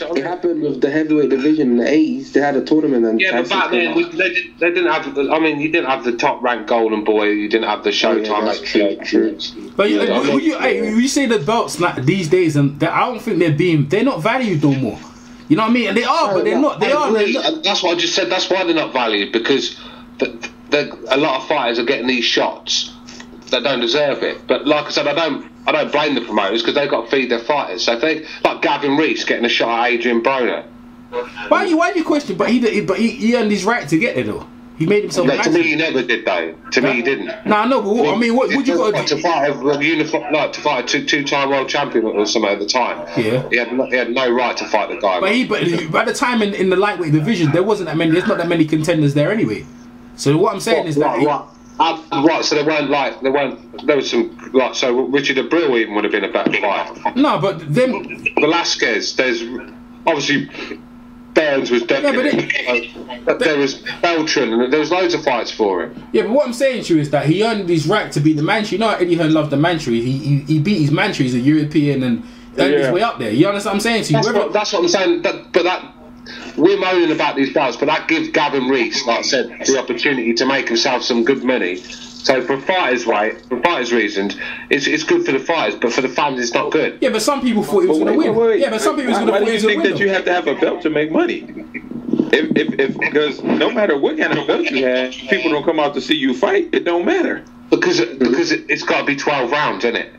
It happened with the heavyweight division in the 80s. They had a tournament and but back then they didn't have. I mean, you didn't have the top ranked Golden Boy. You didn't have the Showtime. True. But you say the belts like these days, and I don't think they're not valued no more. You know what I mean? And they are, but they're not. They are. That's what I just said. That's why they're not valued, because a lot of fighters are getting these shots that don't deserve it. But like I said, I don't blame the promoters, because they've got to feed their fighters. So if they, like Gavin Reese getting a shot at Adrian Broner. Why you question? But he earned his right to get there though. He made himself. No, to me, he never did though. To me, he didn't. No, no. But what you got to fight a two-time world champion or something at the time? Yeah. He had no right to fight the guy. But by the time in the lightweight division, there wasn't that many. There's not that many contenders there anyway. So what I'm saying is that. Right, so there was some, like, so Richard Abreu even would have been a better fighter. No, but then Velasquez, there's obviously Burns was definitely, there was Beltran, and there was loads of fights for him. Yeah, but what I'm saying to you is that he earned his right to beat the Manchu. You know, Eddie Hearn loved the Manchu. He beat his Manchu. He's a European and earned his way up there. You understand what I'm saying to you? That's what I'm saying. We're moaning about these guys, but that gives Gavin Reese, like I said, the opportunity to make himself some good money. So for fighters' reasons, it's good for the fighters, but for the fans, it's not good. Yeah, but some people thought he was going to win. Wait. Yeah, but some people was going to win. Why do you think that you have to have a belt to make money? Because no matter what kind of belt you have, people don't come out to see you fight. It don't matter. Because it's got to be 12 rounds, isn't it?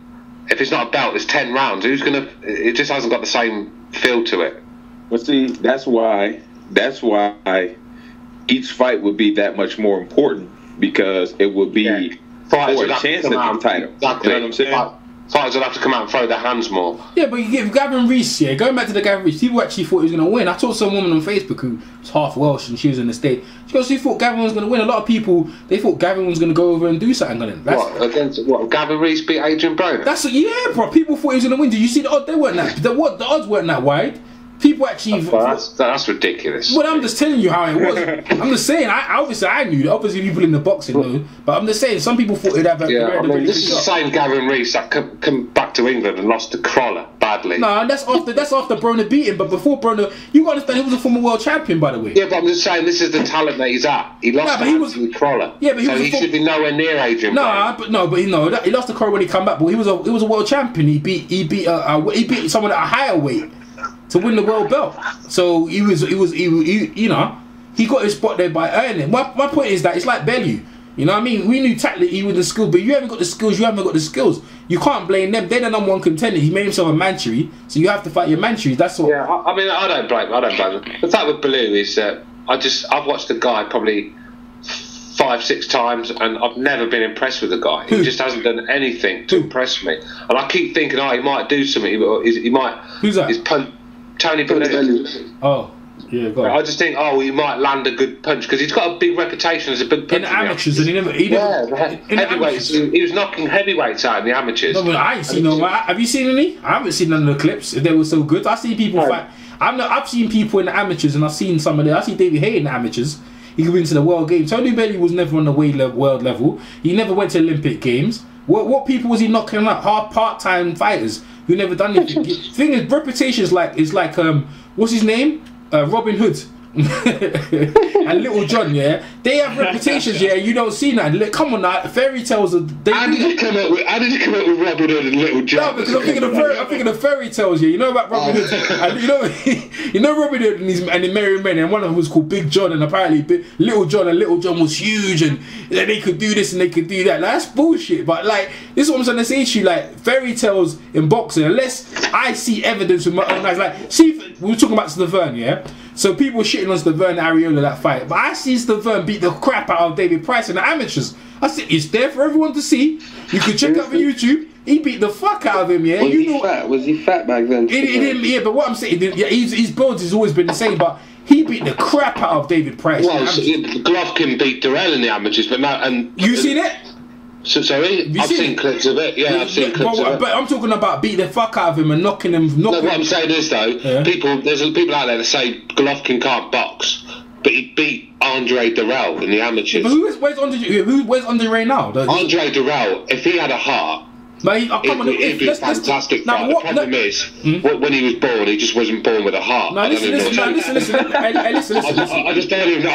If it's not a belt, it's 10 rounds. It just hasn't got the same feel to it. But see, that's why each fight would be that much more important, because it would be for a chance at the title. Exactly. You know what I'm saying? Fighters would have to come out and throw their hands more. Yeah, but you give Gavin Reese, going back to the Gavin Reese, people actually thought he was going to win. I talked to some woman on Facebook who was half Welsh and she was in the state. She thought Gavin was going to win. A lot of people, they thought Gavin was going to go over and do something on him. Gavin Reese beat Adrian Broner? Bro. People thought he was going to win. Did you see the odds? They weren't that. The odds weren't that wide. People actually. That's ridiculous. Well, I'm just telling you how it was. I'm just saying. I knew that. Obviously, people in the boxing know. But I'm just saying. Some people thought it'd have a. Yeah, this is the same Gavin Reese that come back to England and lost to Crawler badly. No, that's after Broner beat him. But before Broner, you got to understand, he was a former world champion, by the way. Yeah, but I'm just saying, this is the talent that he's at. He lost to Crawler. Yeah, but he should be nowhere near Adrian. He lost to Crawler when he come back. But he was a world champion. He beat someone at a higher weight to win the world belt. So he got his spot there by earning. My point is that it's like Bellew. You know what I mean? We knew tactically he was the skill, but you haven't got the skills. You haven't got the skills. You can't blame them. They're the number one contender. He made himself a Manchuri, so you have to fight your Manchuris. That's all. Yeah, I mean, I don't blame him. The fact with Bellew is that I've watched the guy probably 5-6 times, and I've never been impressed with the guy. He just hasn't done anything to impress me. And I keep thinking, he might do something. He might. Who's that? Tony Bellew. Oh, yeah, go on. I just think, he might land a good punch, because he's got a big reputation as a big puncher. In the amateurs, and heavyweights. He was knocking heavyweights out in the amateurs. No, but I ain't seen no. Have you seen any? I haven't seen none of the clips. They were so good. I see people fight. I've seen people in the amateurs, and I've seen some of them. I see David Hay in the amateurs. He could win to the world games. Tony Bellew was never on the world level. He never went to Olympic games. What people was he knocking out? Part-time fighters who never done anything. The thing is, reputation is like what's his name? Robin Hood. And Little John, yeah, they have reputations, yeah. You don't see that. Come on, now, fairy tales. How did you come up with Robin Hood and Little John? No, because I'm thinking of fairy tales, yeah. You know about Robin Hood, and you know Robin Hood and the Merry Men, and one of them was called Big John, and apparently Little John was huge, and they could do this and they could do that. Now, that's bullshit. But like, this is what I'm trying to say to you. Like, fairy tales in boxing, unless I see evidence with my own eyes. Like, see, we were talking about Stavern, yeah. So people shitting on Stavern and Ariola that fight, but I see Stavern beat the crap out of David Price in the amateurs. I said it's there for everyone to see. You can check out on YouTube. He beat the fuck out of him, yeah. Was he fat back then? Yeah, but what I'm saying, his build has always been the same, but he beat the crap out of David Price. Well, Golovkin beat Durrell in the amateurs, but no, and you seen it? So sorry, I've seen clips of it. Yeah, I've seen clips of it. But I'm talking about beat the fuck out of him and knocking him. No, what I'm saying is though, there's people out there that say Golovkin can't box, but he beat Andre Durrell in the amateurs. Yeah, but where's Andre Ray now? Andre Durrell, if he had a heart, But come on, He'd be a fantastic fighter. The problem is, when he was born, he just wasn't born with a heart. No, listen. I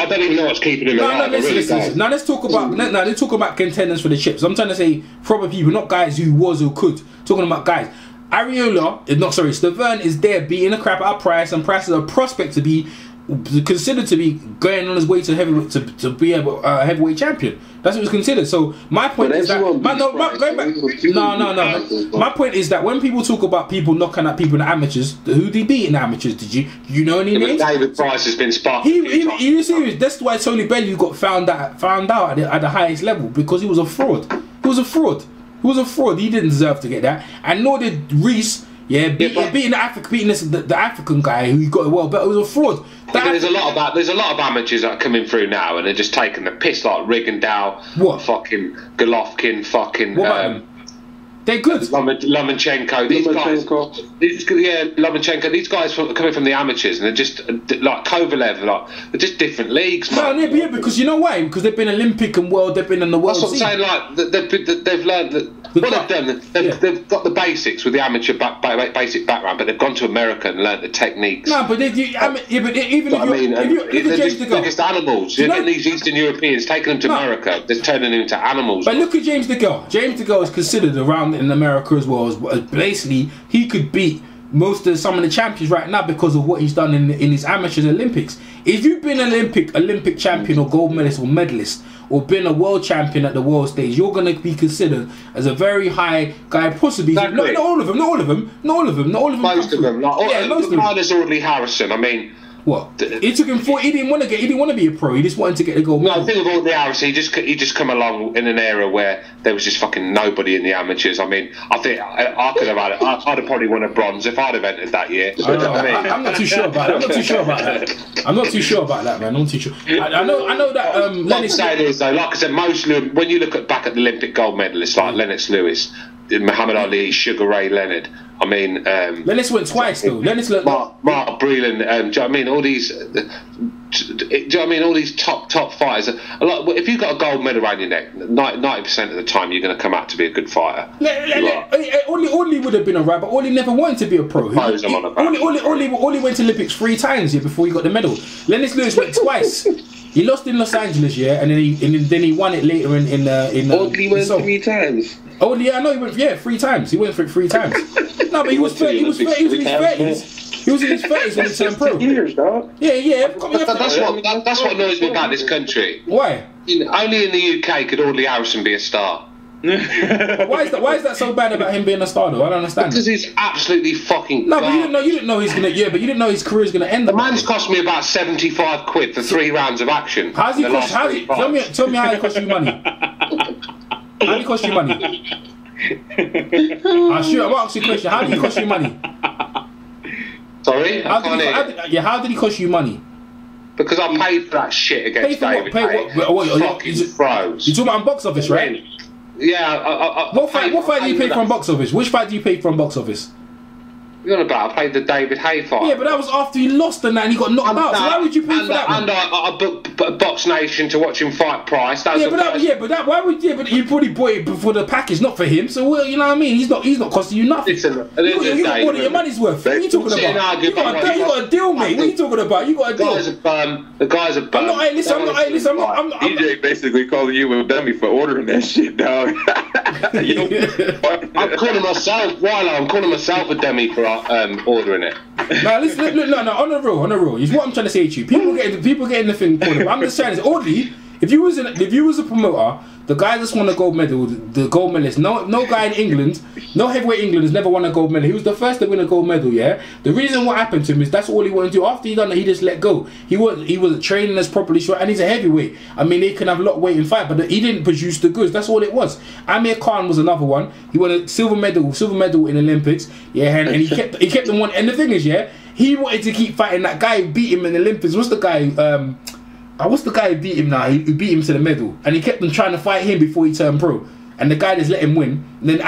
don't even know what's keeping him alive. Listen. Now let's talk about contenders for the chips. I'm trying to say proper people, not guys who was or could. Talking about guys. Stavern is there beating the crap out of Price, and Price is a prospect to be considered to be going on his way to heavyweight to be a heavyweight champion. That's what was considered. So my point is that my point is that when people talk about people knocking out people in the amateurs, who did he beat in the amateurs? Did you know any names? David Price has been sparked. You serious? That's why Tony Bellew got found out at the highest level, because he was a fraud. He was a fraud. He didn't deserve to get that, and nor did Reese. Beating the African guy who got it well, but it was a fraud. There's a lot of amateurs that are coming through now, and they're just taking the piss, like Rigondeaux, fucking Golovkin, fucking. What about them? They're good. Lomachenko, Lomachenko. These guys coming from the amateurs, and they're just like Kovalev, they're just different leagues. Man. No, because you know why? Because they've been Olympic and world. They've been in the world. That's what I'm saying. Like they've learned that. What they've done, they've got the basics with the amateur basic background, but they've gone to America and learnt the techniques. No, but even if they're just the biggest animals. You're getting these Eastern Europeans, taking them to America, they're turning them into animals. But look at James DeGale. James DeGale is considered around in America as well. As basically, he could beat some of the champions right now because of what he's done in his amateurs Olympics. If you've been Olympic champion or gold medalist or medalist, or been a world champion at the world stage, you're going to be considered as a very high guy, possibly. Exactly. Not all of them. Most of them. Most of them. Minus Audley Harrison. I mean, what? He took him for. He didn't want to be a pro. He just wanted to get the gold medal. No, the thing about the Harrison, he just come along in an era where there was just fucking nobody in the amateurs. I mean, I think I could have had it. I'd have probably won a bronze if I'd have entered that year. I'm not too sure about that. I'm not too sure about that, man. I'm not too sure. I know that. What I'm saying is though, like I said, when you look back at the Olympic gold medalists like Lennox Lewis, Muhammad Ali, Sugar Ray Leonard. I mean, Lennox went twice though. Mark Breland. Do you know what I mean? All these. Do you know what I mean? All these top fighters. If you've got a gold medal around your neck, 90% of the time you're going to come out to be a good fighter. Only would have been alright, but Only never wanted to be a pro. Only went to Olympics 3 times before he got the medal. Lennox Lewis went twice. He lost in Los Angeles, and then he won it later in Only went 3 times. Oh yeah, I know he went 3 times. He went for it 3 times. No, but he was in his 30s. He was in his 30s when he turned pro. Years, dog. Yeah. That's what annoys me about this country. Why? Only in the UK could Audley Harrison be a star. Why is that so bad about him being a star though? I don't understand. Because he's absolutely fucking. No, but you didn't know he's gonna. Yeah, but you didn't know his career's gonna end. The man's cost me about 75 quid for 3 rounds of action. Tell me how he cost you money. How did he cost you money? I'm asking you a question. How did he cost you money? Sorry? How did he cost you money? Because I paid for that shit against David. Fucking froze. You're talking about on box office, right? Yeah. What fight do you pay from box office? Which fight do you pay from box office? You're on about. I played the David Hay fight. Yeah, but that was after he lost and he got knocked out. So why would you pay for that? And I booked Box Nation to watch him fight Price. Why would you probably bought it for the package, not for him? So you know what I mean? He's not costing you nothing. Listen, you got more than your money's worth. What are you talking about? You got a deal, mate. What are you talking about? You got a deal. The guys are bum. I'm not. DJ basically calling you a dummy for ordering that shit, dog. I'm calling myself a dummy for ordering it. No, listen, look, on the real. Is what I'm trying to say to you. People getting the thing called. I'm just saying, Audley. If you was a promoter, the guy that's won a gold medal, the gold medalist, no guy in England, no heavyweight England has never won a gold medal. He was the first to win a gold medal, yeah? The reason what happened to him is that's all he wanted to do. After he done that, he just let go. He wasn't training as properly, and he's a heavyweight. I mean, he can have a lot of weight and fight, but he didn't produce the goods. That's all it was. Amir Khan was another one. He won a silver medal in Olympics, yeah, and he kept them one. And the thing is, yeah, he wanted to keep fighting that guy who beat him in the Olympics. What's the guy? What's the guy who beat him now? Who beat him to the medal, and he kept on trying to fight him before he turned pro. And the guy just let him win. And then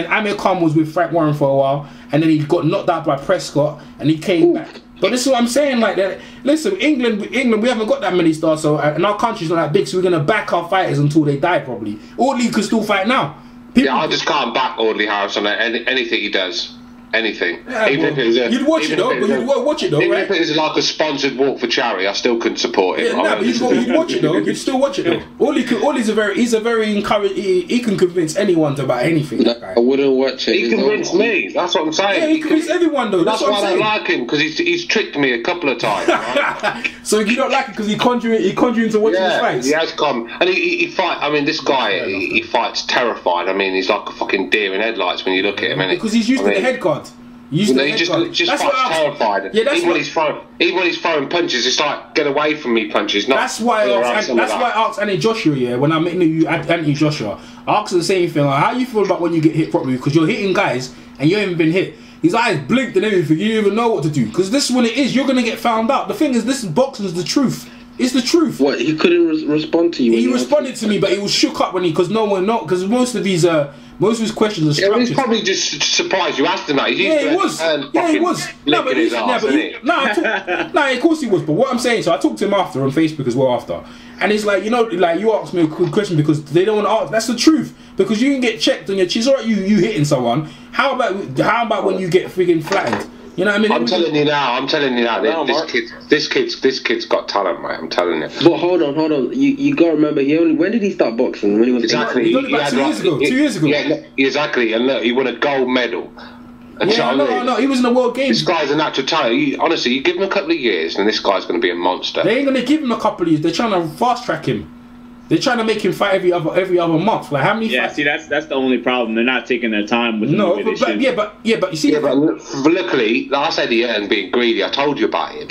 Amir Khan was with Frank Warren for a while, and then he got knocked out by Prescott, and he came back. But this is what I'm saying. Like that. Listen, England, we haven't got that many stars, so and our country's not that big, so we're gonna back our fighters until they die probably. Audley could still fight now. Yeah, I just can't back Audley Harris on anything he does. Anything. Yeah, you'd watch it though, you'd watch it though, even right? if it was like a sponsored walk for charity, I still couldn't support him. Yeah, no, but you'd watch it though. You'd still watch it though. He's a very encouraging. He can convince anyone about anything. That guy. I wouldn't watch it. He convinced me. That's what I'm saying. Yeah, he convinced everyone though. That's what why I'm I saying. don't like him, because he's tricked me a couple of times. Right? So you don't like it because he conjure you into watching his fights. He has come, and he fight. I mean, this guy he fights terrified. I mean, he's like a fucking deer in headlights when you look at him. Because he's used to the head guard. He just fights terrified. Yeah, even when he's throwing punches, it's like get away from me punches. That's why I asked Anthony Joshua. Yeah, when I'm meeting you, Anthony Joshua, I asked him the same thing. Like, how you feel about when you get hit properly? Because you're hitting guys and you haven't been hit. His eyes blinked and everything. You didn't even know what to do. Because this is when it is. You're gonna get found out. The thing is, this boxing is the truth. It's the truth. What, he couldn't respond to you? He responded to me, but he was shook up when because most of his questions are structured. Yeah, he's probably just surprised you asked him that. He was. No, of course he was. But what I'm saying, so I talked to him after on Facebook as well after, and he's like, you asked me a good question because they don't want to ask. That's the truth. Because you can get checked on your chin. It's alright, you hitting someone. How about when you get friggin' flattened? You know what I mean? I'm telling you now. This kid's got talent, mate. I'm telling you. But hold on. You gotta remember, when did he start boxing? When he was exactly. He done it about 2 years ago. Yeah, exactly. And look, he won a gold medal. And no, he was in the World Games. This guy's a natural talent. Honestly, you give him a couple of years, and this guy's going to be a monster. They ain't going to give him a couple of years. They're trying to fast track him. They're trying to make him fight every other month. Like how many? Yeah, see, that's the only problem. They're not taking their time with. No, but you see. Yeah, but luckily, like I said, Eddie being greedy. I told you about him.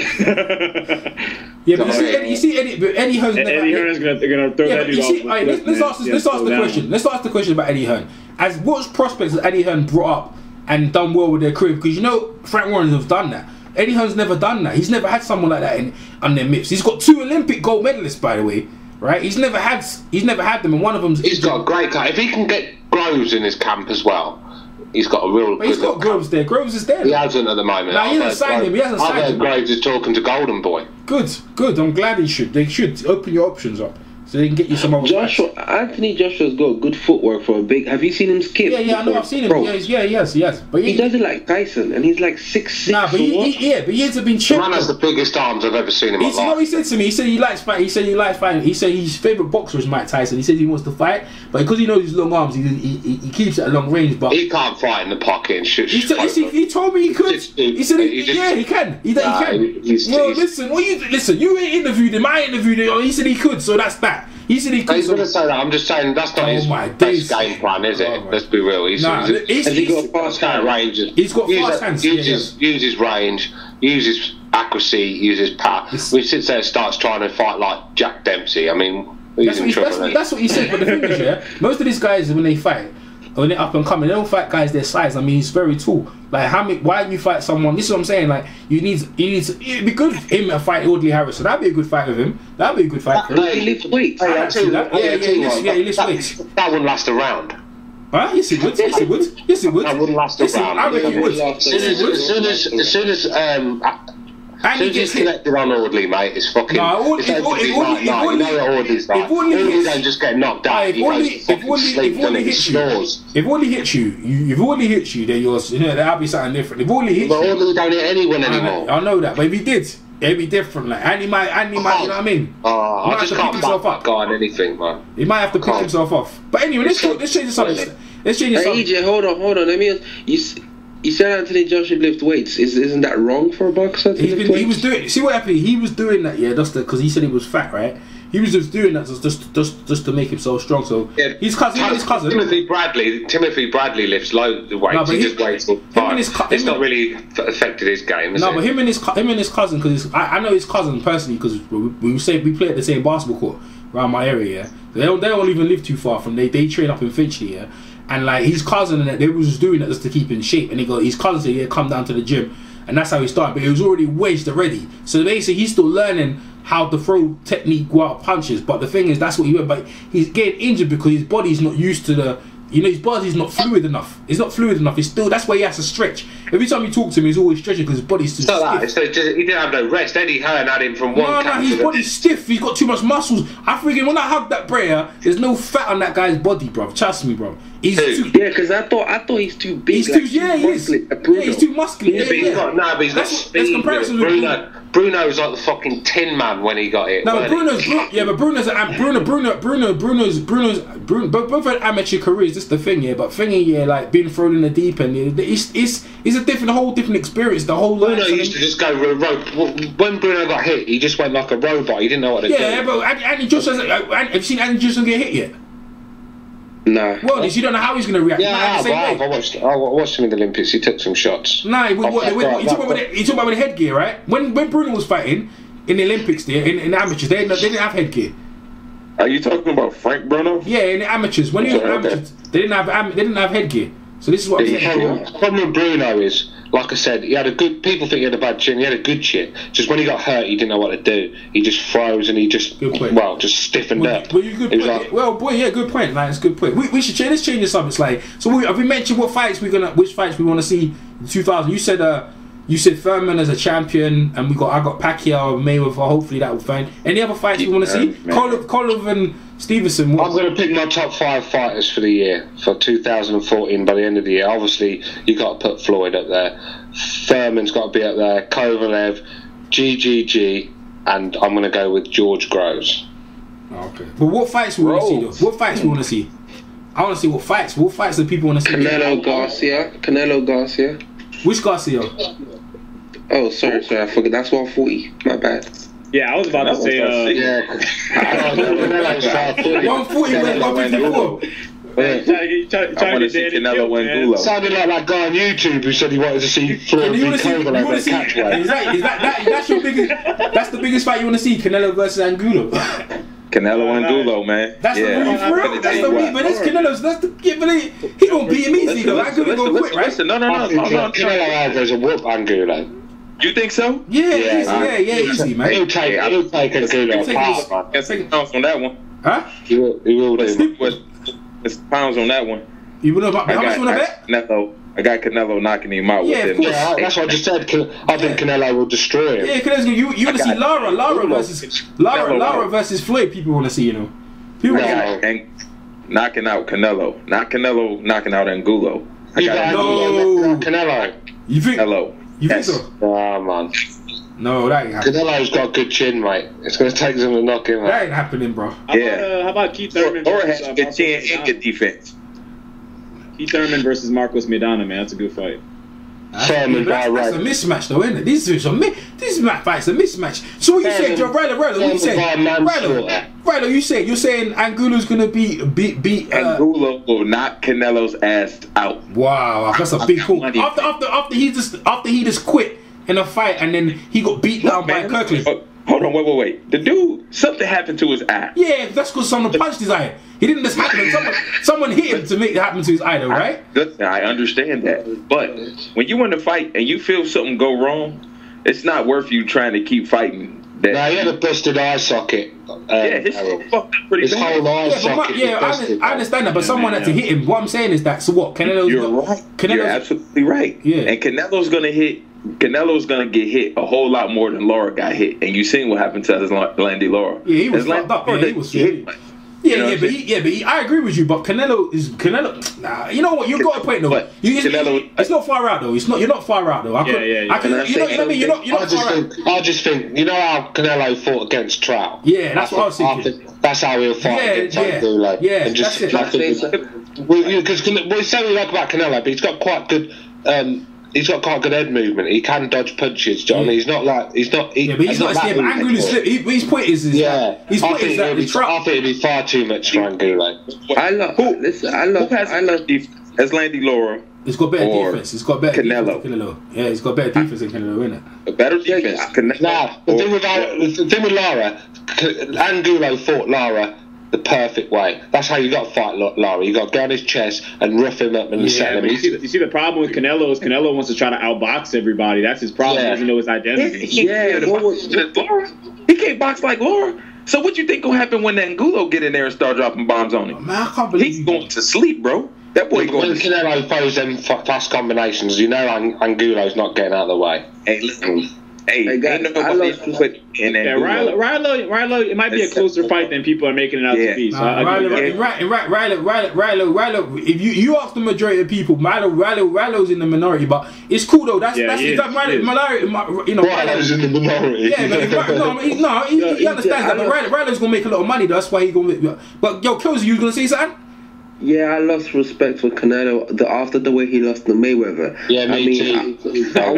Yeah, but you see Eddie Hearn's gonna throw that dude off. Let's ask the question. Let's ask the question about Eddie Hearn. As what prospects has Eddie Hearn brought up and done well with their career? Because Frank Warren has done that. Eddie Hearn's never done that. He's never had someone like that on their midst. He's got 2 Olympic gold medalists, by the way. Right, he's never had them, and one of them's. He's got a great camp. If he can get Groves in his camp as well, he's got a real. But he's got Groves there. Groves is there. He hasn't at the moment. No, he hasn't signed him. He hasn't signed him. I heard Groves is talking to Golden Boy. Good. I'm glad he should. They should open your options up so they can get you some other. Anthony Joshua's got good footwork for a big. Have you seen him skip? Yeah, I know. I've seen him. Yes. But he does it like Tyson, and he's like 6'6". Nah, but he hasn't been checked. The man has the biggest arms I've ever seen in my life. You know what he said to me? He said he likes fighting. He said his favourite boxer is Mike Tyson. He said he wants to fight, but because he knows his long arms, he keeps it at long range. But he can't fight in the pocket and shoot. He told me he could. He said he can. He can. Listen. You interviewed him. I interviewed him. He said he could. So that's that. He said he could. He's going to say that. I'm just saying that's not his best game plan, is it? Let's be real. He's got fast range. He's got fast hands. Use his range. Use his accuracy. Use his power. When he sits there and starts trying to fight like Jack Dempsey, I mean, he's in trouble. That's what he said. But the thing is, most of these guys when they fight, when they're up and coming, they don't fight guys their size. I mean, he's very tall. Like why do you fight someone? This is what I'm saying. Like it'd be good for him to fight Audley Harris. So that'd be a good fight with him. That'd be a good fight for him. He lifts weights. He lifts weights. That wouldn't last a round. Huh? Yes, it would. That wouldn't last a round. I reckon it would. As soon as he's connected on Audley, mate, it's fucking. Audley's don't just get knocked out. He goes fucking sleep, doesn't he? He snores. If Audley hits you, then yours. That'll be something different. If Audley hits you, but Audley don't hit anyone anymore. I know that, but if he did, it'd be different. Like Andy might, you know what I mean? I just can't back that guy on anything, man. He might have to pick himself off. But anyway, let's change the subject. Let's change the subject. EJ, hold on. Let me. You said Anthony Joshua lift weights. Isn't that wrong for a boxer? He was doing. See what happened? He was doing that, because he said he was fat, right? He was just doing that just to make himself strong. So his cousin Timothy Bradley lifts loads of weights. He just weights it's not really affected his game. But him and his cousin, because I know his cousin personally, because we play at the same basketball court around my area. Yeah? They don't even live too far from. They train up in Finchley, yeah. And like his cousin and that, they was just doing that just to keep in shape. And his cousin said, "Yeah, come down to the gym," and that's how he started. But he was already wedged already. So basically, he's still learning how to throw technique while punches. But the thing is, that's what he went. But he's getting injured because his body's not used to the. His body's not fluid enough. It's not fluid enough. It's still. That's why he has to stretch. Every time you talk to him, he's always stretching because his body's too stiff. He didn't have no rest. Eddie Hearn had him from one. No, his body's stiff. He's got too much muscles. When I hug that prayer, there's no fat on that guy's body, bro. Trust me, bro. He's too, yeah, because I thought he's too big. He's like, too, yeah, he is. Bruno. Yeah, he's too muscular. Yeah, but he's not. No, but he's not speed. Comparison with Bruno was like the fucking Tin Man when he got it. No, but Bruno's both had amateur careers. That's the thing, yeah. But thingy, yeah, like being thrown in the deep end, it's a whole different experience. The whole Bruno used to just go when Bruno got hit, he just went like a robot. He didn't know what to do. Yeah, but Andy Josh have you seen Andy Josh get hit yet? Nah. Well, you don't know how he's going to react. Yeah, I watched him in the Olympics. He took some shots. Nah, you talk about with the headgear, right? When Bruno was fighting in the Olympics, there in the amateurs, they didn't have headgear. Are you talking about Frank Bruno? Yeah, in the amateurs. When he was in the amateurs, they didn't have headgear. So this is what I'm saying. The problem with Bruno is, like I said, he had a good. People think he had a bad chin. He had a good chin. Just when he got hurt, he didn't know what to do. He just froze and he just just stiffened up. Well, you good point. Like, well, boy, yeah, good point. Like, it's a good point. We should change. Let's change the subject. Like, so have we mentioned which fights we want to see in 2000? You said Thurman as a champion, and I got Pacquiao and Mayweather. Hopefully that will find. Any other fights we want to see? Kolev and Stevenson. I'm going to pick my top 5 fighters for the year for 2014. By the end of the year, obviously you got to put Floyd up there. Thurman's got to be up there. Kovalev, GGG, and I'm going to go with George Groves. Okay, but what fights we want to see though? What fights we want to see? I want to see what fights. What fights do people want to see? Canelo Garcia. Which Garcia? Oh, sorry, I forgot. That's 140. My bad. Yeah, I was about to say. 140 went 154. I want to see Canelo Angulo. Sounded like that guy on YouTube who said he wanted to see Floyd v. Kovalev at catchweight. That's the biggest fight you want to see? Canelo versus Angulo. Canelo Angulo, man. That's the real for real. That's the real. But it's Canelo's. That's the. Yeah, but he don't beat him easy though. Angulo go quick, right? No. Canelo Alvarez will whoop Angulo. You think so? Yeah, easy, man. He'll take Angulo apart. £6 on that one. Huh? He will do. It's pounds on that one. You wanna how much you wanna bet? I got Canelo knocking him out. Yeah, within. Yeah, that's what I just said. I think Canelo will destroy him. Yeah, because you want to see Lara versus Floyd. People want to see, you know. People and knocking out Canelo, not Canelo knocking out Angulo. Canelo. You think? Canelo. You think so? Oh man. No, that ain't happening. Canelo's got a good chin, mate. It's going to take them to knock him out. That ain't happening, bro. How about Keith Thurman? Or has a good chin and good defense. Keith Thurman versus Marcos Maidana, man. That's a good fight. That's a mismatch, though, isn't it? This fight's a mismatch. So what you saying, Joe? Rylo, what you saying? Rylo, you're saying Angulo's going to beat Angulo will knock Canelo's ass out. Wow, that's a big call. After he just quit in a fight and then he got beat down by Kirkland. Hold on, wait. The dude, something happened to his eye. Yeah, that's because someone punched his eye. He didn't just happen. Someone hit him to make it happen to his eye, though, right? I understand that. But when you want to fight and you feel something go wrong, it's not worth you trying to keep fighting. No, he had a busted eye socket. His whole eye socket. I understand that, but someone had to hit him. What I'm saying is that, so what? You're absolutely right. Yeah. And Canelo's gonna get hit a whole lot more than Lara got hit, and you seen what happened to Landy Lara. Yeah, he was fucked up. Yeah, he was hit. I agree with you, but Canelo. Nah, you know what? You got a point though. It's not far out though. You're not far out though. You know what I mean? You're not far out. I just think you know how Canelo fought against Trout. Yeah, that's what I was thinking. That's how he'll fight against Angulo. Yeah, and just that's it. Because we say we like about Canelo, but he's got quite good. He's got quite good head movement. He can dodge punches. Do you know what I mean? He's not like but he's not. But Angulo slip. His point is his point is that the trap. I think it'd be far too much for Angulo. I love as Landy Lara. He's got better defense. He's got better Canelo. defense than Canelo. Yeah, he's got better defense than Canelo, innit? A better defense. The thing with Lara, Angulo fought Lara the perfect way. That's how you got to fight Lara. You got to get on his chest and rough him up and set him. You see the problem with Canelo is Canelo wants to try to outbox everybody. That's his problem. He doesn't know his identity. He can't box like Lara. So what you think gonna happen when Angulo get in there and start dropping bombs on him? Man, I can't believe he's going to sleep, bro. That boy going when Canelo throws them fast combinations, you know Angulo's not getting out of the way. Hey, listen. Hey, guys, ain't nobody put in that. Yeah, Rylo, it might be a closer fight than people are making it out to be. So Rylo, if you ask the majority of people, Rylo's in the minority, but it's cool though. That's minority, you know. Rylo's in the minority. Yeah, but he understands that. But Rylo's gonna make a lot of money. That's why he gonna. But yo, Kozey, you gonna say something? Yeah, I lost respect for Canelo after the way he lost to Mayweather. Yeah, me too. I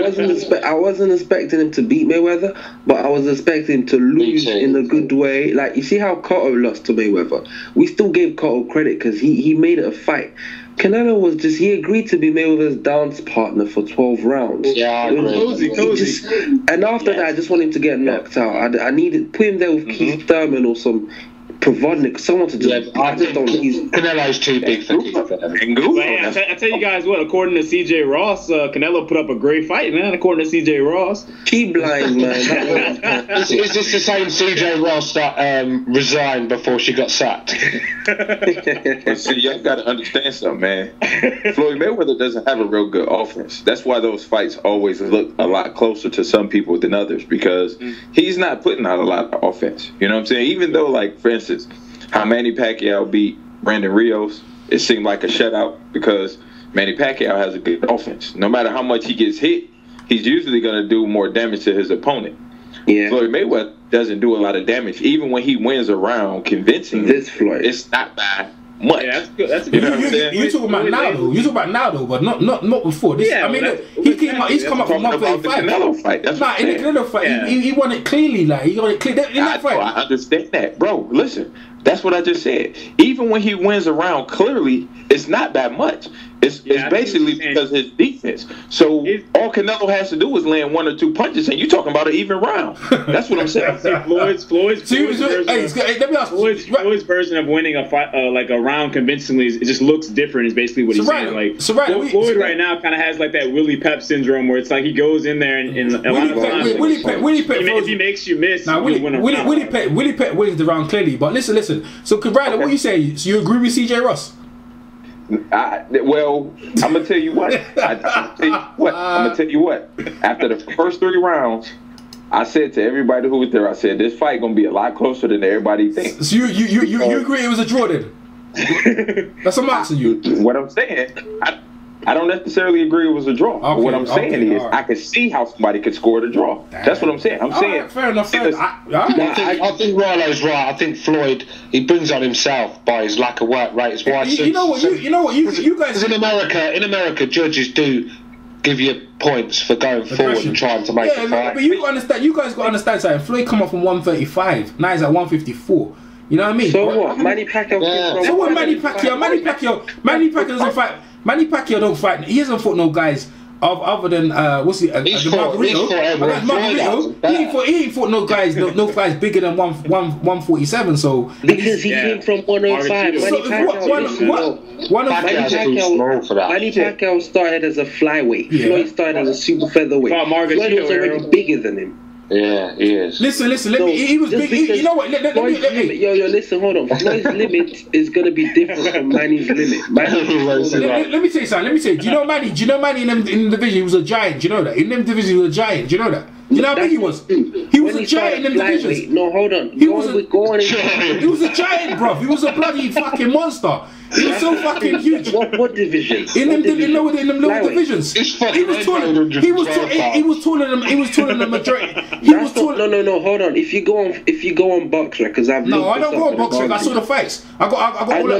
wasn't expecting him to beat Mayweather, but I was expecting him to lose in a good way. Like, you see how Cotto lost to Mayweather? We still gave Cotto credit because he made it a fight. Canelo he agreed to be Mayweather's dance partner for 12 rounds. Yeah, I agree. Cozy. And after that, I just want him to get knocked out. I needed put him there with Keith Thurman or some Provodnik, someone to just. Yeah, I just don't. Canelo's too big for Keith Thurman. I tell you guys what, according to CJ Ross, Canelo put up a great fight, man. According to CJ Ross, she blind, man. Is this the same CJ Ross that resigned before she got sacked? But see, y'all got to understand something, man. Floyd Mayweather doesn't have a real good offense. That's why those fights always look a lot closer to some people than others, because he's not putting out a lot of offense. You know what I'm saying? Even though, like, for instance, how Manny Pacquiao beat Brandon Rios, it seemed like a shutout because Manny Pacquiao has a good offense. No matter how much he gets hit, he's usually going to do more damage to his opponent. Yeah. Floyd Mayweather doesn't do a lot of damage. Even when he wins a round convincing, it's not by much. Yeah, that's good. That's good. You talking about now though? You talking about now though, but not before. This, Yeah, I mean, well, he's come up from 135. The Canelo fight. That's Nah, in the Canelo fight, he won it cleanly. Like, he won it clean in that fight. I understand that, bro. Listen, that's what I just said. Even when he wins a round, clearly it's not that much. It's basically because his defense. So all Canelo has to do is land 1 or 2 punches, and you're talking about an even round. That's what I'm saying. Floyd's version of winning a fight, like a round convincingly, it just looks different. Is basically what he's saying. Like, Floyd right now kind of has like that Willie Pep syndrome, where it's like he goes in there and a lot of times, if he makes you miss, Willie Pep wins the round clearly. But listen. So, Ryder, what you say? So you agree with CJ Ross? Well, I'm gonna tell you what. I'm gonna tell you what. After the first 3 rounds, I said to everybody who was there, I said this fight gonna be a lot closer than everybody thinks. So you agree it was a draw then? That's what I'm asking you. What I'm saying, I don't necessarily agree it was a draw. Okay, what I'm saying is, right. I could see how somebody could score the draw. That's what I'm saying. I'm saying. Right, fair enough. I think Rylo's right. I think Floyd, he brings on himself by his lack of work rate. His wife. You know what? You guys. In America, judges do give you points for going forward and trying to make the fight. But you understand. You guys got to understand something. Floyd come up from 135. Now he's at 154. You know what I mean? So what? Manny Pacquiao. So what? Manny Pacquiao doesn't fight. Manny Pacquiao don't fight. He hasn't fought no guys other than what's he? Margarito. He ain't fought no guys. No guys bigger than 147. So because he came from 105. Manny Pacquiao started as a flyweight. Yeah. Floyd started as a super featherweight. Floyd was already bigger than him. Yeah, he is. Listen. He was big. You know what? Let me. Yo, listen. Hold on. Floyd's limit is gonna be different from Manny's limit. Let me tell you something. Do you know Manny? In the division, he was a giant. Do you know that? In them divisions, he was a giant. Do you know that? Do you know how big he was? He was a giant in them divisions. No, hold on. He was a giant, bro. He was a bloody fucking monster. He was so fucking huge. What division? In them lower divisions. He was taller than the majority. No. Hold on. If you go on BoxRec, because I don't go on BoxRec. I saw the fights. I got all the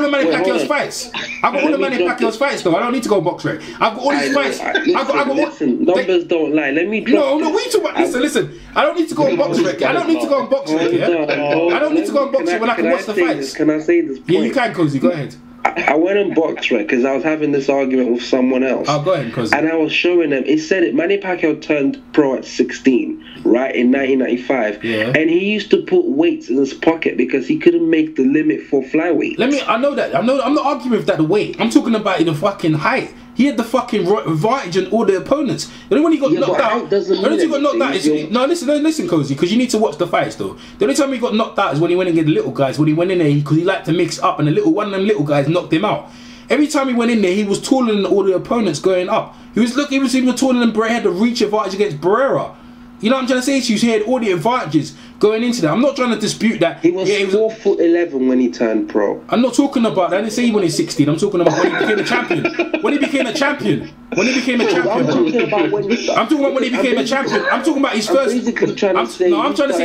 Manny Pacquiao's fights. I got all the Manny Pacquiao's fights though. I don't need to go on BoxRec. I've got all his fights. Listen, numbers don't lie. Let me. No. We talk about. Listen. I don't need to go on BoxRec. Yeah. I don't need to go on BoxRec when I can watch the fights. Can I say this? Yeah, you can, Kozey. Go ahead. I went on BoxRec because I was having this argument with someone else. Oh, go ahead, Kozey. And I was showing them. It said it. Manny Pacquiao turned pro at 16, right, in 1995. Yeah. And he used to put weights in his pocket because he couldn't make the limit for flyweight. I know that. I'm not arguing with that the weight. I'm talking about the fucking height. He had the fucking advantage in all the opponents. And then when he got knocked out, listen, Kozey, because you need to watch the fights though. The only time he got knocked out is when he went and get the little guys. When he went in there, because he liked to mix up, and one of them little guys knocked him out. every time he went in there, he was taller than all the opponents going up. He was even taller than Barrera. He had the reach advantage against Barrera. You know what I'm trying to say to you? He had all the advantages going into that. I'm not trying to dispute that. He was 4'11" when he turned pro. I'm not talking about that. I didn't say when he's 16. I'm talking about when he became a champion. When he became a champion. When he became a champion. I'm talking about when he became a champion. I'm talking about his first. I'm talking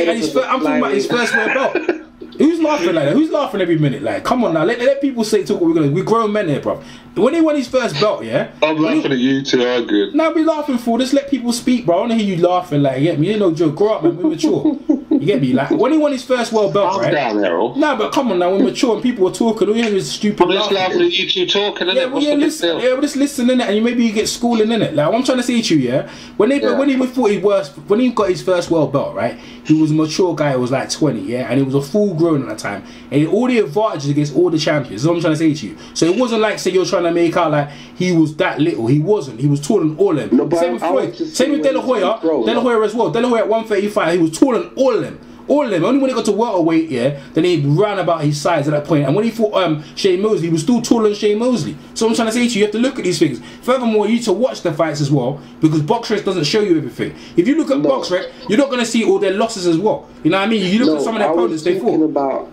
about his first world belt. Who's laughing like that? Who's laughing every minute? Like, come on now, let people say talk what we're gonna. We're grown men here, bro. When he won his first belt, yeah. I'm laughing at you two, I'm good. Now be laughing for. Just let people speak, bro. I wanna hear you laughing. Like, you get me? You ain't no joke. Grow up, man. We're mature. You get me? Like, when he won his first world belt, right? Down, Errol. No, but come on now, we're mature and people are talking. All you hear is stupid. I'm just laughing at you two talking, innit? Well, we're just listening, innit? And maybe you get schooling, innit? Like, what I'm trying to say to you, yeah. When he got his first world belt, right? He was a mature guy. He was like 20, yeah, and he was a full grown at the time. And all the advantages against all the champions. That's what I'm trying to say to you. So it wasn't like, say, you're trying to make out like he was that little. He wasn't. He was taller than all of them. No, same with Floyd. Same with De La Hoya. De La Hoya as well. De La Hoya at 135. He was taller than all of them. All of them. Only when he got to welterweight, yeah, then he ran about his size at that point. And when he fought Shane Mosley, he was still taller than Shane Mosley. So I'm trying to say to you, you have to look at these things. Furthermore, you need to watch the fights as well, because BoxRec doesn't show you everything. If you look at BoxRec, you're not going to see all their losses as well. You know what I mean? You look at some of their opponents they fought.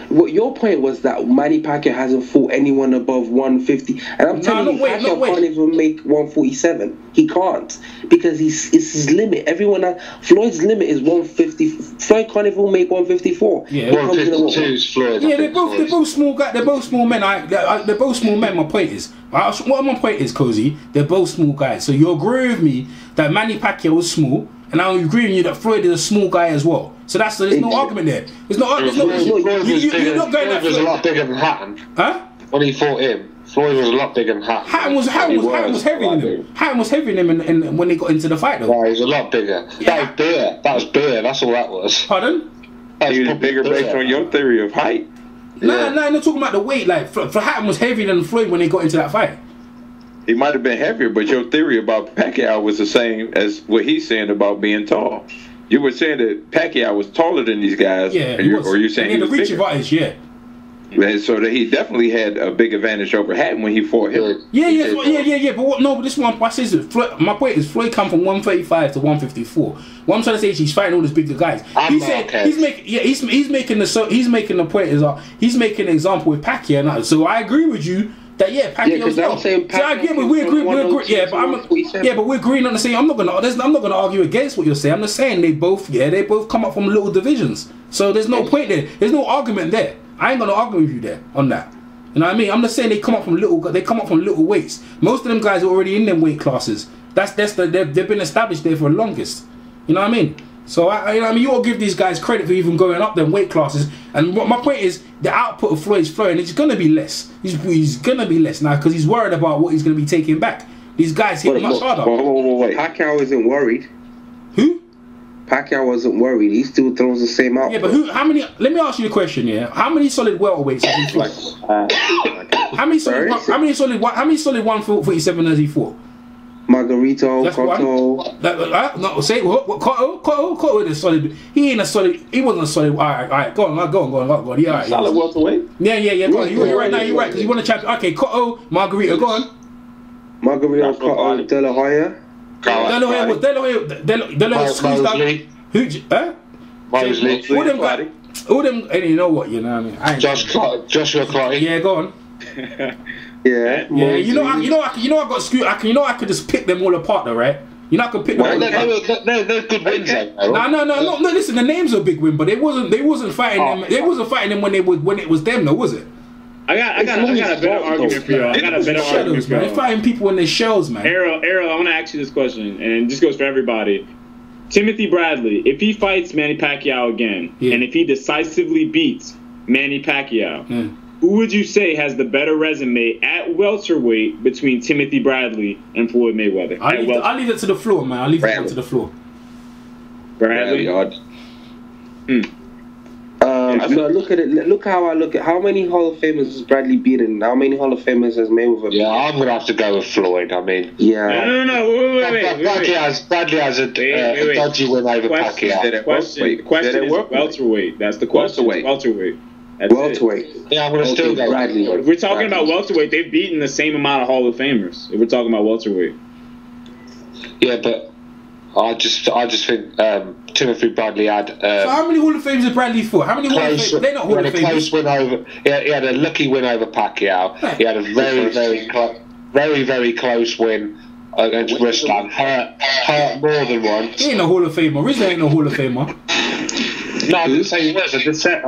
What your point was that Manny Pacquiao hasn't fought anyone above 150, and I'm telling you, Pacquiao can't even make 147. He can't, because it's his limit. Floyd's limit is 150. Floyd can't even make 154. Yeah, 152 is Floyd. Yeah, they're both small guys. They're both small men. They're both small men. My point is, what my point is, Kozey, they're both small guys. So you agree with me that Manny Pacquiao was small, and I agree with you that Floyd is a small guy as well. So there's no argument there. You're not going that. Floyd was a lot bigger than Hatton. Huh? When he fought him, Floyd was a lot bigger than Hatton. Hatton was heavier than him. Hatton was heavier than him when they got into the fight, though. Right, he was a lot bigger. Yeah. That was beer. That's all that was. Pardon? He was bigger based on your theory of height. No, I'm not talking about the weight. Like, for Hatton was heavier than Floyd when they got into that fight. He might have been heavier, but your theory about Pacquiao was the same as what he's saying about being tall. You were saying that Pacquiao was taller than these guys, yeah, or you're saying he was reach advantage, yeah. So that he definitely had a big advantage over Hatton when he fought him. Yeah. But this one, my point is Floyd come from 135 to 154. What I'm trying to say is he's fighting all these bigger guys. He's making the point is he's making an example with Pacquiao now. So I agree with you. That Pacquiao's well. But we're agreeing on the same. I'm not gonna argue against what you're saying. I'm just saying they both come up from little divisions. So there's no point there. There's no argument there. I ain't gonna argue with you there on that. You know what I mean? I'm just saying they come up from little weights. Most of them guys are already in them weight classes. They've been established there for the longest. You know what I mean? So you know what I mean, you all give these guys credit for even going up them weight classes. And my point is, the output of Floyd's flowing. It's gonna be less. He's gonna be less now because he's worried about what he's gonna be taking back. These guys hit much harder. Wait. Pacquiao isn't worried. Who? Pacquiao wasn't worried. He still throws the same output. Yeah, but how many? Let me ask you a question. Yeah, how many solid welterweights has he fought? How many solid 147 has he fought? Margarito, Cotto. No, say what? Cotto is solid. He ain't a solid. He wasn't a solid. All right. Go on. Yeah, right. Solid welterweight. Yeah. Go on. You're right now. You're right because he won a champion. Okay, Cotto, Margarito. Go on. Margarito, Cotto, De La Hoya. De La Hoya squeezed out. Who? Mosley. All them. And you know what? You know what I mean? Joshua Clotty. Yeah, go on. Yeah. You know, I got screwed. I could just pick them all apart, though, right? You know, I could pick them. They're good wins. No. Listen, the names are a big win, but they wasn't fighting them. They wasn't fighting them when it was them, though, was it? I got a better argument for you. They're fighting people in their shells, man. Errol, I want to ask you this question, and this goes for everybody. Timothy Bradley, if he fights Manny Pacquiao again, and if he decisively beats Manny Pacquiao, who would you say has the better resume at welterweight between Timothy Bradley and Floyd Mayweather? I'll leave it to the floor, man. I'll leave it to the floor. Bradley. So look at it. Look how I look at how many Hall of Famers has Bradley beaten? How many Hall of Famers has Mayweather beaten? Yeah, I'm gonna have to go with Floyd. I mean, No. Wait. Bradley has a dodgy win over Pacquiao. The question is welterweight. That's the question. Welterweight. Welterweight. Yeah, I'm going to still go Bradley. If we're talking about welterweight, they've beaten the same amount of Hall of Famers. If we're talking about welterweight. Yeah, but I just think Timothy Bradley had. So how many Hall of Fames did Bradley for? How many Hall of Fames? They're not Hall of Famers. Close win over. He had a lucky win over Pacquiao. He had a very close win against Ruslan. Hurt more than once. He ain't no Hall of Famer. Rizzo ain't no Hall of Famer. No, I didn't say he was. I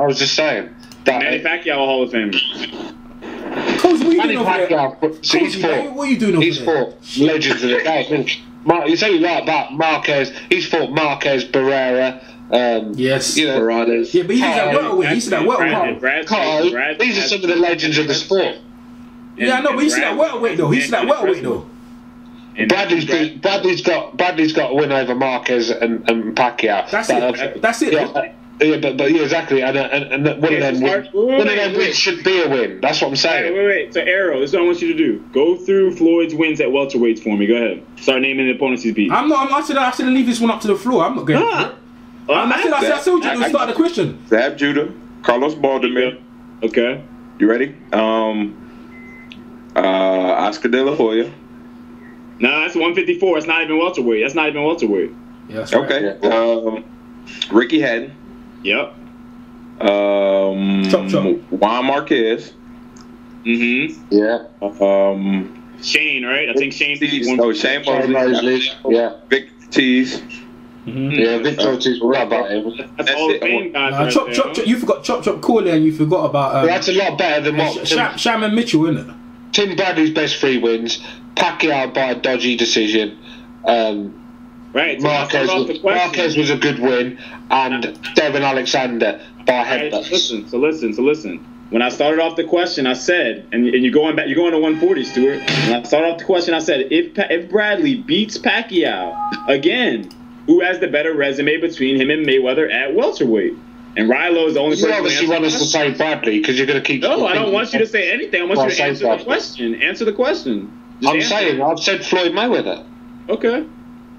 was just saying that. Manny Pacquiao a Hall of Famer. Kozey, what are you doing over there? What are you doing over there? He's fought legends of the game. You say you like that Marquez. He's fought Marquez, Barrera. Yes, you know, Morales. Yeah, but he's that welterweight. He's that welterweight. These are some of the legends of the sport. Yeah, I know, but he's that welterweight though. He's that welterweight though. Bradley's got a win over Marquez and Pacquiao. That's it. Yeah, but yeah, exactly. And one of them wins should be a win. That's what I'm saying. Wait. So, Arrow, this is what I want you to do. Go through Floyd's wins at welterweights for me. Go ahead. Start naming the opponents he's beat. I should leave this one up to the floor. I'm not going for it. I told you to start the question. Zab Judah, Carlos Baldomir. Okay. You ready? Oscar De La Hoya. No, that's 154. That's not even welterweight. Yeah, that's right. Okay. Yeah. Ricky Hatton. Yep. Chop. Juan Marquez. Yeah. Shane, right? I think Shane. Shane Mosley. Yeah. Vic Ortiz. Yeah, Vic Ortiz. What about him? That's Hall of Fame guys. Chop. You forgot Chop Corley, and you forgot about. That's a lot better than what Shaman Mitchell, isn't it? Tim Bradley's best 3 wins. Pacquiao by a dodgy decision. Right. So Marquez was a good win, and Devin Alexander by headbutts. So listen. When I started off the question, I said, and you're going to 140, Stuart. When I started off the question, I said, if Bradley beats Pacquiao again, who has the better resume between him and Mayweather at welterweight? And Rilo is the only person. You obviously want us to say Bradley because you're going to keep. No, I don't want you to say anything. I want you to answer the question. Answer the question. I've said Floyd Mayweather. Okay.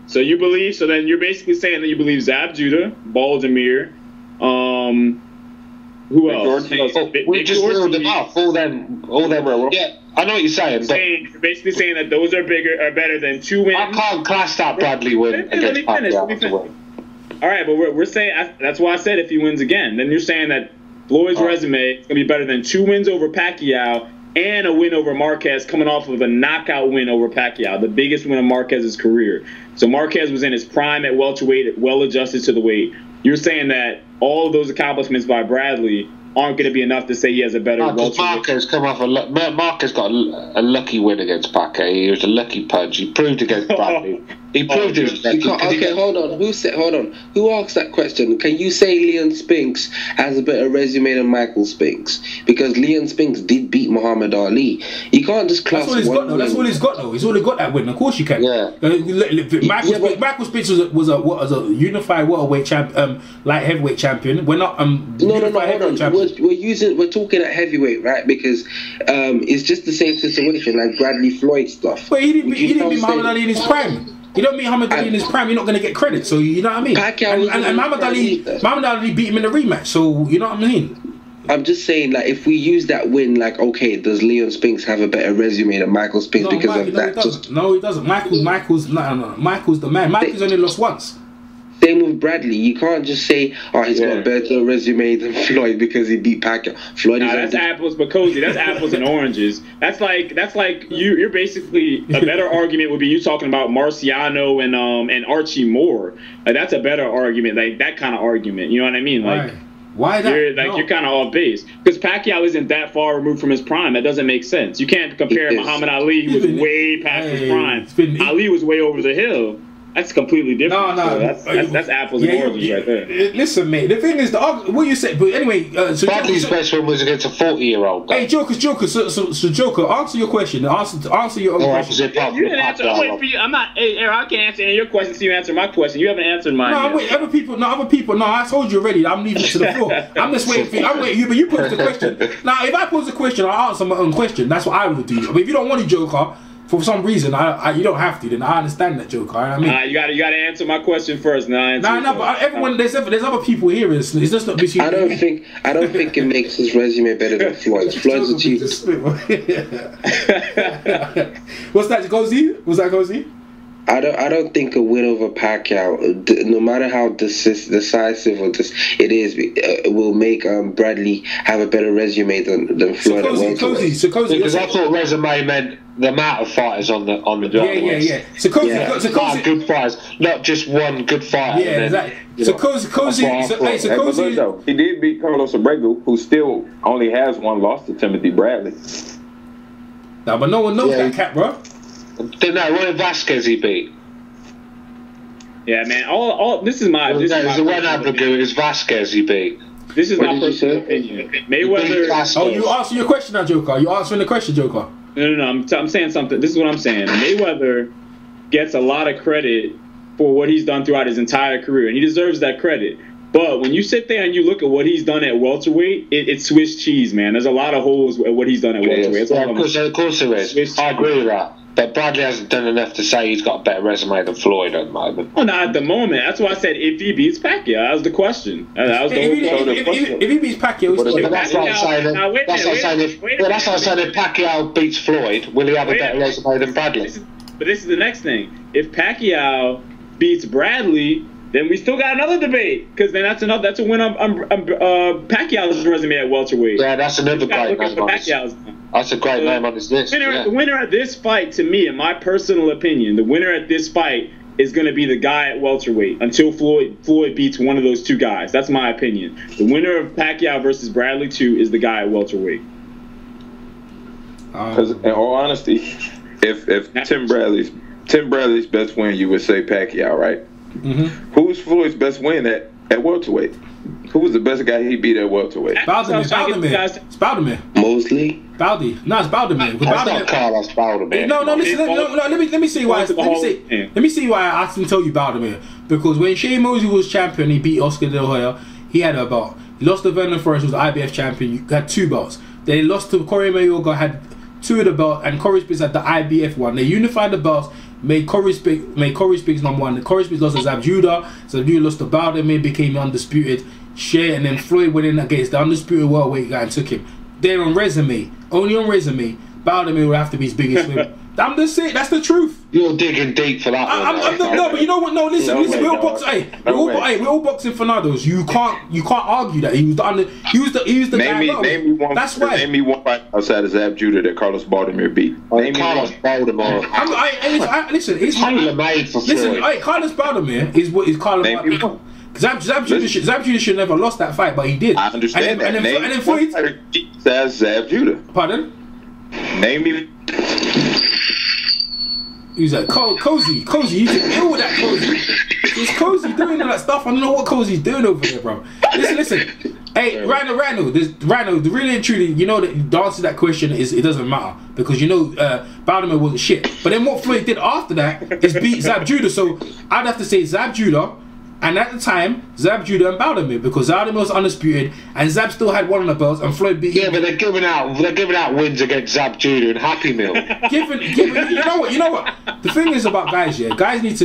So you believe? So then you're basically saying that you believe Zab Judah, Baldomir, who else? We just ruled them off. All them were. Yeah, I know what you're saying. You're basically saying that those are better than 2 wins. I can't class that Bradley win against Pacquiao. All right, but we're saying that's why I said if he wins again, then you're saying that Floyd's resume is going to be better than 2 wins over Pacquiao and a win over Marquez, coming off of a knockout win over Pacquiao, the biggest win of Marquez's career. So Marquez was in his prime at welterweight, well adjusted to the weight. You're saying that all of those accomplishments by Bradley aren't going to be enough to say he has a better welterweight. Marquez Marquez got a lucky win against Pacquiao. He was a lucky punch. He proved against Bradley. He proved his. Okay, hold on. Who asked that question? Can you say Leon Spinks has a better resume than Michael Spinks? Because Leon Spinks did beat Muhammad Ali. You can't just class. That's all he's got though. He's already got that win. Of course you can. Yeah. Michael Spinks was a unified welterweight light heavyweight champion. We're not No, hold on. We're talking at heavyweight, right? Because it's just the same situation like Bradley Floyd stuff. But he didn't beat Muhammad Ali in his prime. You don't meet Muhammad Ali in his prime, you're not going to get credit. So you know what I mean. And Muhammad Ali beat him in the rematch. So you know what I mean. I'm just saying, like, if we use that win, like, okay, does Leon Spinks have a better resume than Michael Spinks because of that? No, he doesn't. Michael's the man. Michael's only lost once. Same with Bradley. You can't just say, "Oh, he's got a better resume than Floyd because he beat Pacquiao." That's apples, but Kozey, that's apples and oranges. That's like you're basically a better argument would be you talking about Marciano and Archie Moore. Like that's a better argument, like that kind of argument. You know what I mean? Like why that? You're kind of off base because Pacquiao isn't that far removed from his prime. That doesn't make sense. You can't compare Muhammad Ali, who was way past his prime. Ali was way over the hill. That's completely different. No. That's apples and oranges right there. Listen, mate. The thing is, what you said. But anyway, Bradley's best one was against a 40-year-old. Hey, Joker. So Joker, answer your question. Answer your own question. You didn't answer. I'm waiting for you. I'm not. Hey, Aaron, I can't answer any of your questions. So you answer my question. You haven't answered mine. No, wait. Other people. No, I told you already. I'm leaving it to the floor. I'm just waiting for you. I'm waiting you, but you pose the question. Now, if I pose a question, I'll answer my own question. That's what I would do. But if you don't want to, Joker. for some reason, you don't have to. Then I understand that, Joker. I mean, you gotta answer my question first. No, but everyone, there's other people here. It's just not between. I don't think it makes his resume better than Floyd's. Floyd's a chief. What's that, Kozey? Was that Kozey? I don't think a win over Pacquiao, no matter how decisive or it is, will make Bradley have a better resume than Floyd. So Kozey, because I thought resume meant the amount of fighters on the Yeah. So Kozey, good fighters, not just one good fighter. Yeah, exactly. So Kozey, he did beat Carlos Abrego, who still only has one loss to Timothy Bradley. No, but no one knows that cat, bro. No, Roy Vasquez he beat. Yeah, man. All this is my. This is my one Abrego is Vasquez he beat. This is my personal opinion. Mayweather. Oh, you answering your question now, Joker? You answering the question, Joker? No. I'm saying something. This is what I'm saying. Mayweather gets a lot of credit for what he's done throughout his entire career, and he deserves that credit. But when you sit there and you look at what he's done at welterweight, it's Swiss cheese, man. There's a lot of holes at what he's done at welterweight. Yeah, of course there is. I agree with that. But Bradley hasn't done enough to say he's got a better resume than Floyd at the moment. Well, not at the moment. That's why I said if he beats Pacquiao. That was the question. That was the whole question. If he beats Pacquiao, that's what I'm saying. That's what I'm saying. If Pacquiao beats Floyd, will he have a better resume than Bradley? But this is the next thing. If Pacquiao beats Bradley, then we still got another debate, because then that's a win on Pacquiao's resume at welterweight. Yeah, that's another great name. That's a great name on his list. The winner at this fight, to me, in my personal opinion, the winner at this fight is going to be the guy at welterweight until Floyd beats one of those two guys. That's my opinion. The winner of Pacquiao versus Bradley 2 is the guy at welterweight. Because in all honesty, if Tim Bradley's best win, you would say Pacquiao, right? Mm-hmm. Who's Floyd's best win at welterweight? Who was the best guy he beat at welterweight? Baldomir. Mosley. Baldy. No, it's Baldomir. That's not Carlos Baldomir. No. Listen. Let me see why. Let me see why I can tell you Baldomir. Because when Shane Mosley was champion, he beat Oscar De La Hoya. He had a belt. He lost to Vernon Forrest, who was IBF champion. You had 2 belts. Then he lost to Corey Mayorga, had 2 of the belts, and Corey Spitz had the IBF one. They unified the belts. Made Corey Spitz number 1. Corey Spitz lost to Zab Judah. Zab Judah lost to Baldomir, became undisputed. And then Floyd went in against the undisputed welterweight guy and took him. Then only on resume, Baldomir would have to be his biggest win. I'm just saying, that's the truth. You're digging deep for that. No, but you know what? No, listen. We're all boxing Fernandos. You can't argue that he was the guy. Name me one. That's why. Name me one fight outside of Zab Judah that Carlos Baldomir beat. Carlos Baldomir. Listen, it's tailor-made for Floyd. Listen, Carlos Baldomir is Carlos Baldomir. Zab Judah should never lost that fight, but he did. I understand that. And then Floyd says Zab Judah. Pardon? Name me. He's like, Kozey, you can deal with that, Kozey. It's Kozey doing all that stuff. I don't know what Kozey's doing over there, bro. Listen. Hey, Rhino, the really and truly, you know that the answer to that question is it doesn't matter, because you know Baldomir wasn't shit. But then what Floyd did after that is beat Zab Judah. So I'd have to say Zab Judah. And at the time, Zab Judah and Baldomir, because Baldomir was undisputed, and Zab still had one of the belts, and Floyd beat him. Yeah, but they're giving out wins against Zab Judah and Happy Meal. You know what? The thing is about guys, yeah, guys need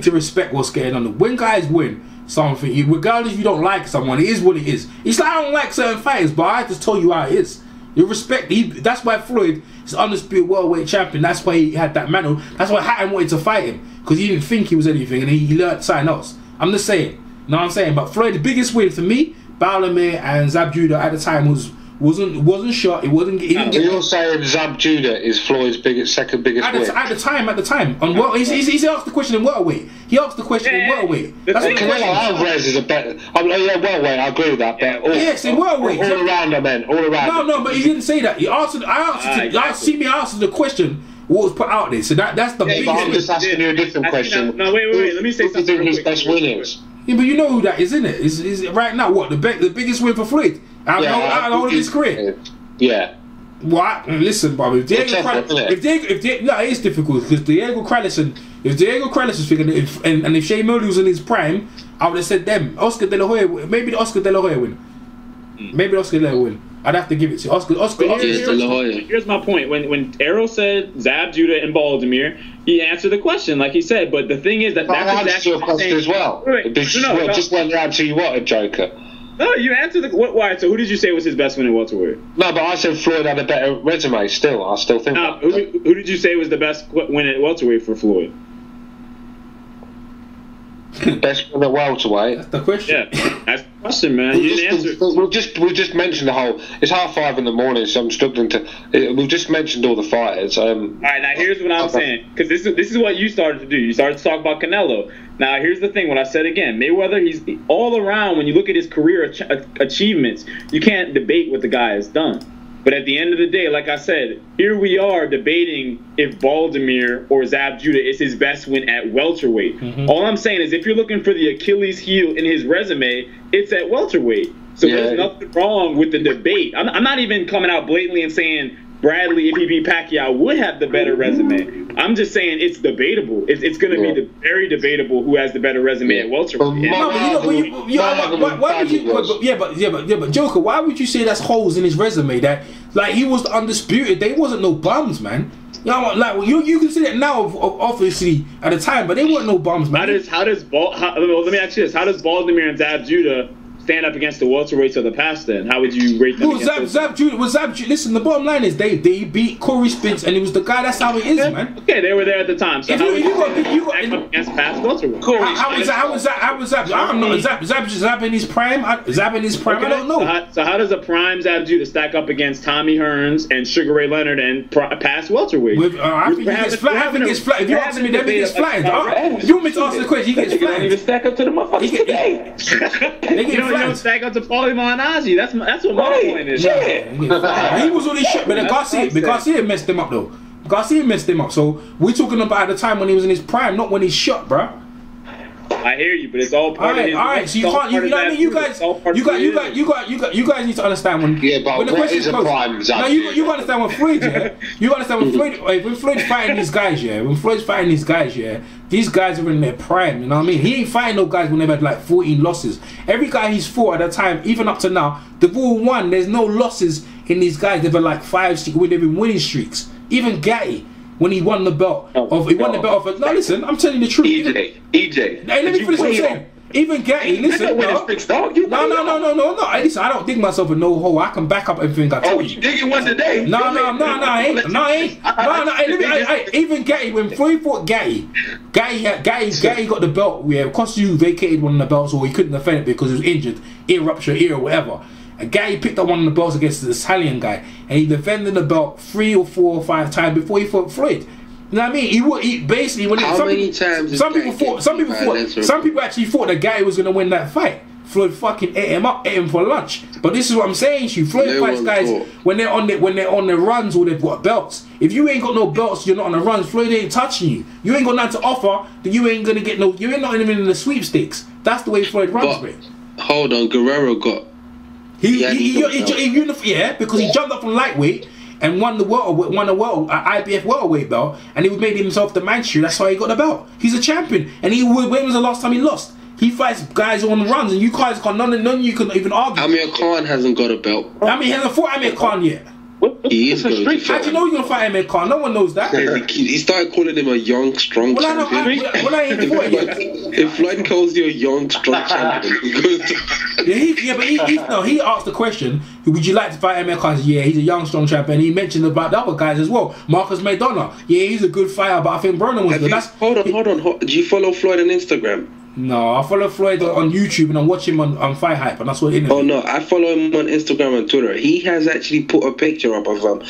to respect what's going on. When guys win something, regardless if you don't like someone, it is what it is. It's like I don't like certain fighters, but I just tell you how it is. You respect. That's why Floyd is undisputed worldweight champion. That's why he had that mantle. That's why Hatton wanted to fight him, because he didn't think he was anything, and he learned something else. I'm just saying. You know what I'm saying? But Floyd, the biggest win for me, Baldomir and Zab Judah at the time wasn't shot. You're saying Zab Judah is Floyd's second biggest win? At the time. He asked the question in welterweight. He asked the question in welterweight. Canelo Alvarez is a better. Welterweight, I agree with that. But yes, in welterweight. All around, I meant. All around. No, but he didn't say that. I answered the question. What was put out there, so that's the biggest. I'm just asking you a different question. No, wait. Let me say something. Who do you think his best win is? Yeah, but you know who that is, isn't it? Is right now what the biggest win for Floyd out of all of his career? Yeah. What? Listen, bro. If it is difficult, because Diego Krallis is thinking, if Shane Mosley was in his prime, I would have said them. Oscar De La Hoya, maybe the Oscar De La Hoya win. Maybe the Oscar De La Hoya win. I'd have to give it to Oscar. Here's my point. When Errol said Zab, Judah, and Baldemir, he answered the question like he said. But the thing is that's exactly your question as well. Just went round to you wanted, Joker. No, you answered the why. So who did you say was his best win at welterweight? No, but I said Floyd had a better resume. Still, I still think. Who did you say was the best win at welterweight for Floyd? Best win at welterweight. That's the question. Yeah, that's the question, man. You didn't answer. We've just mentioned the whole. It's 5:30 in the morning, so I'm struggling to. We've just mentioned all the fighters. All right, now here's what I'm saying, because this is what you started to do. You started to talk about Canelo. Now here's the thing. What I said again, Mayweather, he's all around. When you look at his career achievements, you can't debate what the guy has done. But at the end of the day, like I said, here we are debating if Baldemir or Zab Judah is his best win at welterweight. Mm-hmm. All I'm saying is if you're looking for the Achilles heel in his resume, it's at welterweight. So there's nothing wrong with the debate. I'm not even coming out blatantly and saying Bradley, if he beat Pacquiao, would have the better resume. I'm just saying it's debatable. It's going to be very debatable who has the better resume at welterweight. But Joker, why would you say that's holes in his resume? That like he was undisputed. They wasn't no bums, man. You know, like you can see that now, obviously at the time, but they weren't no bums, man. Let me ask you this: how does Baldemir and Zab Judah stand up against the welterweights of the past? Then how would you rate them? Zab Judah. Listen, the bottom line is they beat Corey Spence, and it was the guy. That's how it is, man. Okay, they were there at the time. So how would you got against past welterweights? How was Zab? I don't know. Zab in his prime. Zab in his prime. Okay. I don't know. So how does a prime Zab Judah stack up against Tommy Hearns and Sugar Ray Leonard and past welterweights? I think he gets flat. If you ask me, then he gets flat. You want me to ask the question? He gets flat. He even stack up to the motherfuckers today. You don't stack up to Paulie Malignaggi. That's what my point is. Yeah. He was on his shit, but Garcia messed him up though. Garcia messed him up. So we're talking about at the time when he was in his prime, not when he's shot, bruh. I hear you, but it's all part of it. All right, so you can't. You know what I mean? You guys need to understand when. Yeah, but when the what is a prime? Now you understand when Floyd. Yeah, you understand when Floyd's fighting these guys. Yeah, when Floyd's fighting these guys. Yeah, these guys are in their prime. You know what I mean? He ain't fighting no guys when they've had like 14 losses. Every guy he's fought at that time, even up to now, they've all won. There's no losses in these guys. They've had like 5, 6. They've been winning streaks. Even Gatti. When he won the belt no, listen, I'm telling you the truth. EJ. Hey, let me finish what I'm saying. Even Gatti, listen. No. Listen, I don't dig myself in no hole. I can back up everything I told you. You digging one today? I ain't. Even Gatti, when Floyd fought Gatti got the belt. Yeah, Kozey vacated one of the belts, or he couldn't defend it because he was injured, ear rupture, ear, whatever. And Gatti picked up one of the belts against the Italian guy, and he defended the belt 3 or 4 or 5 times before he fought Floyd. You know what I mean? He basically when some people actually thought that Gatti was gonna win that fight. Floyd fucking ate him for lunch. But this is what I'm saying to you. Floyd fights guys when they're on the runs or they've got belts. If you ain't got no belts, you're not on the runs. Floyd ain't touching you. You ain't got nothing to offer. Then you ain't gonna get no. You ain't not even in the sweepstakes. That's the way Floyd runs, mate. Hold on, Guerrero got. Because he jumped up from lightweight and won a IBF welterweight belt, and he made himself the Manchu. That's why he got the belt. He's a champion, and when was the last time he lost? He fights guys on runs, and you guys can't. None of you can even argue. Amir Khan hasn't got a belt. He hasn't fought Amir Khan yet. He is going to fight. How do you know he's going to fight Amir Khan? No one knows that. He started calling him a young, strong champion. I ain't fought yet. If Floyd calls you a young, strong champion, he asked the question, would you like to fight Amir Khan? Yeah, he's a young, strong champion. He mentioned about the other guys as well. Marcus Maidana. Yeah, he's a good fighter, but I think Broner was good. Hold on. Do you follow Floyd on Instagram? No, I follow Floyd on YouTube and I watch him on Fight Hype, and that's what it is. Oh no, I follow him on Instagram and Twitter. He has actually put a picture up of him.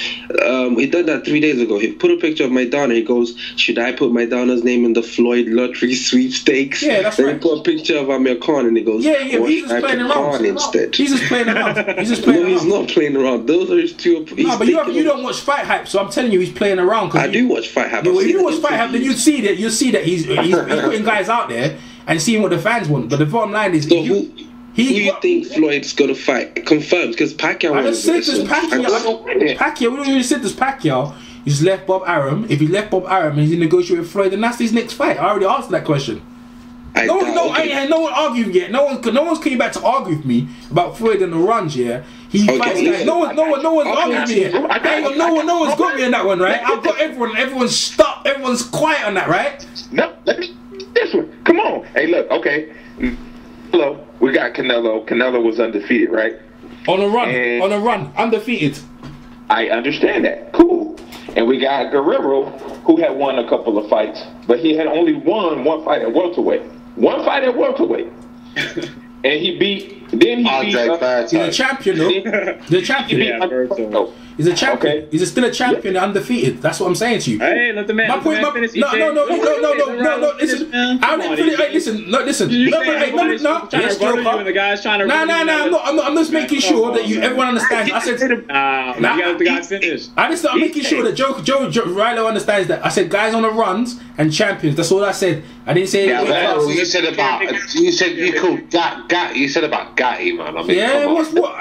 He did that 3 days ago. He put a picture of Maidana. He goes, "Should I put Maidana's name in the Floyd lottery sweepstakes?" Yeah, that's then right. He put a picture of Amir Khan and he goes, "Yeah, he's just playing around instead." He's just playing around. He's not playing around. Those are his two. No, but you don't watch Fight Hype, so I'm telling you, he's playing around. I do watch Fight Hype. If you watch Fight Hype, then you'll see that he's putting guys out there and seeing what the fans want. But the bottom line is, so who you think Floyd's gonna fight? Confirmed, because Pacquiao. I just said this Pacquiao. We don't even said this Pacquiao. He's left Bob Arum. If he left Bob Arum and he's negotiating with Floyd, then that's his next fight. I already answered that question. No one argued yet. No one's came back to argue with me about Floyd and the runs. Yeah, He fights guys. No one's arguing me here. No one's got me in that one, right? I've got everyone. Everyone's stopped. Everyone's quiet on that, right? No, let me this one. Come on. Hey, look. Okay. Hello. We got Canelo. Canelo was undefeated, right? On a run, undefeated. I understand that. Cool. And we got Guerrero, who had won a couple of fights, but he had only won one fight at welterweight. And he beat. Then he beat. He's a champion, though. The champion. He's a champion. Okay. He's still a champion, undefeated. That's what I'm saying to you. Hey, let the man. No. Listen, I didn't finish. Hey, listen. Yes, Joker. I'm just making sure that everyone understands. I said, you gotta let the guy finish. I'm making sure that Joe Rilo understands that. I said guys on the runs and champions. That's all I said. I didn't say. You said you called Gat. You said about Gatty, man. I mean, what?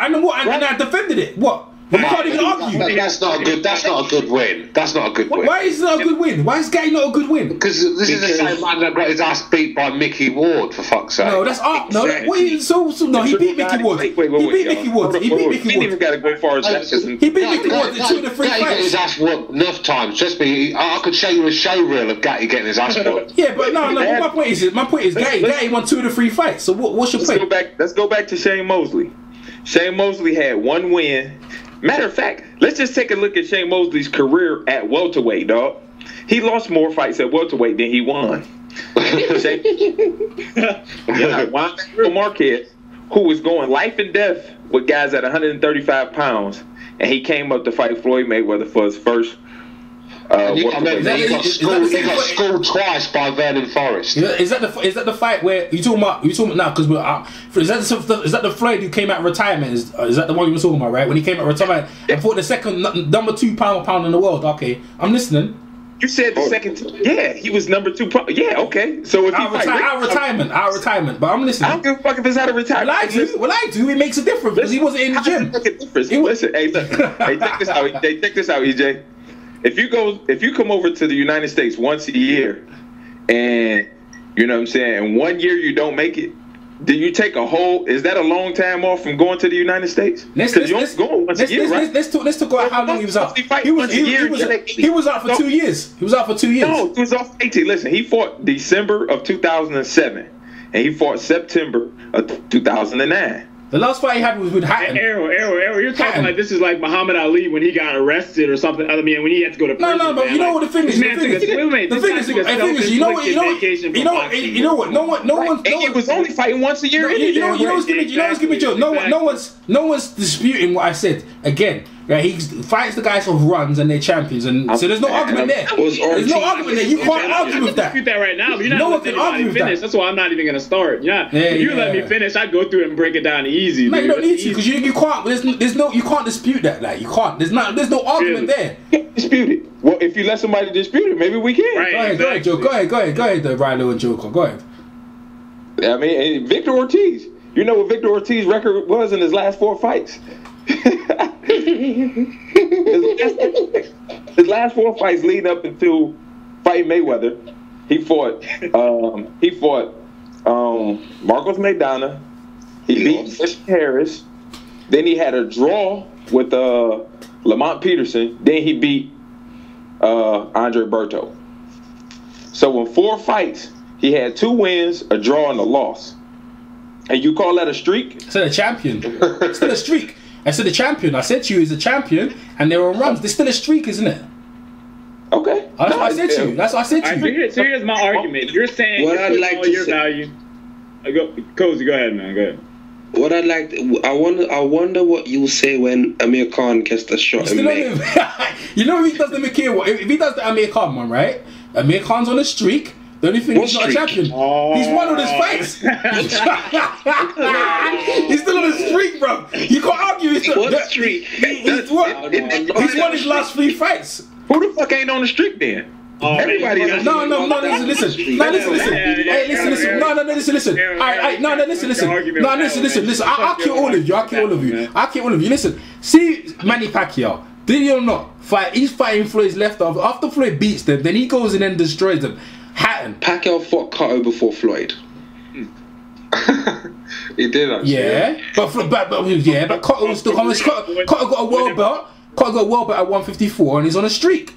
And I defended it. What? But you can't even argue. That's not a good win. Why is it not a good win? Why is Gatty not a good win? Because this is the same man that got his ass beat by Mickey Ward, for fuck's sake. No, that's art. No, he beat Mickey Ward. He beat Mickey Ward. He didn't even got to go far as that. He beat Mickey Ward in 2 of the 3 fights. Gatty got his ass whooped enough times. Just me. I could show you a show reel of Gatty getting his ass whooped. Yeah, but no. My point is Gatty won 2 of the 3 fights. So what's your point? Let's go back to Shane Mosley. Shane Mosley had 1 win. Matter of fact, let's just take a look at Shane Mosley's career at welterweight, dog. He lost more fights at welterweight than he won. Juan Marquez, who was going life and death with guys at 135 pounds, and he came up to fight Floyd Mayweather for his first. He got schooled twice by Vernon Forrest. Is that the fight where you talking about now? Because is that the Floyd who came out of retirement? Is that the one you were talking about, right? When he came out of retirement and fought the second number 2 pound in the world. Okay, I'm listening. You said the second. Yeah, he was number 2. Yeah, okay. So if out of retirement. But I'm listening. I don't give a fuck if it's out of retirement. Well, I do. It makes a difference because he wasn't in the gym. Listen, hey, look. Hey, check this out, EJ. If you come over to the United States once a year, and you know what I'm saying, and 1 year you don't make it, do you take a whole? Is that a long time off from going to the United States? Because you're going once a year, right? Let's talk about how long he was out. He was out for 2 years. He was out for 2 years. No, he was off 18. Listen, he fought December of 2007, and he fought September of 2009. The last fight he had was with Hatton. Arrow, you're talking like this is like Muhammad Ali when he got arrested or something. I mean, when he had to go to prison. No, but you know what the thing is? The thing is, you know what? No one. He was only fighting once a year. You know what's gonna be Joe? No one's disputing what I said. Again, right? He fights the guys who runs and they're champions, and so there's no argument there. There's no argument there. You can't argue with that. Dispute that right now. No one can argue with that. That's why I'm not even gonna start. Yeah. If you let me finish, I'd go through it and break it down easy. No, you don't need to because you can't. You can't dispute that. Like you can't. There's no argument there. Dispute it. Well, if you let somebody dispute it, maybe we can. Right, go ahead, Joe. Go ahead, Rilo and Joker. Go ahead. I mean, Victor Ortiz. You know what Victor Ortiz's record was in his last 4 fights? His last 4 fights lead up into fighting Mayweather. He fought Marcos Maidana. He beat Christian Harris. Then he had a draw with Lamont Peterson. Then he beat Andre Berto. So in 4 fights, he had 2 wins, a draw, and a loss. And you call that a streak? I said a champion. It's still a streak. I said a champion. I said to you he's a champion, and there were runs. There's still a streak, isn't it? Okay. That's what I said to you. That's what I said to you. So here's my argument. You're saying what I'd like to your say. Value. Kozey, go ahead, man. Go ahead. What I'd like, I wonder what you'll say when Amir Khan gets the shot in May. You know if he does the if he does the Amir Khan one, right? Amir Khan's on a streak. The only thing he's not a champion. Oh. He's won all his fights. He's still on a streak, bro. You can't argue. What streak? He's won his last 3 fights. Who the fuck ain't on the streak then? Everybody. No. Listen. Hey, listen. No. Listen. Listen. I'll kill all of you. Listen. See Manny Pacquiao. Did you or not? He's fighting Floyd's left arm. After Floyd beats them, then he goes and then destroys them. Hatton. Pacquiao fought Cotto before Floyd. He did actually. Yeah, but Cotto was still coming. Cotto got a world belt. Cotto got a world belt at 154, and he's on a streak.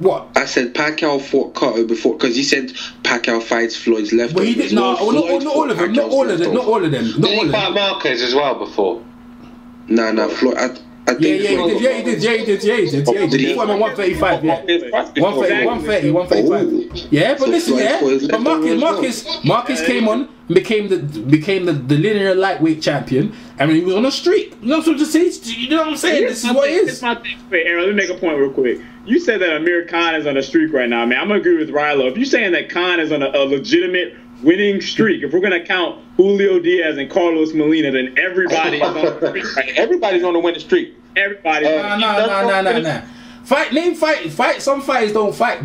What? I said Pacquiao fought Cotto before because he said Pacquiao fights Floyd's left. But he did not all of them. Not all of them. Did he fight Marquez as well before? Nah, Floyd. I think he did. He fought him at 135. Yeah, 130. Yeah, but listen, but Marquez came on, became the linear lightweight champion, and he was on a streak. You know what I'm saying? You know what I'm saying? This is what it is. It's my thing. Wait, Aaron, let me make a point real quick. You said that Amir Khan is on a streak right now, man. I'm gonna agree with Rilo. If you're saying that Khan is on a legitimate winning streak, if we're gonna count Julio Diaz and Carlos Molina, then everybody is on a streak. Right? Everybody's on a winning streak. Everybody. Nah. Fight. Some fighters don't fight.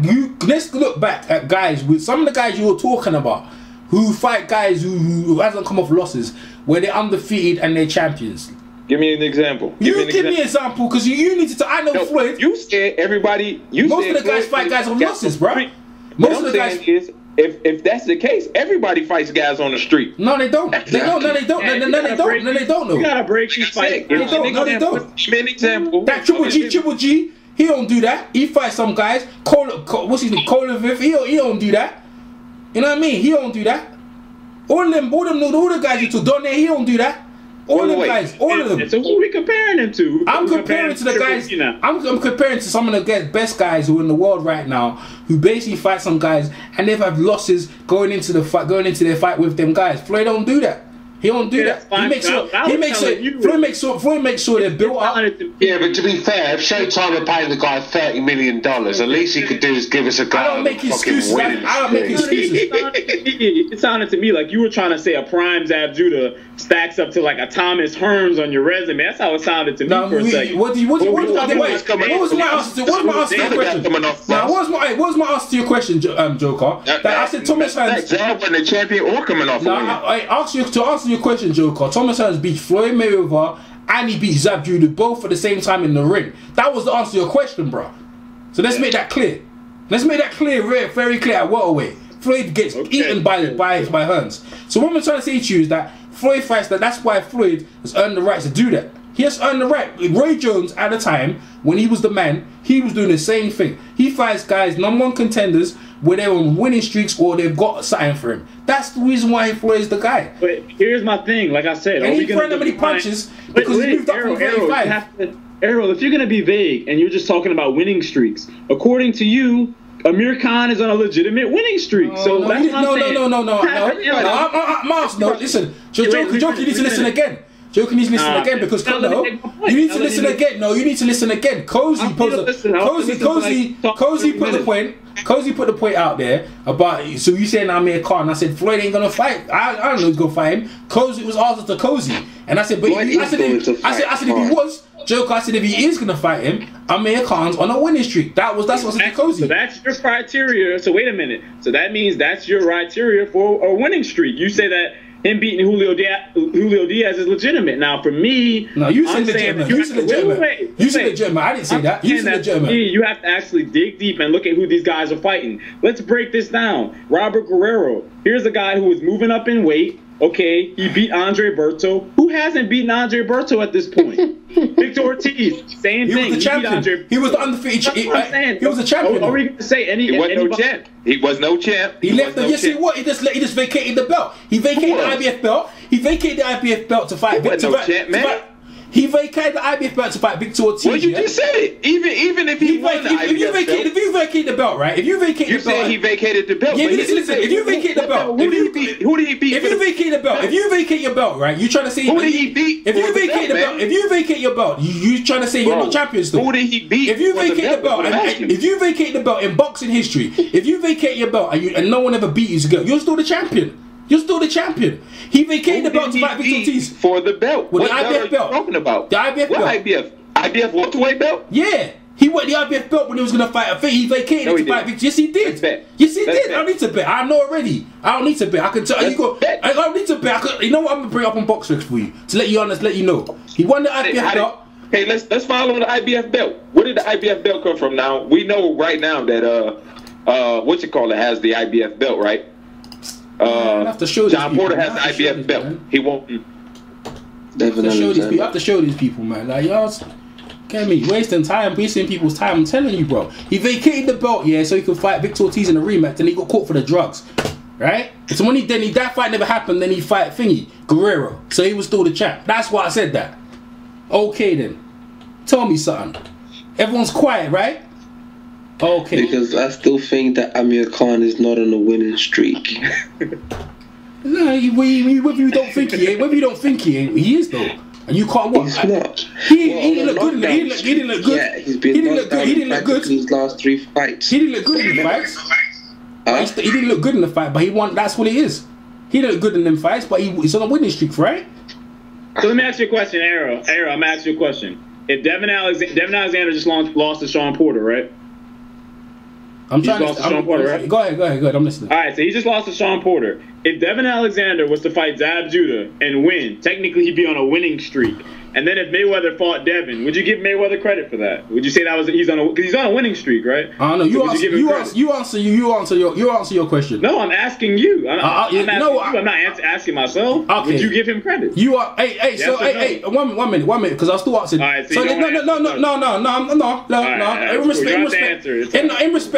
Let's look back at guys with some of the guys you were talking about, who fight guys who hasn't come off losses, where they're undefeated and they're champions. Give me an example. Give me an example, because you need to. I know Floyd. You said everybody. Most of the guys fight guys on losses, bro. Most of the guys. If that's the case, everybody fights guys on the street. No, they don't. They don't. No, they don't. No, they don't. You gotta break these fights. They don't. No, they don't. Give me an example. That Triple G, he don't do that. He fights some guys. What's his name? Koloviv. He don't do that. You know what I mean? He don't do that. All the guys you took down there, he don't do that. All of them guys, all of them. So who are we comparing him to? I'm comparing to the guys. I'm comparing to some of the best guys who are in the world right now, who basically fight some guys and they've had losses going into their fight with them guys. Floyd don't do that. He don't do that. Floyd makes sure they're built up. Yeah, but to be fair, if Showtime are paying the guy $30 million, at least he could do is give us a go. I don't make excuses. It sounded to me like you were trying to say a prime Zab Judah stacks up to like a Thomas Hearns on your resume. That's how it sounded to me for a second. What was my answer to your question? What was my answer to your question, Joker? I said Thomas Hearns. Zab won the champion or coming off. I asked you to answer your question, Joker. Thomas Hearns beat Floyd Mayweather and he beat Zab Judah both at the same time in the ring. That was the answer to your question, bro. So let's make that clear. Let's make that clear, very clear at welterweight. Floyd gets eaten by Hearns. So what I'm trying to say to you is that Floyd fights that's why Floyd has earned the right to do that. He has earned the right. Roy Jones, at the time, when he was the man, he was doing the same thing. He fights guys, #1 contenders, where they're on winning streaks or they've got something for him. That's the reason why Floyd is the guy. But here's my thing, like I said. And he threw that many punches because he moved up from 35. Errol, if you're going to be vague and you're just talking about winning streaks, according to you, Amir Khan is on a legitimate winning streak. No. Miles, no, listen. Joker, you need to listen again. Joker needs to listen again because you need to listen again. No, you need to listen again. Kozey put the point out there about, so you saying Amir Khan. I said Floyd ain't gonna fight. I don't know who's gonna fight him. Kozey was asked to Kozey, and I said, but I said if he was Joker, I said if he is gonna fight him, Amir Khan's on a winning streak. That's what I said to Kozey. So that's your criteria. So wait a minute. So that means that's your criteria for a winning streak. You say that him beating Julio Diaz is legitimate. Now, for me, no, you said legitimate. You said legitimate. I didn't say that. You said legitimate. You have to actually dig deep and look at who these guys are fighting. Let's break this down. Robert Guerrero. Here's a guy who is moving up in weight. Okay, he beat Andre Berto. Who hasn't beaten Andre Berto at this point? Victor Ortiz, same thing. He was the champion. He was the undefeated. He was a champion. Are we going to say He was no champ. He was no champ. He left the. Yes, he was. He just vacated the belt. He vacated the IBF belt. He vacated the IBF belt to fight Victor. No champ, man. He vacated the IBF belt to fight Victor Ortiz. Well, you just said it. Even if he won the IBF belt. If you vacate the belt, right? If you vacate the belt. You said he vacated the belt. Yeah, listen. If you vacate the belt. Who did he beat? If you vacate the belt. If you vacate your belt, right? You trying to say. Who did he beat? If you vacate the belt. If you vacate your belt, you trying to say you're not champion still. Who did he beat? If you vacate the belt. If you vacate the belt in boxing history, if you vacate your belt and no one ever beat you, you're still the champion. You're still the champion. He vacated the belt to fight Victor Ortiz. For the belt. What the IBF belt? Talking about? The IBF belt. What IBF? IBF welterweight belt? Yeah. He won the IBF belt when he was going to fight. I think he vacated it to fight Victor. Yes, he did. Yes, he did. I don't need to bet. I know already. I don't need to bet. I can tell you. I don't need to bet. You know what? I'm going to bring up on BoxRec for you to let you know. He won the IBF belt. Hey, let's follow the IBF belt. Where did the IBF belt come from now? We know right now that has the IBF belt, right? have to show John Porter has the IBF belt. He won't. I have to show these people, man. Like, y'all get me wasting people's time. I'm telling you, bro. He vacated the belt, yeah, so he could fight Victor Ortiz in a rematch, and he got caught for the drugs, right? So when that fight never happened, then he fight Guerrero. So he was still the champ. That's why I said that. Okay, then. Tell me something. Everyone's quiet, right? Okay. Because I still think that Amir Khan is not on a winning streak. No, whether you don't think he ain't, he is though. And you can't watch. He's not. He didn't look good. He didn't look good. Yeah, he's been knocked down in his last 3 fights. He didn't look good in the fights. He didn't look good in the fight, but he won. That's what it is. He didn't look good in them fights, but he's on a winning streak, right? So let me ask you a question, Arrow. I'm gonna ask you a question. If Devin Alexander just lost to Sean Porter, right? Sean Porter, right? Go ahead. I'm listening. All right, so he just lost to Sean Porter. If Devin Alexander was to fight Zab Judah and win, technically he'd be on a winning streak. And then if Mayweather fought Devin, would you give Mayweather credit for that? Would you say that was he's on a winning streak, right? I don't know. You answer your question. No, I'm asking you. I'm not asking myself. Okay. Would you give him credit? You are. Hey. One minute. Because I was still asking. All right. So no.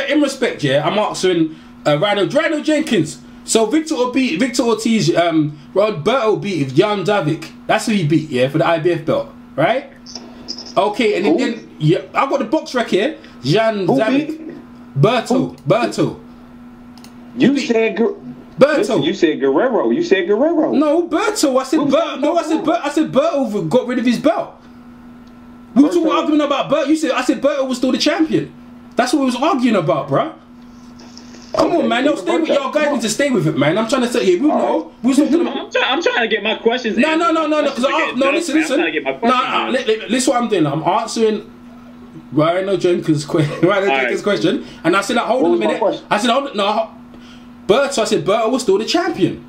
In respect, yeah. I'm answering Rhino Jenkins. So Victor Ortiz, Roberto beat Jan Davik. That's who he beat, yeah, for the IBF belt, right? Okay, and then I got the box rec here. Jan Davik. Berto. You said Berto. You said Guerrero. No, Berto. I said Berto. No, I said Berto got rid of his belt. We were talking arguing about Berto. I said Berto was still the champion. That's what we was arguing about, bruh. Come on, man. Don't stay with y'all guys. Need to stay with it, man. I'm trying to say, we know. I'm trying to get my questions. No. Listen. I'm trying to get my questions. Listen, what I'm doing. I'm answering Rhino Jenkins' question, and I said, hold on a minute. I said, Berto. I said Berto was still the champion.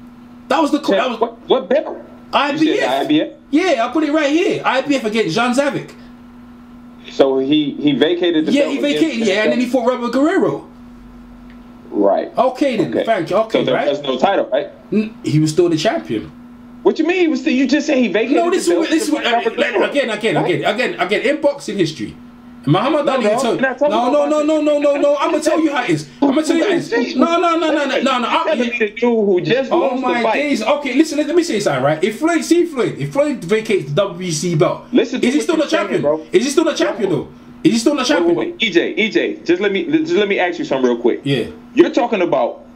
That was the what belt? IBF. Yeah, I put it right here. IBF against Jan Zavik. So he vacated the belt. Yeah, he vacated. Yeah, and then he fought Robert Guerrero. Right. Okay then. Okay. Thank you. Okay, so there was no title, right? He was still the champion. What you mean? He was still? You just said he vacated. No, this is again in boxing history. Muhammad Ali told no. I'm gonna tell you how it is. No. Who just oh my days. Okay, listen. Let me say something, right? If Floyd vacates the WBC belt, is he still the champion? Is he still the champion though? Is he still the champion? Wait. EJ, just let me ask you something real quick. Yeah. You're talking about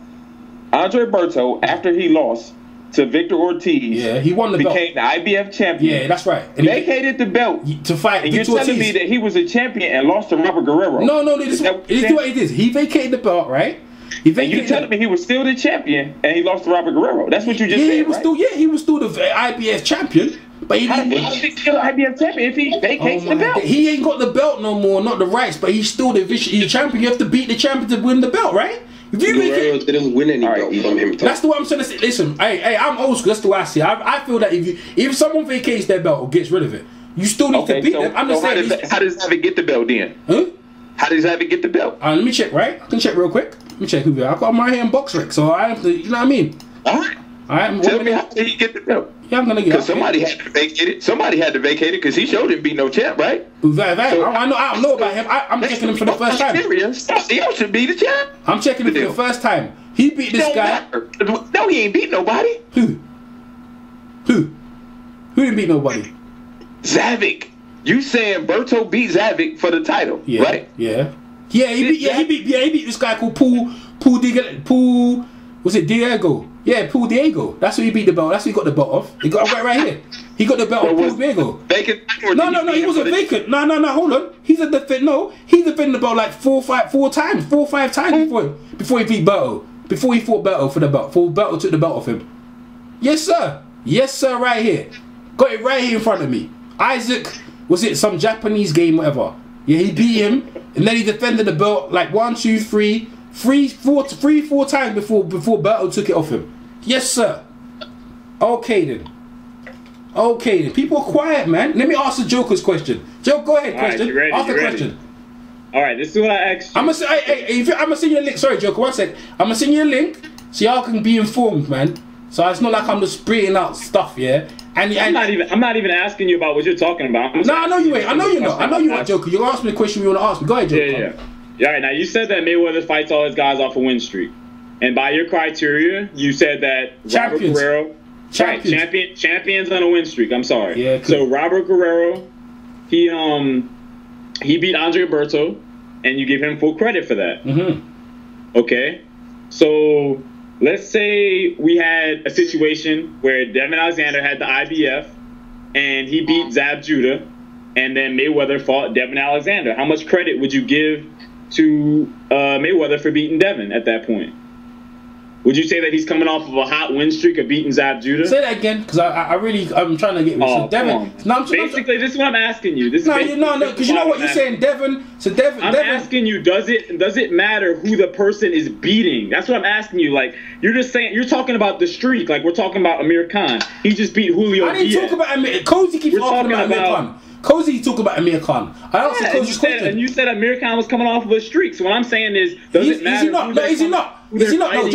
Andre Berto after he lost to Victor Ortiz. Yeah, he won the belt. Became the IBF champion. Yeah, that's right. And vacated the belt to fight. And Victor you're telling Ortiz. Me that he was a champion and lost to Robert Guerrero. No. This is what it is. He vacated the belt, right? And you telling me he was still the champion and he lost to Robert Guerrero? That's what you just said, he was right? He was still the IBF champion. But he didn't. How he still IBF champion if he vacates the belt? He ain't got the belt no more, not the rights, but he's still the champion. You have to beat the champion to win the belt, right? If you Guerrero didn't win any belt from him. That's the way I'm saying. Listen, I'm old school. That's the way I see it. I feel that if someone vacates their belt or gets rid of it, you still need to beat them. I'm just saying. How does Zavik get the belt then? Huh? How does Zavik get the belt? Let me check. Right, I can check real quick. Let me check who. I got my hand box Rick, so I have to. You know what I mean? All right. Tell me how did he get the belt? Yeah, I'm gonna get. Because somebody had to vacate it. Somebody had to vacate it because he showed him be no champ, right? I don't know about him. I'm checking him for the first time. Somebody else should be the champ. I'm checking him for the first time. He beat this guy. No, he ain't beat nobody. Who didn't beat nobody? Zavik. You saying Berto beat Zavik for the title, right? Yeah. He beat this guy called Paul. Was it Diego? Yeah, Paul Diego. That's who he beat the belt. That's who he got the belt off. He got it right here. He got the belt off Paul Diego. Vacant? No, he wasn't vacant. No, hold on. He defended the belt like 4 or 5 times before he beat Berto. Before he fought Berto for the belt. Before Berto took the belt off him. Yes, sir, right here. Got it right here in front of me. Isaac, was it some Japanese game, whatever? Yeah, he beat him, and then he defended the belt like 1, 2, 3, 4 times before Berto took it off him. Yes, sir. Okay then. People are quiet, man. Let me ask the Joker's question. Joe, go ahead. Question. Right, ask the question. All right, this is what I asked you. I'm gonna send you a link. Sorry, Joker. 1 sec. I'm gonna send you a link. so y'all can be informed, man. So it's not like I'm just spitting out stuff, yeah. And I'm not even asking you about what you're talking about. No, I know you ain't. I know you're not. I know you are, Joker. You asked me the question you want to ask me. Go ahead, Joker. Yeah. All right. Now you said that Mayweather fights all his guys off a win streak, and by your criteria, you said that Robert Guerrero, champions on a win streak. I'm sorry. Yeah. Cool. So Robert Guerrero, he beat Andre Berto, and you give him full credit for that. Mm-hmm. Okay. So let's say we had a situation where Devin Alexander had the IBF, and he beat Zab Judah, and then Mayweather fought Devin Alexander. How much credit would you give to Mayweather for beating Devin at that point? Would you say that he's coming off of a hot win streak of beating Zab Judah? Say that again, because I'm trying to get. So Devin, basically, this is what I'm asking you. No, because you know what you're saying, Devin. So Devin, I'm asking you, does it matter who the person is beating? That's what I'm asking you. Like, you're just saying, you're talking about the streak, like we're talking about Amir Khan. He just beat Julio. I didn't talk about Amir. Kozey keeps talking about Amir Khan. Kozey talk about Amir Khan. I answered Kozey's question. And you said Amir Khan was coming off of a streak. So what I'm saying is, does it matter? Is he not? Is he not? No, is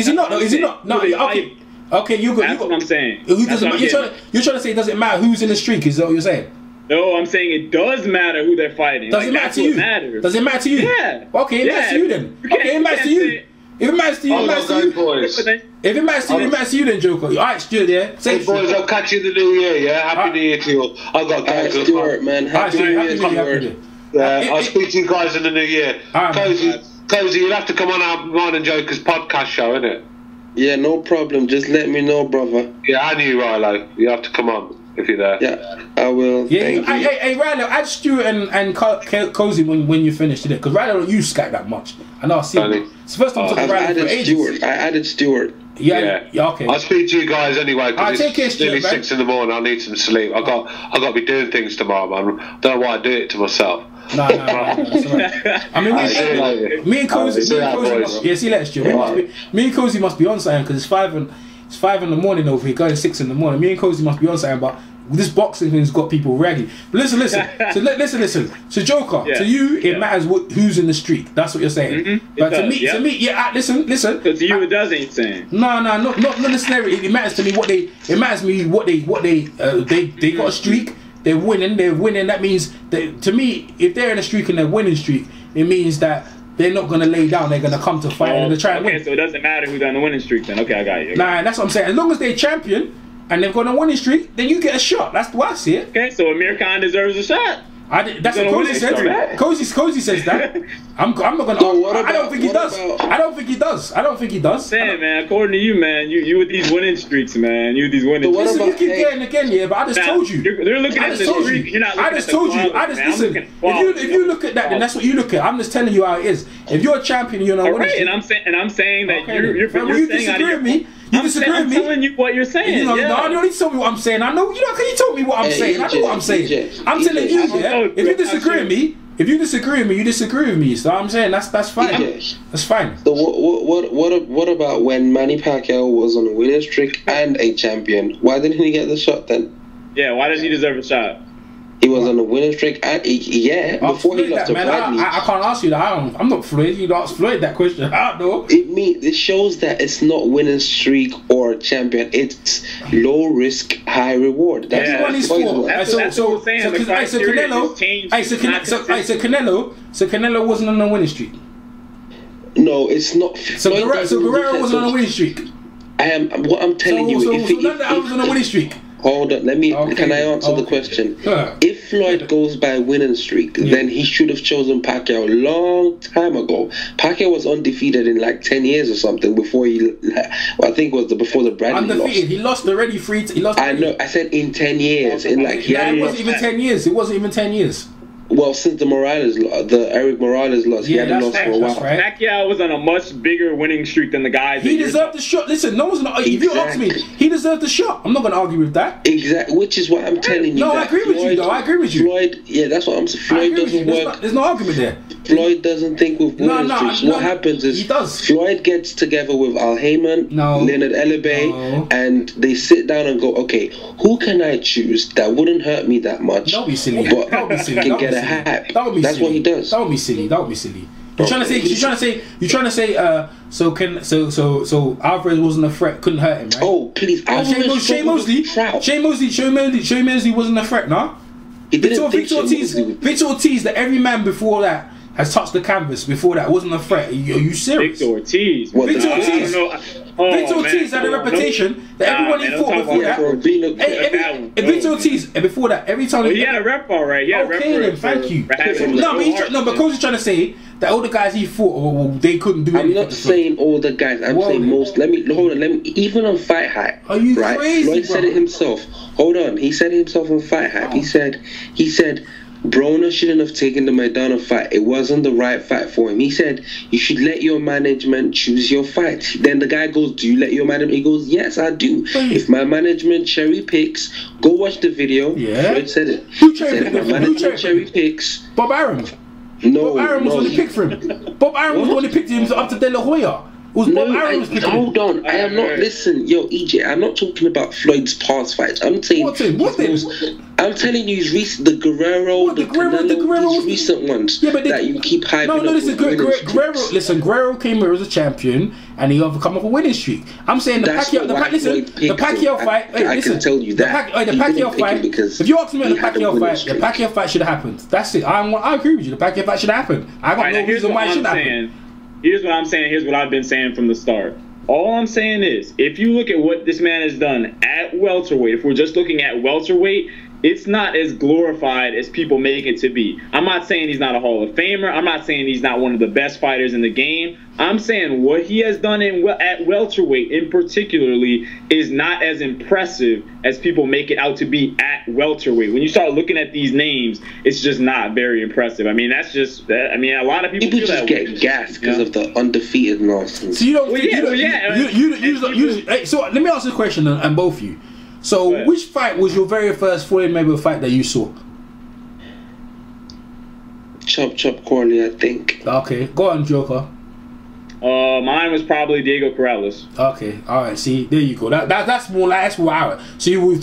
he not? No, is he not? No, okay. Okay, you go. That's what I'm saying. You're trying to say it doesn't matter who's in the streak, is that what you're saying? No, I'm saying it does matter who they're fighting. Does it matter to you? Does it matter to you? Yeah. Okay, it matters to you then. Okay, it matters to you. If it matters to you, it matters to you. If it matters to you, it matters to you then, Joker. Alright, Stuart, yeah? Hey, boys, I'll catch you in the new year, yeah? Happy New Year to you all. I've got guys. Stuart, man. Happy New Year, Stuart. Yeah, I'll speak to you guys in the new year. Kozey, you'll have to come on our Mine and Joker's podcast show, innit? Yeah, no problem. Just let me know, brother. Yeah, I knew Rilo. You have to come on if you're there. Yeah, I will. Yeah, hey, Rilo, add Stuart and Kozey when you finish today, because Rilo don't use Skype that much. I know, I see him. It's the first time I've added Stuart. I added Stuart. Yeah, okay. I'll speak to you guys anyway, because it's nearly 6 in the morning. I need some sleep. I got to be doing things tomorrow, man. I don't know why I do it to myself. No, that's right. I mean, me and Kozey, see you later, Stuart. Me and Kozey must be on something, because it's 5 in the morning over here, going 6 in the morning. Me and Kozey must be on something, but this boxing thing's got people ragging. But listen. So Joker, to you, it matters who's in the streak. That's what you're saying. Mm-hmm. But to me, yeah. Listen. So to you, it doesn't saying. No, not necessarily. It matters to me what they. It matters to me what they got a streak. They're winning. That means that, to me, if they're in a streak and they're winning streak, it means that they're not going to lay down. They're going to come to fight and try and win. Okay, so it doesn't matter who's on the winning streak then. Okay, I got you. Nah, that's what I'm saying. As long as they're champion and they've got a winning streak, then you get a shot. That's the way I see it. Okay, so Amir Khan deserves a shot. That's what Kozey says. Kozey says that. I'm not gonna. I don't think he does. I don't think he does. Man, according to you, man, you with these winning streaks, man. You with these winning streaks. You keep getting again, yeah. But I just told you. They're looking at the streak. You're not looking at the quality. I just listen. If you look at that, then that's what you look at. I'm just telling you how it is. If you're a champion, you're not winning. And I'm saying that you're disagree with me. You disagree with me? I'm telling you what you're saying. No, you don't need to tell me what I'm saying. I know. Can you tell me what I'm saying? I know what I'm saying. I'm telling you, yeah. If you disagree with me, you disagree with me. So I'm saying that's fine. That's fine. So what about when Manny Pacquiao was on a winning streak and a champion? Why didn't he get the shot then? Yeah, why does he deserve a shot? He was on a winning streak, and before he lost to Bradley. I can't ask you that. I'm not Floyd. You asked Floyd that question. I don't know. It shows that it's not winning streak or champion. It's low risk, high reward. That's what he's for. So Canelo wasn't on a winning streak. No, it's not. So Guerrero wasn't on a winning streak. What I'm telling you. None of that was on a winning streak. Hold on, can I answer the question? If Floyd goes by winning streak, then he should have chosen Pacquiao a long time ago. Pacquiao was undefeated in like 10 years or something before I think it was before the Bradley undefeated. lost. He lost already I know, I said in 10 years. It wasn't even 10 years. It wasn't even 10 years. Well, since the Eric Morales loss, he hadn't lost for a while. Right. Pacquiao was on a much bigger winning streak than the guys. He deserved the shot. Listen, no one's gonna. If you ask me, he deserved the shot. I'm not gonna argue with that. Exactly, which is what I'm telling you. No, I agree with you. Though I agree with you. Floyd, that's what I'm saying. Floyd doesn't work. There's no argument there. Floyd doesn't think with winning streaks. What happens is Floyd gets together with Al Heyman, Leonard Ellerbe, and they sit down and go, okay, who can I choose that wouldn't hurt me that much? Don't be silly. But can get a hype. That's what he does. Don't be silly. bro. You're trying to say. So Alvarez wasn't a threat, couldn't hurt him, right? Oh please, Shane Mosley wasn't a threat, nah. Victor Ortiz, that every man before that has touched the canvas before that wasn't a threat. Are you serious? Victor Ortiz. Victor Ortiz had a reputation that everyone he fought before that. Victor Ortiz, before that, every time he had a rep alright. Yeah, okay, then thank you. But Kozey's trying to say that all the guys he fought, they couldn't do anything. I'm not saying all the guys. I'm saying most. Let me even on Fight Hype. Are you crazy, Floyd said it himself. Hold on, he said it himself on Fight Hype. He said. Broner shouldn't have taken the Maidana fight. It wasn't the right fight for him. He said, you should let your management choose your fight. Then the guy goes, do you let your management? He goes, yes, I do. If my management cherry picks, go watch the video. Yeah. Floyd said it. Who cherry picks? Bob Arum. No. Bob Arum was the one who picked for him. Bob Arum was the one who picked him up to De La Hoya. Hold on. I am not. Listen, yo, EJ. I'm not talking about Floyd's past fights. I'm saying. I'm telling you, the Guerrero, the Canelo, these recent ones that you keep hyping up. No, listen, Guerrero came here as a champion and he overcome up a winning streak. I'm saying the Pacquiao fight. I can tell you that. The Pacquiao fight. If you ask me about the Pacquiao fight should have happened. That's it. I agree with you. The Pacquiao fight should have happened. I got no reason why it should happen. Here's what I'm saying. Here's what I've been saying from the start. All I'm saying is, if you look at what this man has done at welterweight, if we're just looking at welterweight, it's not as glorified as people make it to be. I'm not saying he's not a Hall of Famer. I'm not saying he's not one of the best fighters in the game. I'm saying what he has done at welterweight in particularly is not as impressive as people make it out to be at welterweight. When you start looking at these names, it's just not very impressive. I mean, that's just that. I mean, a lot of people just get gassed because of the undefeated nonsense. So you don't. So let me ask this question, and both of you. So, which fight was your very first Floyd Mayweather fight that you saw? Chop Corley, I think. Okay, go on, Joker. Mine was probably Diego Corrales. Okay, all right. See, there you go. That's more like wow. So you're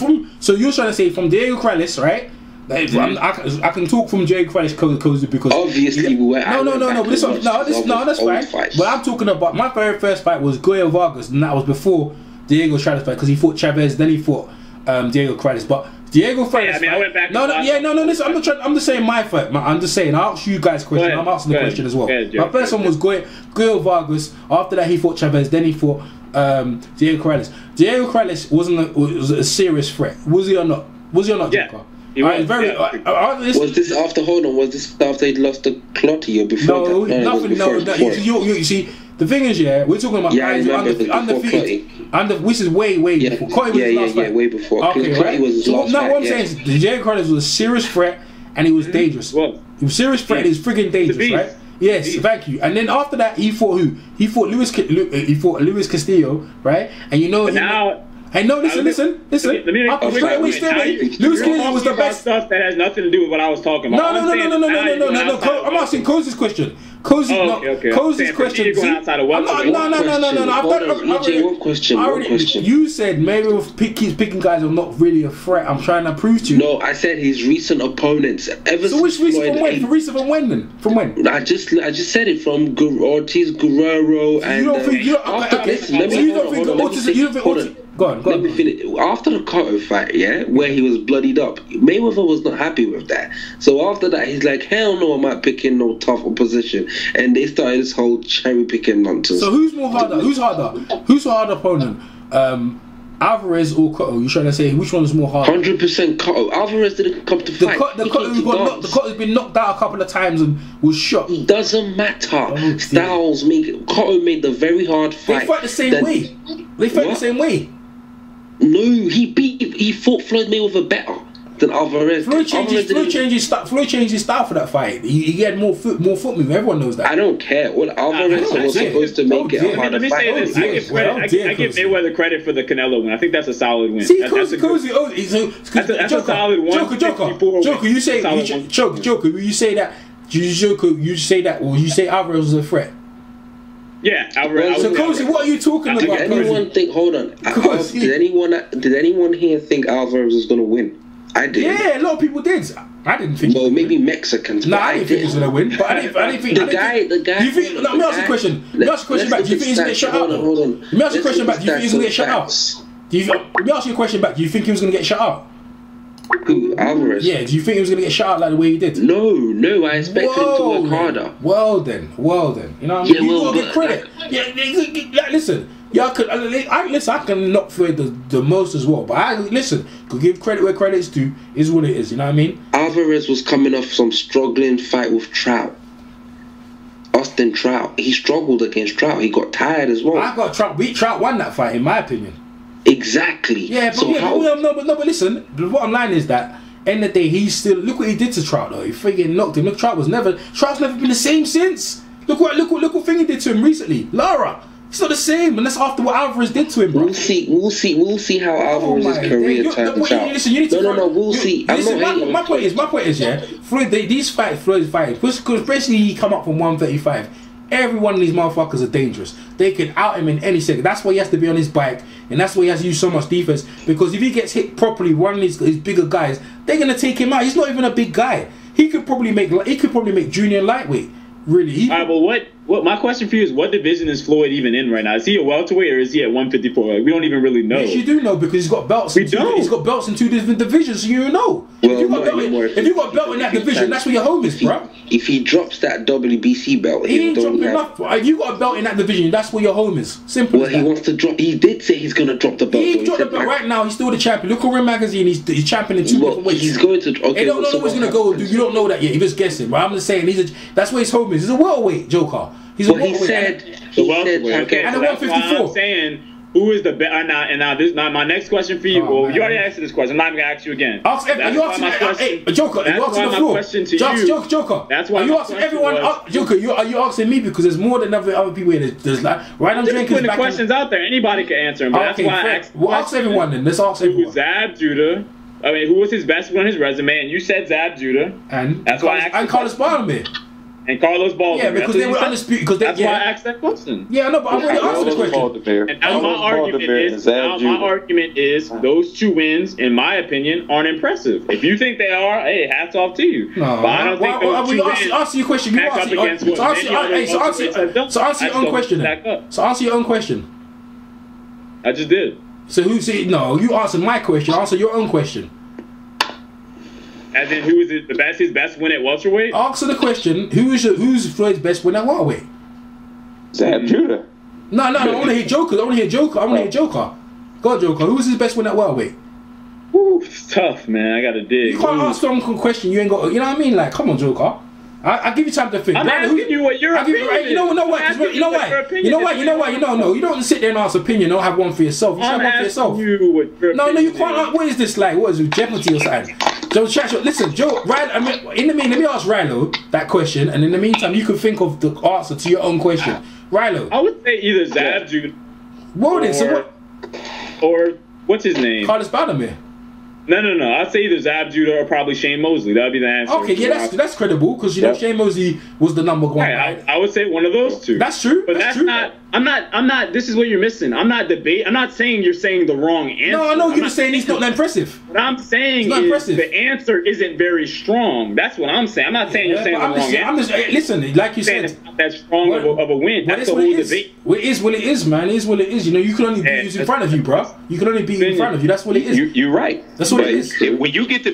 trying to say from Diego Corrales, right? I can talk from Diego Corrales because obviously we were. That's fine. But I'm talking about my very first fight was Goya Vargas, and that was before Diego Corrales fight because he fought Chavez, then he fought Diego Corrales. But Diego Corrales. I mean, I went back. Listen, I'm just saying my fight. I'm just saying. I asked you guys a question. I'm asking the question as well. My first one was Goya Vargas. After that, he fought Chavez. Then he fought Diego Corrales. Diego Corrales was a serious threat. Was he or not? Yeah. Joker? Was this after? Hold on. Was this after he'd lost the Clottey or before? No. You see. The thing is, we're talking about guys who undefeated, which is way before. Clottey was way before. Okay, right? Was his last fight, what I'm saying is, Diego Corrales was a serious threat, and he was dangerous. He was a serious threat, and he was freaking dangerous, right? Yes, thank you. And then after that, he fought who? He fought Luis Castillo, right? And you know Hey, no, listen. Let me Luis Castillo was the best stuff that has nothing to do with what I was talking about. No. I'm asking Kozey's question. Kozey's question. One question. You said Mayweather keeps picking guys who are not really a threat. I'm trying to prove to you. No, I said his recent opponents. So which recent from when? From when? From when? I just said it from Ortiz, Guerrero, and. Go on. Let me finish. After the Cotto fight, where he was bloodied up, Mayweather was not happy with that. So after that, he's like, hell no, I'm not picking no tough opposition. And they started this whole cherry picking nonsense. So who's more harder? Who's a harder opponent? Alvarez or Cotto? You're trying to say which one's more harder? 100% Cotto. Alvarez didn't come to fight. The Cotto's been knocked out a couple of times and was shot. It doesn't matter. Styles Cotto made the very hard fight. They fight the same way. The same way. No, he fought Floyd Mayweather better than Alvarez. Floyd changed his style for that fight. He had more foot movement. Everyone knows that. I don't care. Well, Alvarez was supposed to make it a harder fight. Let me say this. I give Mayweather credit for the Canelo win. I think that's a solid win. See, Kozey, that's a solid one. Joker, you say that. Well, you say Alvarez was a threat. Yeah, Alvarez. So Kozey, what are you talking about? Did anyone think? Hold on. Did anyone here think Alvarez was going to win? I did. Yeah, a lot of people did. I didn't think. Well, maybe Mexicans. No, I didn't think he was gonna win. But I didn't think. The guy. Do you think? Let me ask you a question. Let me ask you a question back. Do you think he's gonna get shut out? Hold on. Let me ask you a question back. Do you think he's gonna get shut out? Let me ask you a question back. Do you think he was gonna get shut out? Who? Alvarez? Yeah. Do you think he was gonna get shut out like the way he did? No. I expected him to work harder. Well then. You know what I mean? You gotta get credit. Yeah. Listen. Yeah, I can knock Floyd the most as well, but could give credit where credit's due. Is what it is. You know what I mean? Alvarez was coming off some struggling fight with Trout. Austin Trout. He struggled against Trout. He got tired as well. I got Trout won that fight in my opinion. Exactly. Yeah, but but listen. The bottom line is that end of the day, he's still look what he did to Trout though. He freaking knocked him. Look, Trout's never been the same since. Look what thing he did to him recently. Lara. It's not the same, and that's after what Alvarez did to him, bro. We'll see how Alvarez's career turns out. Listen, you need to we'll see. My point is, yeah, Floyd, Floyd's fighting, because basically he come up from 135. Every one of these motherfuckers are dangerous. They can out him in any second. That's why he has to be on his bike, and that's why he has to use so much defense. Because if he gets hit properly, one of these bigger guys, they're gonna take him out. He's not even a big guy. He could probably make junior lightweight. Really? All right, well, what my question for you is, what division is Floyd even in right now? Is he a welterweight or is he at 154? Like, we don't even really know. Yes, you do know because he's got belts. He's got belts in 2 different divisions, so you know. Well, if you got a belt in that division, that's where your home is, bro. If he drops that WBC belt, he ain't dropping enough. If you got a belt in that division, that's where your home is. Simple. Well, he wants to drop. He did say he's going to drop the belt. He dropped the belt right now. He's still the champion. Look at Rim Magazine. He's champion in 2 different ways. He's going to. Okay, they don't know where he's going to go. You don't know that yet. You're just guessing. But I'm just saying, that's where his home is. He's a welterweight, Joker. He's a welterweight. He said okay, and so a 154. I'm saying, who is the best? Now my next question for you. You already answered this question. I'm not going to ask you again. Joker, are you asking the floor? Joker. That's why you asking everyone. Joker, are you asking me because there's more than other people here. There's like right. I'm just putting the questions out there. Anybody can answer them. But that's why I asked. Well, ask everyone then. Let's ask everyone. Zab Judah. I mean, who was his best one on his resume? And you said Zab Judah. And that's why I asked. And Carlos Baldwin. And Carlos Baldwin. Yeah, because they were undisputed. That's why I asked that question. Yeah, no, but I already answered the question. And now my argument is those 2 wins, in my opinion, aren't impressive. If you think they are, hey, hats off to you. No, but I don't think those 2 wins answer your question. You up against what so answer your own question. So answer your own question. I just did. So who said no? You answered my question. Answer your own question. As in, who is his best win at welterweight? Answer the question. Who's Floyd's best win at welterweight? Zab Judah. No. I want to hear Joker. Go on, Joker. Who's his best win at welterweight? Ooh, it's tough, man. I gotta dig. You can't ask some question. You ain't got. You know what I mean? Like, come on, Joker. I give you time to think. I'm asking you what your opinion is. You know what? No. You don't sit there and ask opinion. Don't have one for yourself. You should have one for yourself. No, you can't. What is this like? What is it? Jeopardy or something? So, listen, Joe. Let me ask Rilo that question, and in the meantime, you can think of the answer to your own question. Rilo. I would say either Zab Judah. Or what's his name? Carlos Baldwin. No. I'd say either Zab Judah or probably Shane Mosley. That would be the answer. Okay, yeah, that's credible because Shane Mosley was the number 1. Right, I would say one of those 2. That's true. But that's not. I'm not. This is what you're missing. I'm not saying you're saying the wrong answer. No, I know you're saying he's not that impressive. What I'm saying is the answer isn't very strong. That's what I'm saying. I'm not saying you're saying the wrong answer. Listen, like you said, it's not that strong of a win. That's the whole debate. It is what it is, man. It is what it is. You can only beat who's in front of you, bro. You can only beat in front of you. That's what it is. You're right. That's what it is. When you get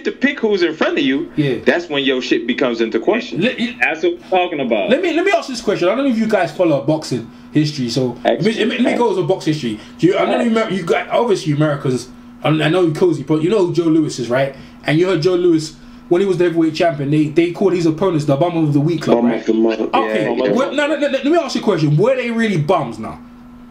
to pick who's in front of you, that's when your shit becomes into question. That's what we're talking about. Let me ask this question. I don't know if you guys follow boxing history, so let me go over box history. I know you guys, obviously Americans. I know Kozey, but you know who Joe Louis is, right? And you heard Joe Louis when he was the heavyweight champion. They called his opponents the bum of the week club, right? Okay. Let me ask you a question. Were they really bums now?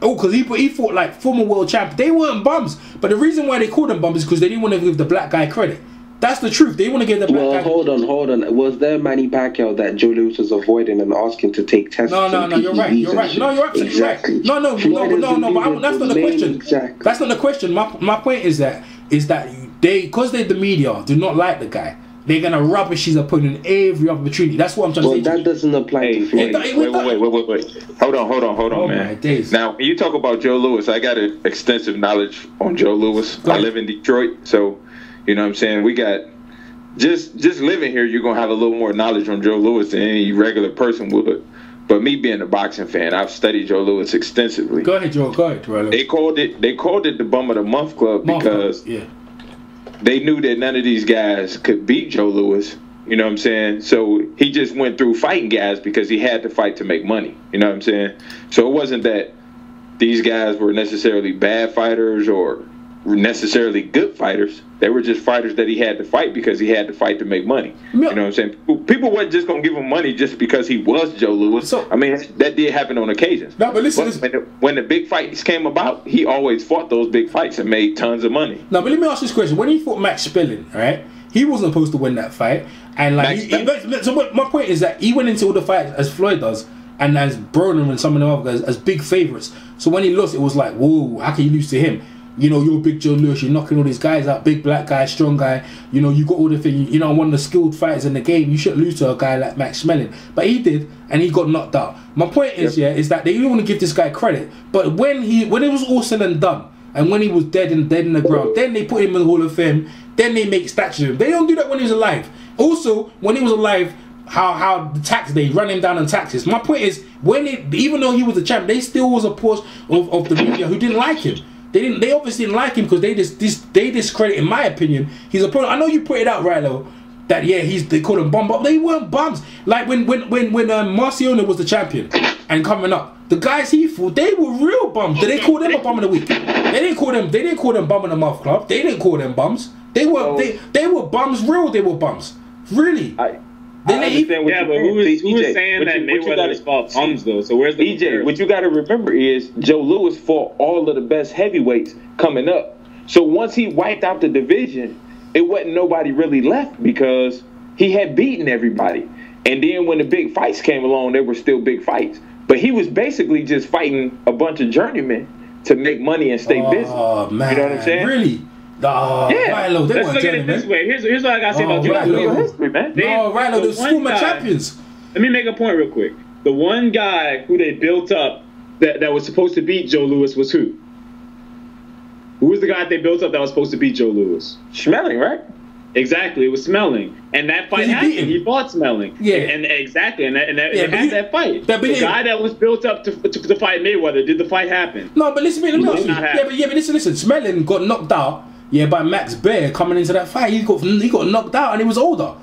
Oh, because he fought like former world champion. They weren't bums, but the reason why they called them bums is because they didn't want to give the black guy credit. That's the truth. They want to give the black guy. Hold on. Was there Manny Pacquiao that Joe Louis was avoiding and asking to take tests? No, you're right. No, you're absolutely right. No, but that's not the question. Exactly. That's not the question. My point is that because they're the media, do not like the guy. They're gonna rubbish his opponent every opportunity. That's what I'm trying to say. Well, that doesn't apply to Floyd. Wait. Hold on, man. My days. Now, when you talk about Joe Louis, I got extensive knowledge on Joe Louis. I live in Detroit, so You know what I'm saying? We got just living here, you're gonna have a little more knowledge on Joe Louis than any regular person would. But me being a boxing fan, I've studied Joe Louis extensively. Go ahead, Joe. Go ahead, Rolo. They called it the Bum of the Month Club because they knew that none of these guys could beat Joe Louis. You know what I'm saying? So he just went through fighting guys because he had to fight to make money. You know what I'm saying? So it wasn't that these guys were necessarily bad fighters or necessarily good fighters. They were just fighters that he had to fight because he had to fight to make money. You know what I'm saying? People weren't just going to give him money just because he was Joe Louis. So, I mean, that did happen on occasions. No, but listen. When the big fights came about, he always fought those big fights and made tons of money. No, but let me ask this question. When he fought Max Spilling, right? He wasn't supposed to win that fight. And like, so my point is that he went into all the fights as Floyd does and as Broner and some of them other guys as big favorites. So when he lost, it was like, whoa, how can you lose to him? You know, you're big Joe Louis, you're knocking all these guys out, big black guy, strong guy. You know, you got all the things, you know, one of the skilled fighters in the game. You shouldn't lose to a guy like Max Schmeling. But he did, and he got knocked out. My point is, is that they don't want to give this guy credit. But when it was all said and done, and when he was dead in the ground, then they put him in the Hall of Fame, then they make statues of him. They don't do that when he was alive. Also, when he was alive, how the tax, they run him down on taxes. My point is, even though he was a champ, they still was a portion of the media who didn't like him. They obviously didn't like him because they discredit, in my opinion, his opponent. I know you put it out right though, that they called him bum, but they weren't bums. Like when Marciano was the champion and coming up, the guys he fought, they were real bums. Did they call them a bum of the week? They didn't call them bum of the month club. They didn't call them bums. They were bums. They were bums. Really. But who is saying that Mayweather fought bums though? So where's the EJ? What you got to remember is Joe Louis fought all of the best heavyweights coming up. So once he wiped out the division, it wasn't nobody really left because he had beaten everybody. And then when the big fights came along, they were still big fights. But he was basically just fighting a bunch of journeymen to make money and stay busy. Oh man, you know what I'm saying? Really? Let's look at it this way. Here's what I gotta say about Joe history, man. Rhino, the former champions. Let me make a point real quick. The one guy who they built up that was supposed to beat Joe Louis was who? Who was the guy that they built up that was supposed to beat Joe Louis? Schmeling, right? Exactly, it was Smelling, and that fight happened. He fought Smelling, and exactly, and they had that fight. The guy that was built up to fight Mayweather, did the fight happen? No, but listen, let me ask you. But listen. Smelling got knocked out. Yeah, by Max Baer coming into that fight, he got knocked out and he was older.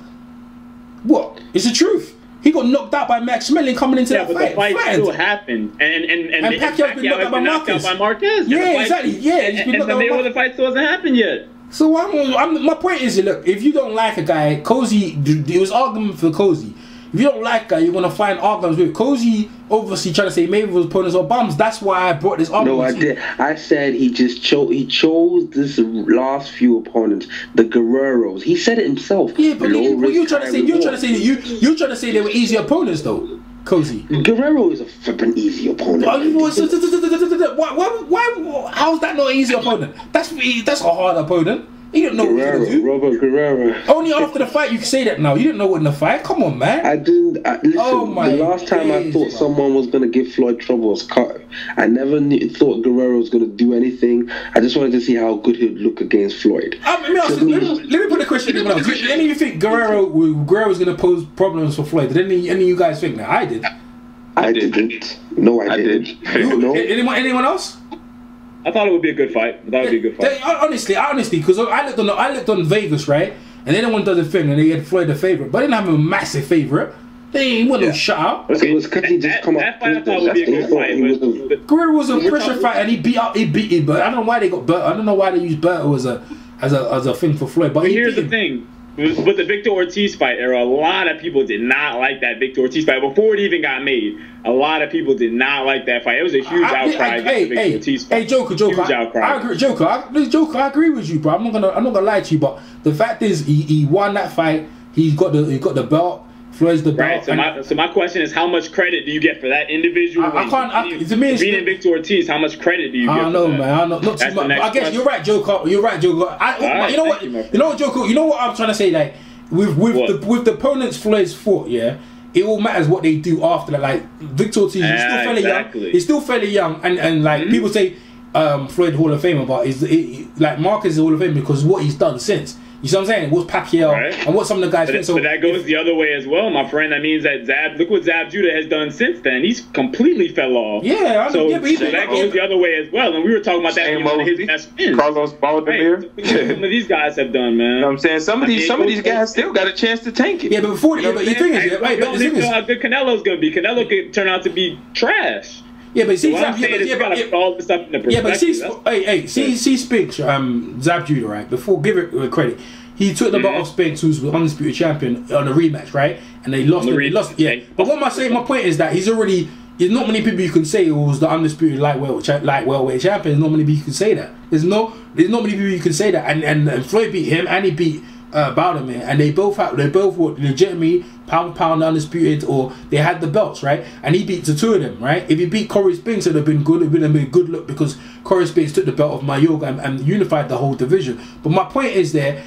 What? It's the truth. He got knocked out by Max Schmeling coming into that fight. But the fight still happened, and Pacquiao's been knocked out by Marquez. Yeah, exactly. Yeah, he's been knocked out by Marquez. The fight still hasn't happened yet. So my point is, look, if you don't like a guy, Kozey, there was argument for Kozey. If you don't like a guy, you're gonna find arguments with Kozey. Obviously, trying to say Mayweather's opponents are bums. That's why I brought this argument. No, I did. I said he just chose this last few opponents, the Guerreros. He said it himself. Yeah, but you're trying to say they were easy opponents, though. Kozey. Guerrero is a flippin' easy opponent. Why? How's that not an easy opponent? That's a hard opponent. He didn't know what he was going to do. Robert Guerrero. Only after the fight you can say that now. You didn't know what in the fight. Come on, man. I didn't. Listen, the last time I thought someone was going to give Floyd trouble was Cotto. I never thought Guerrero was going to do anything. I just wanted to see how good he'd look against Floyd. Let me put a question to you. Did any of you think Guerrero was going to pose problems for Floyd? Did any of you guys think that? I did. I didn't. No, I didn't. No. Anyone else? I thought it would be a good fight. Honestly, because I looked on Vegas, right? And anyone does a thing, and they had Floyd the favorite, but they didn't have a massive favorite. They wasn't no shut out. It was because he just come up. That fight I thought would be a good fight. Guerrero was a pressure fight, and he beat him. But I don't know why they got Berto. I don't know why they used Berto as a thing for Floyd. But here's the thing. With the Victor Ortiz fight era, a lot of people did not like that Victor Ortiz fight. Before it even got made, a lot of people did not like that fight. It was a huge outcry against the Victor Ortiz fight. Hey, Joker, I agree. Joker, I agree with you, bro. I'm not gonna lie to you, but the fact is, he won that fight. He got the belt. Floyd's the belt. Right. So my question is, how much credit do you get for that individual? Beating Victor Ortiz, how much credit do you get? I don't know, man. I don't know. Not too much. I guess you're right, Joker. You know what, Joker? You know what I'm trying to say? Like with the opponents Floyd's fought, yeah. It all matters what they do after that. Like Victor Ortiz, he's still fairly young. He's still fairly young, and like people say, Floyd Hall of Famer, but like Marcus is Hall of Fame because what he's done since. You see what I'm saying? What's Pacquiao and what some of the guys think. So, but that goes the other way as well, my friend. That means that look what Zab Judah has done since then. He's completely fell off. Yeah, so that goes the other way as well. And we were talking about that in his best wins. Carlos Baldemir. Right. Some of these guys have done, man. You know what I'm saying? Some of these guys still got a chance to tank it. Yeah, but before the thing is, we don't even know how good Canelo's gonna be. Canelo could turn out to be trash. Yeah, but see, all this stuff in the perspective. See, Spinks, Zab Judah, right? Before, give it credit. He took the belt off Spinks, who's the undisputed champion, on a rematch, right? And they lost. Yeah. But what am I saying? My point is that there's not many people you can say who was the undisputed light welterweight champion. There's not many people you can say that. There's not many people you can say that. And Floyd beat him, and he beat Baldemir, and they both were legitimately pound for pound undisputed, or they had the belts, right? And he beat the two of them, right? If he beat Corey Spinks, it would have been good. It would have been a good look because Corey Spinks took the belt of Mayorga and unified the whole division. But my point is Zab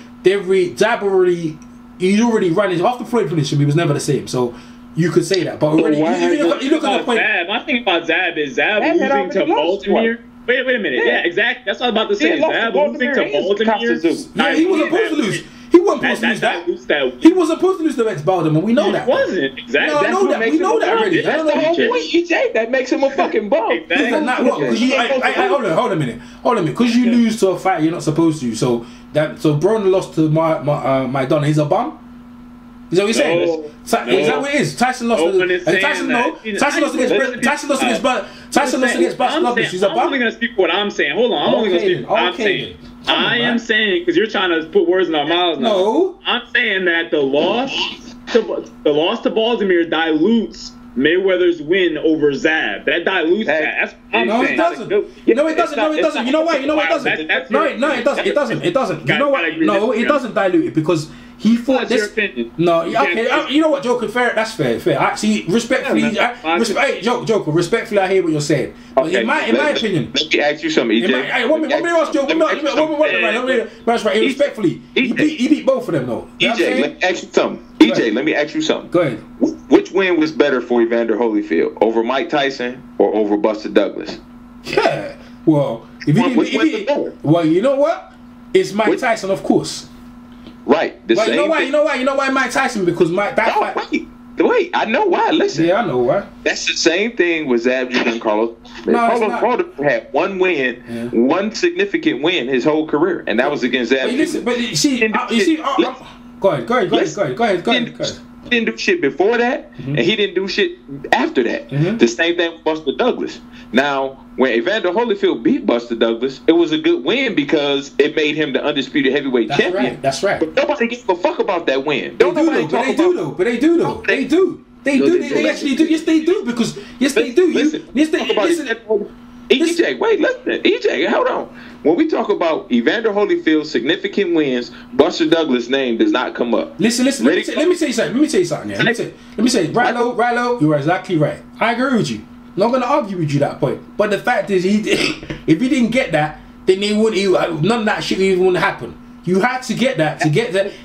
he's already running after Floyd finished him. He was never the same, so you could say that. But already, you look at the point. My thing about Zab is losing to Baltimore. Wait a minute. Yeah, exactly. That's what I was about to say. Zab losing to Baltimore. Yeah, he was supposed to lose. He wasn't supposed to lose that. He was supposed to lose the ex-Baltimore. We know that. He wasn't. Exactly. No, we know that already. That's the whole point, EJ. That makes him a fucking bum. Hold a minute. Because you lose to a fight you're not supposed to. So Broner lost to my Don. He's a bum. Is that what you're saying? Is that what it is? Tyson lost against Buster Douglas. He's a bum. I'm only going to speak for what I'm saying. Hold on. I'm only going to speak for what I'm saying. I am saying, because you're trying to put words in our mouths now. No. I'm saying that the loss to Baltimore dilutes Mayweather's win over Zab. That dilutes that. No, it doesn't. No, it doesn't. You know why? It doesn't. No, it doesn't. You know what? No, it doesn't dilute it because he thought this. No, okay. You know what, Joker? Fair. That's fair. See, respectfully, Joker. Respectfully, I hear what you're saying. But in my opinion, let me ask you something, EJ. Let me ask Joker. That's right. Respectfully, he beat both of them, though. EJ, let me ask you something. EJ, let me ask you something. Go ahead. Which win was better for Evander Holyfield, over Mike Tyson or over Buster Douglas? Yeah. Well, well, you know what? It's Mike Tyson, of course. Right. You know why Mike Tyson? Because Wait, I know why. Listen. Yeah, I know why. That's the same thing with Zab Judah and Carlos. Carlos Baltimore had one win, one significant win his whole career, and that was against Zab Judah. But you see, go ahead. He didn't do shit before that, and he didn't do shit after that. The same thing with Buster Douglas. Now, when Evander Holyfield beat Buster Douglas, it was a good win because it made him the undisputed heavyweight champion. That's right. But nobody gives a fuck about that win. They do though. They actually do. Yes, they do. Because they do. EJ, wait, listen. EJ, hold on. When we talk about Evander Holyfield's significant wins, Buster Douglas' name does not come up. Listen. Let me tell you something. Yeah. Let me say, Rilo, you're exactly right. I agree with you. Not gonna argue with you that point. But the fact is, if he didn't get that, then none of that shit even would happen. You had to get that.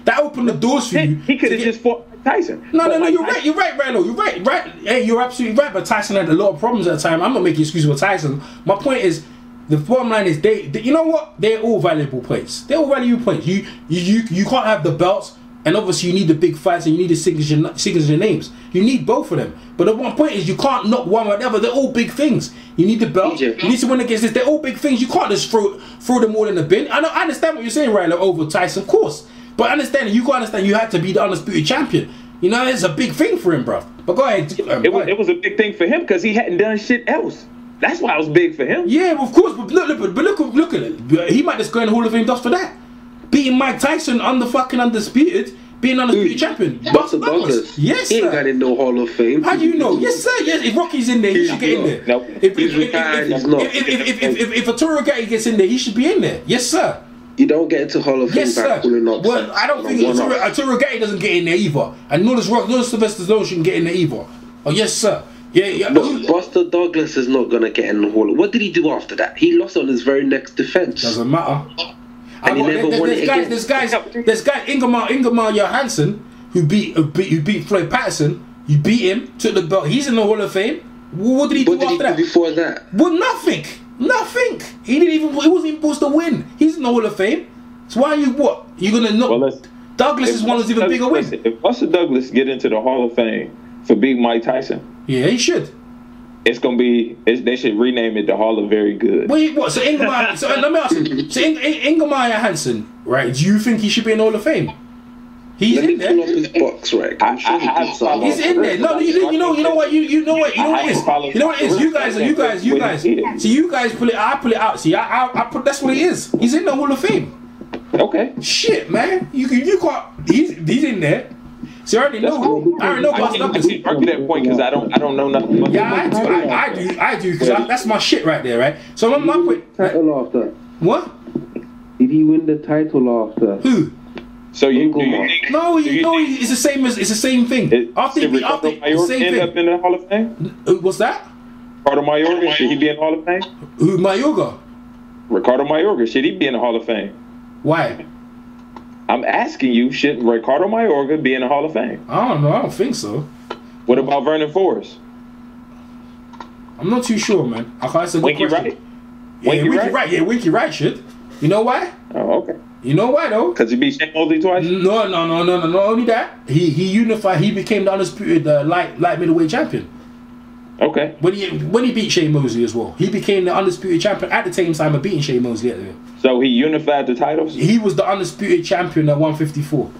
That opened the doors for you. He could have just fought Tyson. No, you're right, Rilo. You're right. Hey, you're absolutely right. But Tyson had a lot of problems at the time. I'm not making excuses for Tyson. My point is, the bottom line is, they you know what? They're all valuable points. You can't have the belts, and obviously you need the big fights and you need the signature names. You need both of them. But the one point is, you can't knock one or the other. They're all big things. You need the belt. You need to win against this. They're all big things. You can't just throw them all in the bin. I understand what you're saying, Rilo, over Tyson, of course. But you got to understand you had to be the undisputed champion. You know, it's a big thing for him, bro. But go ahead. It was a big thing for him because he hadn't done shit else. That's why it was big for him. Yeah, of course. But look at it. He might just go in the Hall of Fame just for that. Beating Mike Tyson undisputed, being undisputed champion. Buster Douglas. Yes, he ain't got in no Hall of Fame. How do you know? Yes, sir. Yes, if Rocky's in there, he should get in there. No, he's retired. He's not. If Arturo Gatti gets in there, he should be in there. Yes, sir. You don't get into Hall of Fame by pulling up. Well, I don't think Arturo Gatti doesn't get in there either, and nor does Sylvester Stallone shouldn't get in there either. Oh, yes, sir. Yeah. But Buster Douglas is not gonna get in the Hall. What did he do after that? He lost on his very next defense. Doesn't matter. And he never won it again. This guy Ingemar Johansson who beat Floyd Patterson. You beat him, took the belt. He's in the Hall of Fame. What did he do after that? Before that? Well, nothing. Nothing. He wasn't even supposed to win. He's in the Hall of Fame. So why are you what? You're gonna know? Well, Douglas is one of the even bigger wins. If Buster Douglas get into the Hall of Fame for beating Mike Tyson, yeah, he should. It's gonna be. They should rename it the Hall of Very Good. Wait, what? So Ingemar. So let me ask you. So Ingemar Hansen, right? Do you think he should be in the Hall of Fame? He's in there. Pull up his box, right? He's in there. No, you know what? You know what? You know what it is. You know what it is. You guys. See, you guys pull it. I pull it out. See, I put. That's what it is. He's in the Hall of Fame. Okay. Shit, man. You can't. He's in there. See, I already know. I already know Buster Douglas. Argue that point because I don't know nothing about Yeah, I do. Because that's my shit right there, right? So my point. Title after. What? Did he win the title after? Who? So you No, it's the same as it's the same thing. After the same end thing. up in the Hall of Fame? What's that? Ricardo Mayorga, should he be in the Hall of Fame? Who, Mayorga? Ricardo Mayorga, should he be in the Hall of Fame? Why? I'm asking you, should Ricardo Mayorga be in the Hall of Fame? I don't know. I don't think so. What about Vernon Forrest? I'm not too sure, man. It's a good Winky question. Wright? Winky Wright? Yeah, Winky Wright should. You know why? Oh, okay. You know why though? Because he beat Shane Mosley twice? No. Not only that, he unified. He became the undisputed light middleweight champion. Okay. When he beat Shane Mosley as well, he became the undisputed champion at the same time of beating Shane Mosley. So he unified the titles? He was the undisputed champion at 154.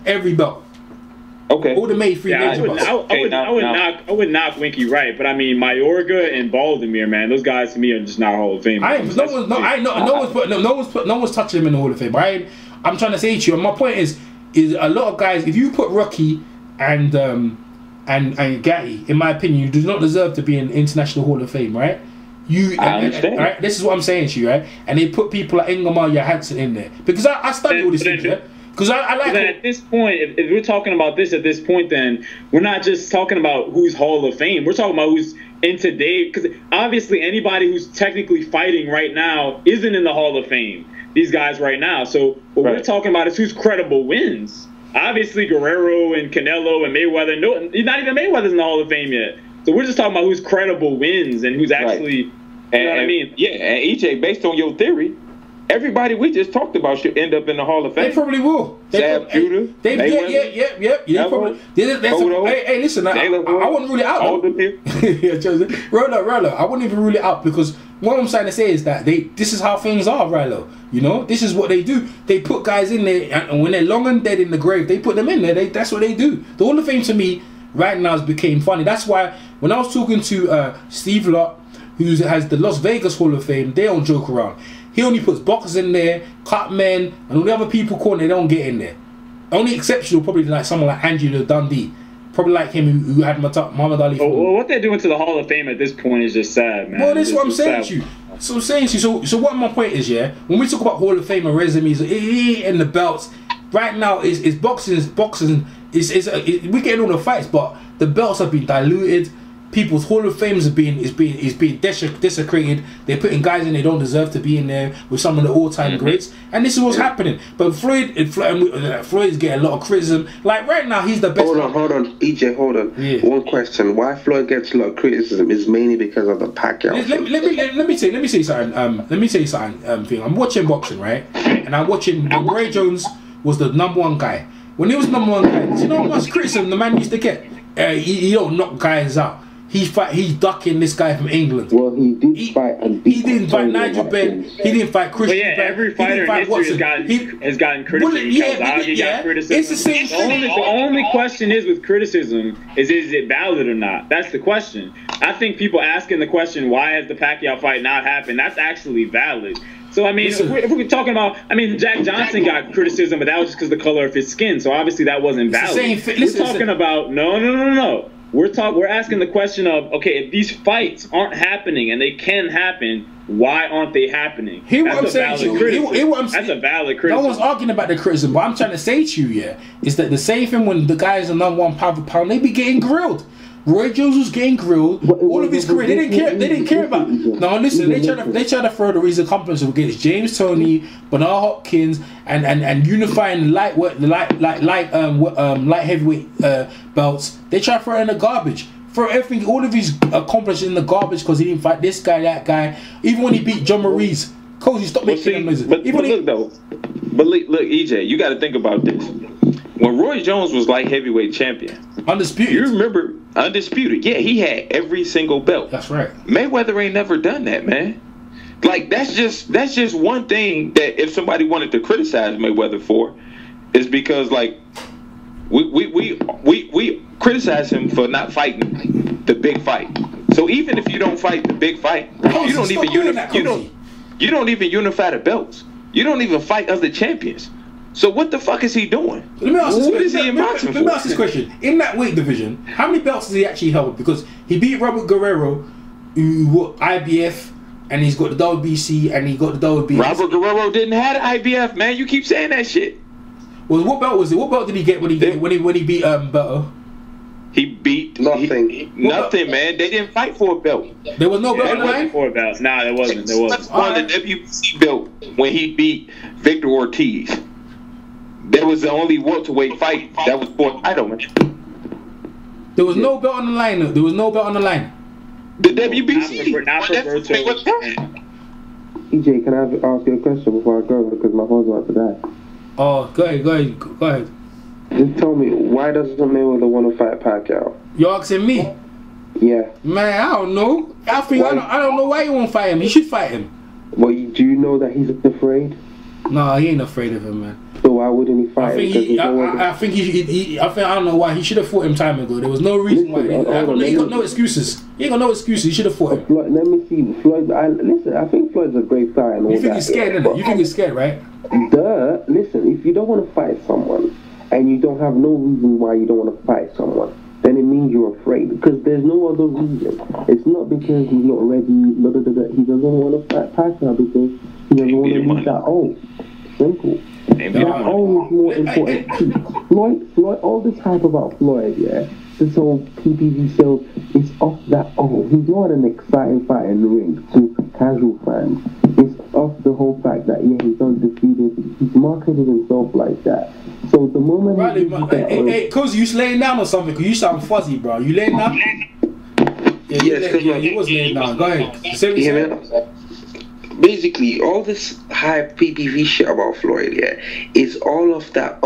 Every belt. Okay. All the made free major belts. I would knock Winky Wright, but I mean Mayorga and Baldomir, man, those guys to me are just not Hall of Fame. No one's touching him in the Hall of Fame. I'm trying to say to you, and my point is a lot of guys. If you put Rocky and Gatti, in my opinion, you do not deserve to be in International Hall of Fame, right? I understand. Right? This is what I'm saying to you, right? And they put people like Ingemar Johansson in there because I study all these things, right? Because I like it. At this point, if we're talking about this at this point, then we're not just talking about who's Hall of Fame. We're talking about who's in today. Because obviously, anybody who's technically fighting right now isn't in the Hall of Fame. These guys right now. So what we're talking about is who's credible wins. Obviously, Guerrero and Canelo and Mayweather. No, not even Mayweather's in the Hall of Fame yet. So we're just talking about who's credible wins and who's actually. You know what I mean? Yeah, and EJ, based on your theory, everybody we just talked about should end up in the Hall of Fame. They probably will. Sam Judah. Hey, listen, I wouldn't rule it out. Rolo, I wouldn't even rule it out because what I'm trying to say is that this is how things are, Rolo. You know, this is what they do. They put guys in there, and when they're long and dead in the grave, they put them in there. That's what they do. The Hall of Fame to me right now has became funny. That's why when I was talking to Steve Lott, who has the Las Vegas Hall of Fame, they don't joke around. He only puts boxers in there, cut men, and all the other people calling they don't get in there. Only exceptional probably like someone like Angelo Dundee. Probably like him who had Muhammad Ali. Well, what they're doing to the Hall of Fame at this point is just sad, man. Well, that's what I'm saying to you. So I'm saying to you. So what my point is, yeah, when we talk about Hall of Fame and resumes and the belts, right now is boxing. We're getting all the fights, but the belts have been diluted. People's Hall of Fames is being desecrated. They're putting guys in they don't deserve to be in there with some of the all-time greats, and this is what's happening. But Floyd's getting a lot of criticism. Like right now, he's the best. Hold on, EJ, hold on. Yeah. One question: why Floyd gets a lot of criticism is mainly because of the Pacquiao. Let me say something. Let me say something. I'm watching boxing, right? And I'm watching. Roy Jones was the #1 guy. When he was #1 guy, do you know how much criticism the man used to get? He don't knock guys out. He's ducking this guy from England. Well, he did fight and beat. He didn't fight Nigel Benn. He didn't fight Christian. But every fighter in history has gotten criticism. Got criticism. It's the same thing. The only question is with criticism is it valid or not? That's the question. I think people asking the question, why has the Pacquiao fight not happened? That's actually valid. So, I mean, if we're talking about, Jack Johnson got criticism, but that was just because of the color of his skin. So, obviously, that wasn't valid. We're talking about, no. We're asking the question of, okay, if these fights aren't happening and they can happen, why aren't they happening? That's a valid criticism. No one's arguing about the criticism, but I'm trying to say to you, is that the same thing when the guys are #1 pound for pound, they be getting grilled. Roy Jones was getting grilled. All of his career, they didn't care about. No, listen, they try to throw the reason accomplice against James Toney, Bernard Hopkins, and unifying light heavyweight belts. They try to throw it in the garbage. throw everything, all of his accomplishments in the garbage because he didn't fight this guy, that guy. Even when he beat John Maurice, Kozey, stop making them noises. But look, EJ, you got to think about this. When Roy Jones was light heavyweight champion, undisputed. You remember undisputed? Yeah, he had every single belt. That's right. Mayweather ain't never done that, man. Like that's just one thing that if somebody wanted to criticize Mayweather for, is because like we criticize him for not fighting the big fight. So even if you don't fight the big fight, you don't even unify the belts. You don't even fight other champions. So what the fuck is he doing? Let me ask this question. In that weight division, how many belts does he actually hold? Because he beat Robert Guerrero, who got IBF, and he's got the WBC, and he got the WBC. Robert Guerrero didn't have the IBF, man. You keep saying that shit. Well, what belt was it? What belt did he get when he beat Beto? He beat nothing, man. They didn't fight for a belt. There was no belt on the line? For a belt. Nah, there wasn't. There wasn't. On the WBC belt when he beat Victor Ortiz. That was the only welterweight fight that was for a title, man. There was no belt on the line. There was no belt on the line. The WBC. Not for EJ, can I ask you a question before I go? Because my phone's about to die. Oh, go ahead. Just tell me, why doesn't Mayweather want to fight Pacquiao? You're asking me? Yeah. Man, I don't know. I don't know why you won't fight him. He should fight him. Well, do you know that he's afraid? No, he ain't afraid of him, man. So why wouldn't he fight him? I don't know why. He should have fought him time ago. There was no reason why. He got no excuses. He ain't got no excuses. He should have fought him. Floyd, let me see. Floyd, I think Floyd's a great fighter. And all you think he's scared, innit? You think he's scared, right? Duh. Listen, if you don't want to fight someone and you don't have no reason why you don't want to fight someone, then it means you're afraid. Because there's no other reason. It's not because he's not ready. He doesn't want to fight Pacquiao because he doesn't want to lose that old. Simple. That old is more important. Floyd, all this hype about Floyd, yeah, this whole PPV show is off that old. He's not an exciting fighter in the ring to casual fans. It's off the whole fact that, yeah, he's undefeated. He's marketed himself like that. So the moment hey, Kozey, you laying down or something? Because you sound fuzzy, bro. You laying down? He was laying down. Go ahead. Basically, all this hype PPV shit about Floyd, yeah, is all of that.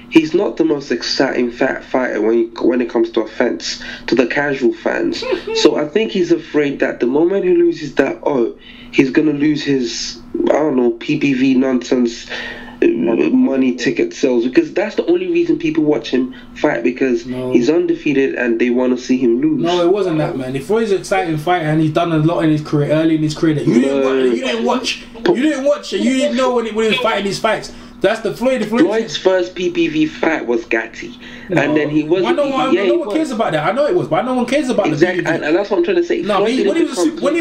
He's not the most exciting fighter when it comes to offense to the casual fans. So I think he's afraid that the moment he loses that, he's gonna lose his, I don't know, PPV nonsense, money ticket sales, because that's the only reason people watch him fight, because he's undefeated and they want to see him lose. No, it wasn't that, man. If Floyd's an exciting fighter and he's done a lot in his career, early in his career, that you didn't watch, you didn't know when he was fighting his fights. That's the Floyd's first PPV fight was Gatti, and then he wasn't. No one cares about that. I know it was, but no one cares about exactly, and that's what I'm trying to say. No, when he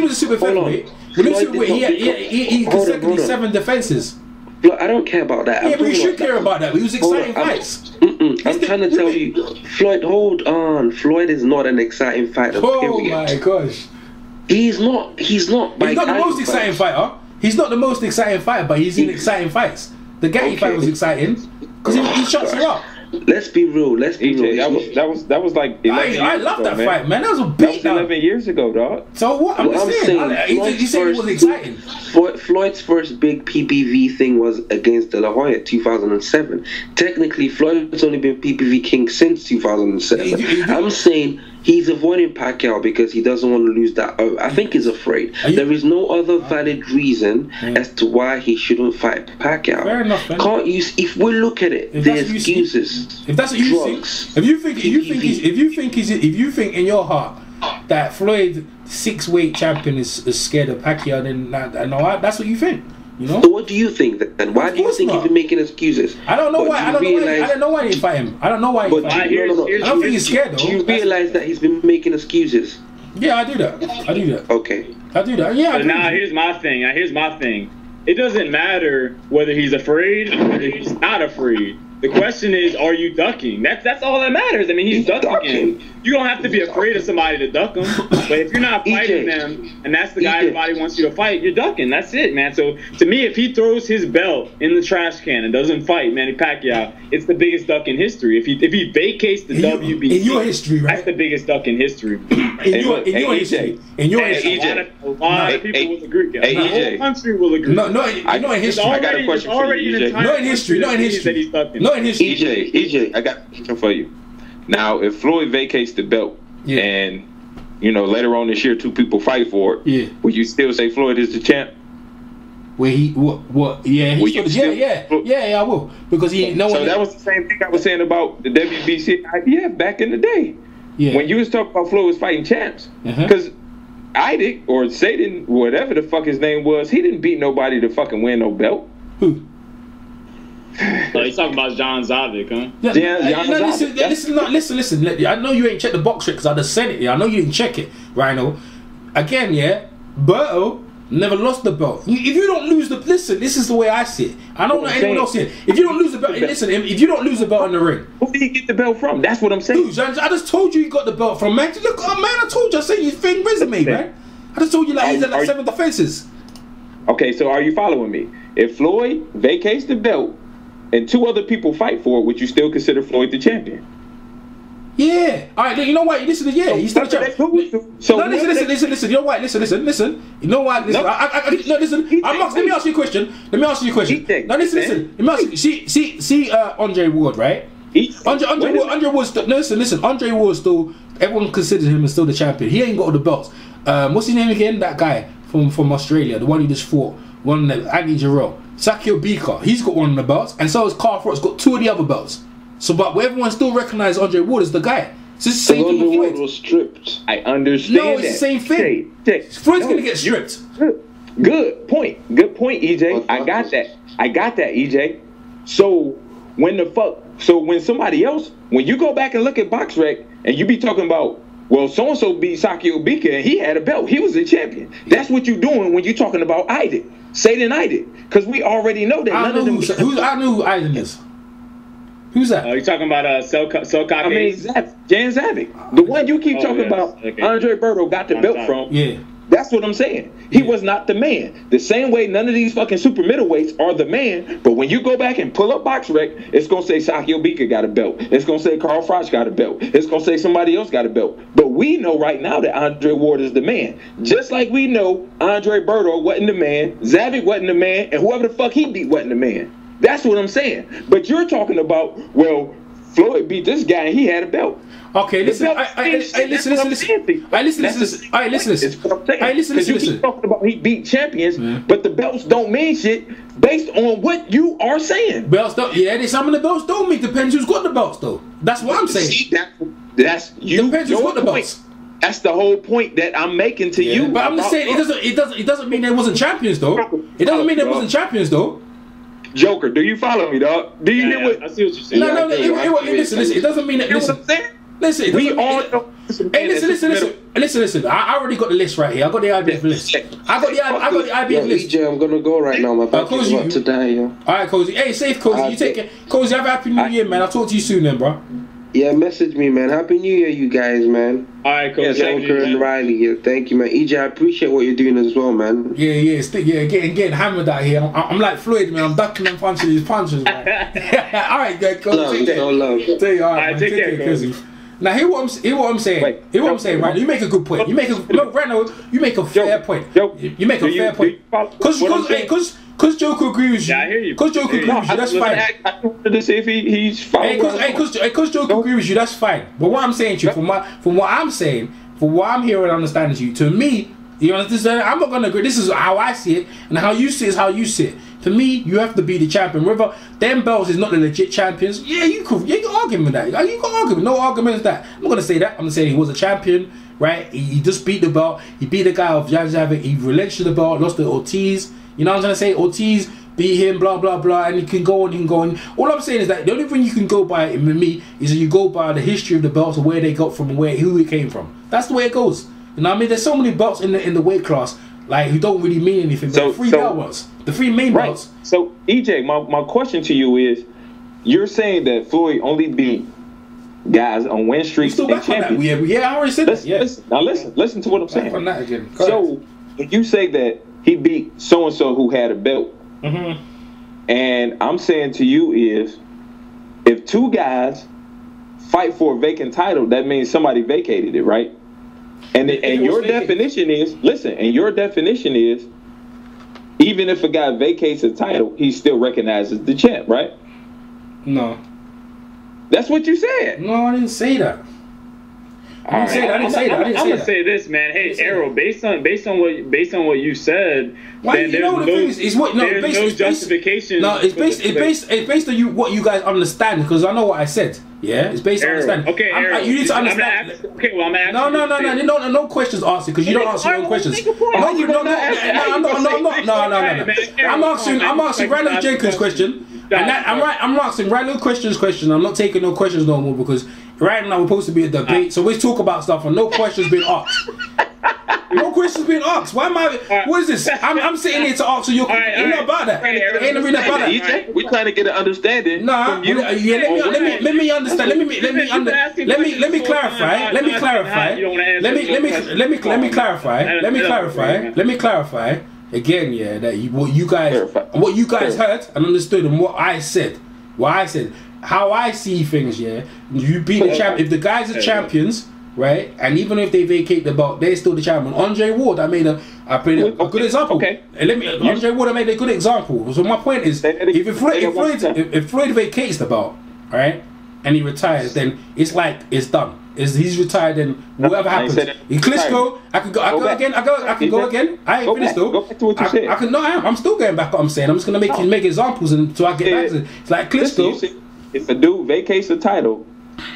was a super featherweight, he consecutively 7 defenses. Look, I don't care about that. Yeah, but you should care about that. He was exciting fights. I'm trying to tell you, Floyd, hold on. Floyd is not an exciting fighter. Oh my gosh. He's not the most exciting fighter. He's not the most exciting fighter, but he's in exciting fights. The Gatti fight was exciting because he shuts you up. Let's be real. That was like 11 years I love that fight, man. That was a beat. That was 11 years ago, dog. So what? I'm saying he said it was exciting. Floyd's first big PPV thing was against De La Hoya, 2007. Technically, Floyd's only been PPV king since 2007. I'm saying he's avoiding Pacquiao because he doesn't want to lose that. I think he's afraid. There is no other valid reason as to why he shouldn't fight Pacquiao. Fair enough, man. If we look at it, there's excuses. If that's what you think, if you think in your heart that Floyd 6-weight champion is scared of Pacquiao, then that's what you think. You know? So what do you think then? Why do you think he's been making excuses? I don't know why. I don't know why he didn't fight him. I don't know why he fight him. I don't think he's scared though. Do you realize that he's been making excuses? Yeah, I do that. Okay. I do that. Yeah. Here's my thing. It doesn't matter whether he's afraid or whether he's not afraid. The question is, are you ducking? That's all that matters. I mean, he's ducking. You don't have to be afraid of somebody to duck him. But if you're not fighting them, and that's the guy everybody wants you to fight, you're ducking. That's it, man. So to me, if he throws his belt in the trash can and doesn't fight Manny Pacquiao, it's the biggest duck in history. If he vacates the WBC, in your history, right? That's the biggest duck in history. In your history. A lot of people will agree. The whole country will agree. No, in history. I got a question for you, EJ. No, in history. EJ, I got a question for you. Now, if Floyd vacates the belt and, later on this year, 2 people fight for it, will you still say Floyd is the champ? Where he what? Yeah, I will, because that was the same thing I was saying about the WBC IBF back in the day. Yeah. When you was talking about Floyd was fighting champs, because Idick or Satan, whatever the fuck his name was, he didn't beat nobody to fucking win no belt. Who? So he's talking about John Zavic, huh? Listen. I know you ain't checked the box yet because I just sent it. I know you didn't check it, Rhino. Again, Berto never lost the belt. If you don't lose listen, this is the way I see it. I don't know anyone else here. If you don't lose the belt, listen, if you don't lose the belt in the ring, who did he get the belt from? That's what I'm saying. Dude, I just told you got the belt from, man. Look, man, I told you, I sent you his thing resume, man. I just told you he's at 7 defenses. Okay, so are you following me? If Floyd vacates the belt and 2 other people fight for it, would you still consider Floyd the champion? Yeah. All right. You know what? Listen. He's still the champion. So listen. You know what? Listen. You know what? Listen. Let me ask you a question. No, listen. Let me ask you. See, Andre Ward, right? Andre Ward. Listen. Andre Ward still. Everyone considers him as still the champion. He ain't got all the belts. What's his name again? That guy from Australia, the one who just fought Andy Jarrell. Sakio Bika, he's got one of the belts, and so has Carl Front's got 2 of the other belts. So, but everyone still recognizes Andre Ward as the guy. So it's the same thing with Floyd. Ward was stripped. I understand. No, it's the same thing. Floyd's gonna get stripped. Good point, EJ. I got that, EJ. So when somebody else, when you go back and look at BoxRec and you be talking about, well, so-and-so beat Sakio Bika and he had a belt. He was the champion. That's what you're doing when you're talking about Idick. Satan Idick. Because we already know that none of them... I know who Idick is. Who's that? You're talking about Selkak? I mean, Jan Zavic. The one you keep talking about, okay. Andre Berto got the belt from. Yeah. That's what I'm saying. He was not the man. The same way none of these fucking super middleweights are the man, but when you go back and pull up BoxRec, it's going to say Sakio Bika got a belt. It's going to say Carl Froch got a belt. It's going to say somebody else got a belt. But we know right now that Andre Ward is the man. Just like we know Andre Berto wasn't the man, Zavic wasn't the man, and whoever the fuck he beat wasn't the man. That's what I'm saying. But you're talking about, well, Floyd beat this guy and he had a belt. Okay, listen. Listen. You keep talking about he beat champions, but the belts don't mean shit based on what you are saying. Belts don't. Yeah, some of the belts don't mean. Depends who's got the belts, though. That's what I'm saying. See, that's you. Depends who's got the belts. That's the whole point that I'm making to you. But I'm just saying it doesn't mean they wasn't champions, though. It doesn't mean they wasn't champions, though. Joker, do you follow me, dog? Do you hear what? I see what you're saying. No. Listen. It doesn't mean that. Listen. Listen. I already got the list right here. I got the IBF list. I got the IBF list. EJ, I'm gonna go right now. My back is about to die, yo. Alright, Kozey. Hey, safe, Kozey. You take it. Kozey, have a happy new year, man. I'll talk to you soon, then, bro. Yeah, message me, man. Happy New Year, you guys, man. Alright, Kozey. Joker and Riley. Yeah, thank you, man. EJ, I appreciate what you're doing as well, man. Yeah. Getting hammered out here. I'm like Floyd, man. I'm ducking and punching these punches, man. Alright, Kozey. Love. Alright, take care, Kozey. Now hear what I'm saying. Hear what I'm saying, right? You make a good point. You make a fair point. You make a fair point. Because Joker agrees with you. Yeah, I hear you. Because Joker agrees with you, that's fine. I wanted to see if he's following. Because Joker agrees with you, that's fine. But what I'm saying to you, from what I'm saying, from what I'm hearing and understanding to you, to me, you understand? I'm not gonna agree. This is how I see it, and how you see it is how you see it. To me, you have to be the champion. Whether them belts is not the legit champions, you can argue with that. You can argue. No argument with that. I'm not gonna say that. I'm gonna say he was a champion, right? He just beat the belt. He beat the guy of Jan Zavic. He relinquished the belt, lost to Ortiz. You know what I'm trying to say? Ortiz beat him, blah blah blah, and you can go on. All I'm saying is that the only thing you can go by with me is that you go by the history of the belts, or where they got from, who it came from. That's the way it goes. You know what I mean? There's so many belts in the weight class, like, who don't really mean anything. But the three main belts. So EJ, my question to you is, you're saying that Floyd only beat guys on win streaks and championships. Yeah, I already said that. Yeah. Listen to what I'm saying. On that again. So when you say that he beat so and so who had a belt, and I'm saying to you is, if two guys fight for a vacant title, that means somebody vacated it, right? And your definition is, even if a guy vacates a title, he still recognizes the champ, right? No. That's what you said. No, I didn't say that. I didn't say that. I'm gonna say this, man. Hey, Arrow, based on what you said, then there's no justification. No, it's based on what you guys understand, because I know what I said. Yeah, it's based on understanding. Okay, Arrow, you need to understand. I'm asking. No questions asked because you don't answer your own questions. I'm asking Randall Jenkins' question. And I'm asking Randall question. I'm not taking no questions no more, because right now we're supposed to be a debate, so let's talk about stuff and no questions being asked. No questions being asked. Why am I? What is this? I'm sitting here to answer your question. Ain't about that. Ain't really about that. We're trying to get an understanding. Nah, let me understand. Let me clarify. Let me clarify. Again, yeah, that what you guys heard and understood, and what I said, how I see things. Yeah, you beat the champ. If the guys are champions, right, and even if they vacate the belt, they're still the champion. Andre Ward, I played a good example. Okay, Andre Ward, I made a good example. So my point is, if Floyd vacates the belt, right, and he retires, then it's like it's done. He's retired, then whatever happens. In Klitschko, I can go again. I ain't finished though. Go back to what you said. I'm still going back. What I'm saying, I'm just gonna make examples until I get back to it. It's like Klitschko. If a dude vacates a title,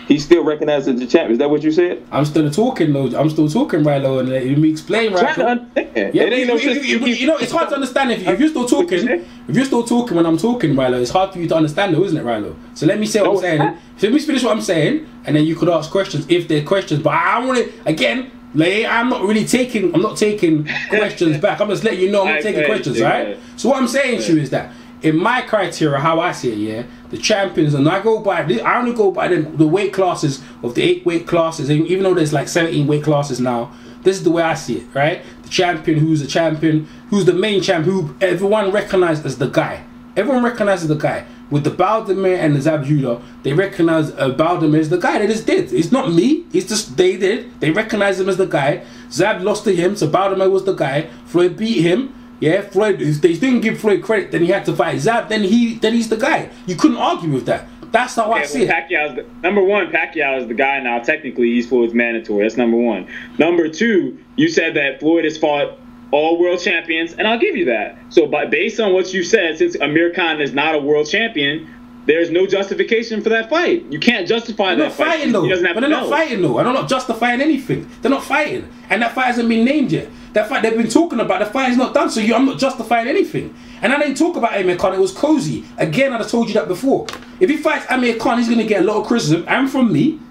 he's still recognized as the champ. Is that what you said? I'm still talking though. Right though, and let me explain right. Yeah, it's hard to understand if you're still talking. If you're still talking when I'm talking, Rilo, it's hard for you to understand though, isn't it, Rilo? So let me say what I'm saying. So let me finish what I'm saying, and then you could ask questions if they're questions. But I want to again. I'm not taking questions back. I'm just letting you know I'm not taking questions, right? So what I'm saying to you is that in my criteria, how I see it, yeah, the champions, and I only go by the weight classes of the 8 weight classes, and even though there's like 17 weight classes now, this is the way I see it, right? The champion, who's the main champ, who everyone recognizes as the guy. Everyone recognizes the guy. With the Baldemir and the Zab Judah, they recognize Baldemir as the guy. They just did. It's not me. It's just they did. They recognize him as the guy. Zab lost to him, so Baldemir was the guy. Floyd beat him. Yeah, Floyd. If they didn't give Floyd credit, then he had to fight Zab. Then he's the guy. You couldn't argue with that. That's how I see it. Pacquiao is the guy now. Technically, he's Floyd's mandatory. That's number one. Number two, you said that Floyd has fought all world champions, and I'll give you that. So, based on what you said, since Amir Khan is not a world champion, there's no justification for that fight. You can't justify that fight. They're not fighting though. I'm not justifying anything. They're not fighting, and that fight hasn't been named yet. That fight they've been talking about, the fight is not done. So I'm not justifying anything. And I didn't talk about Amir Khan. It was Kozey. Again, I've told you that before. If he fights Amir Khan, he's going to get a lot of criticism, and from me.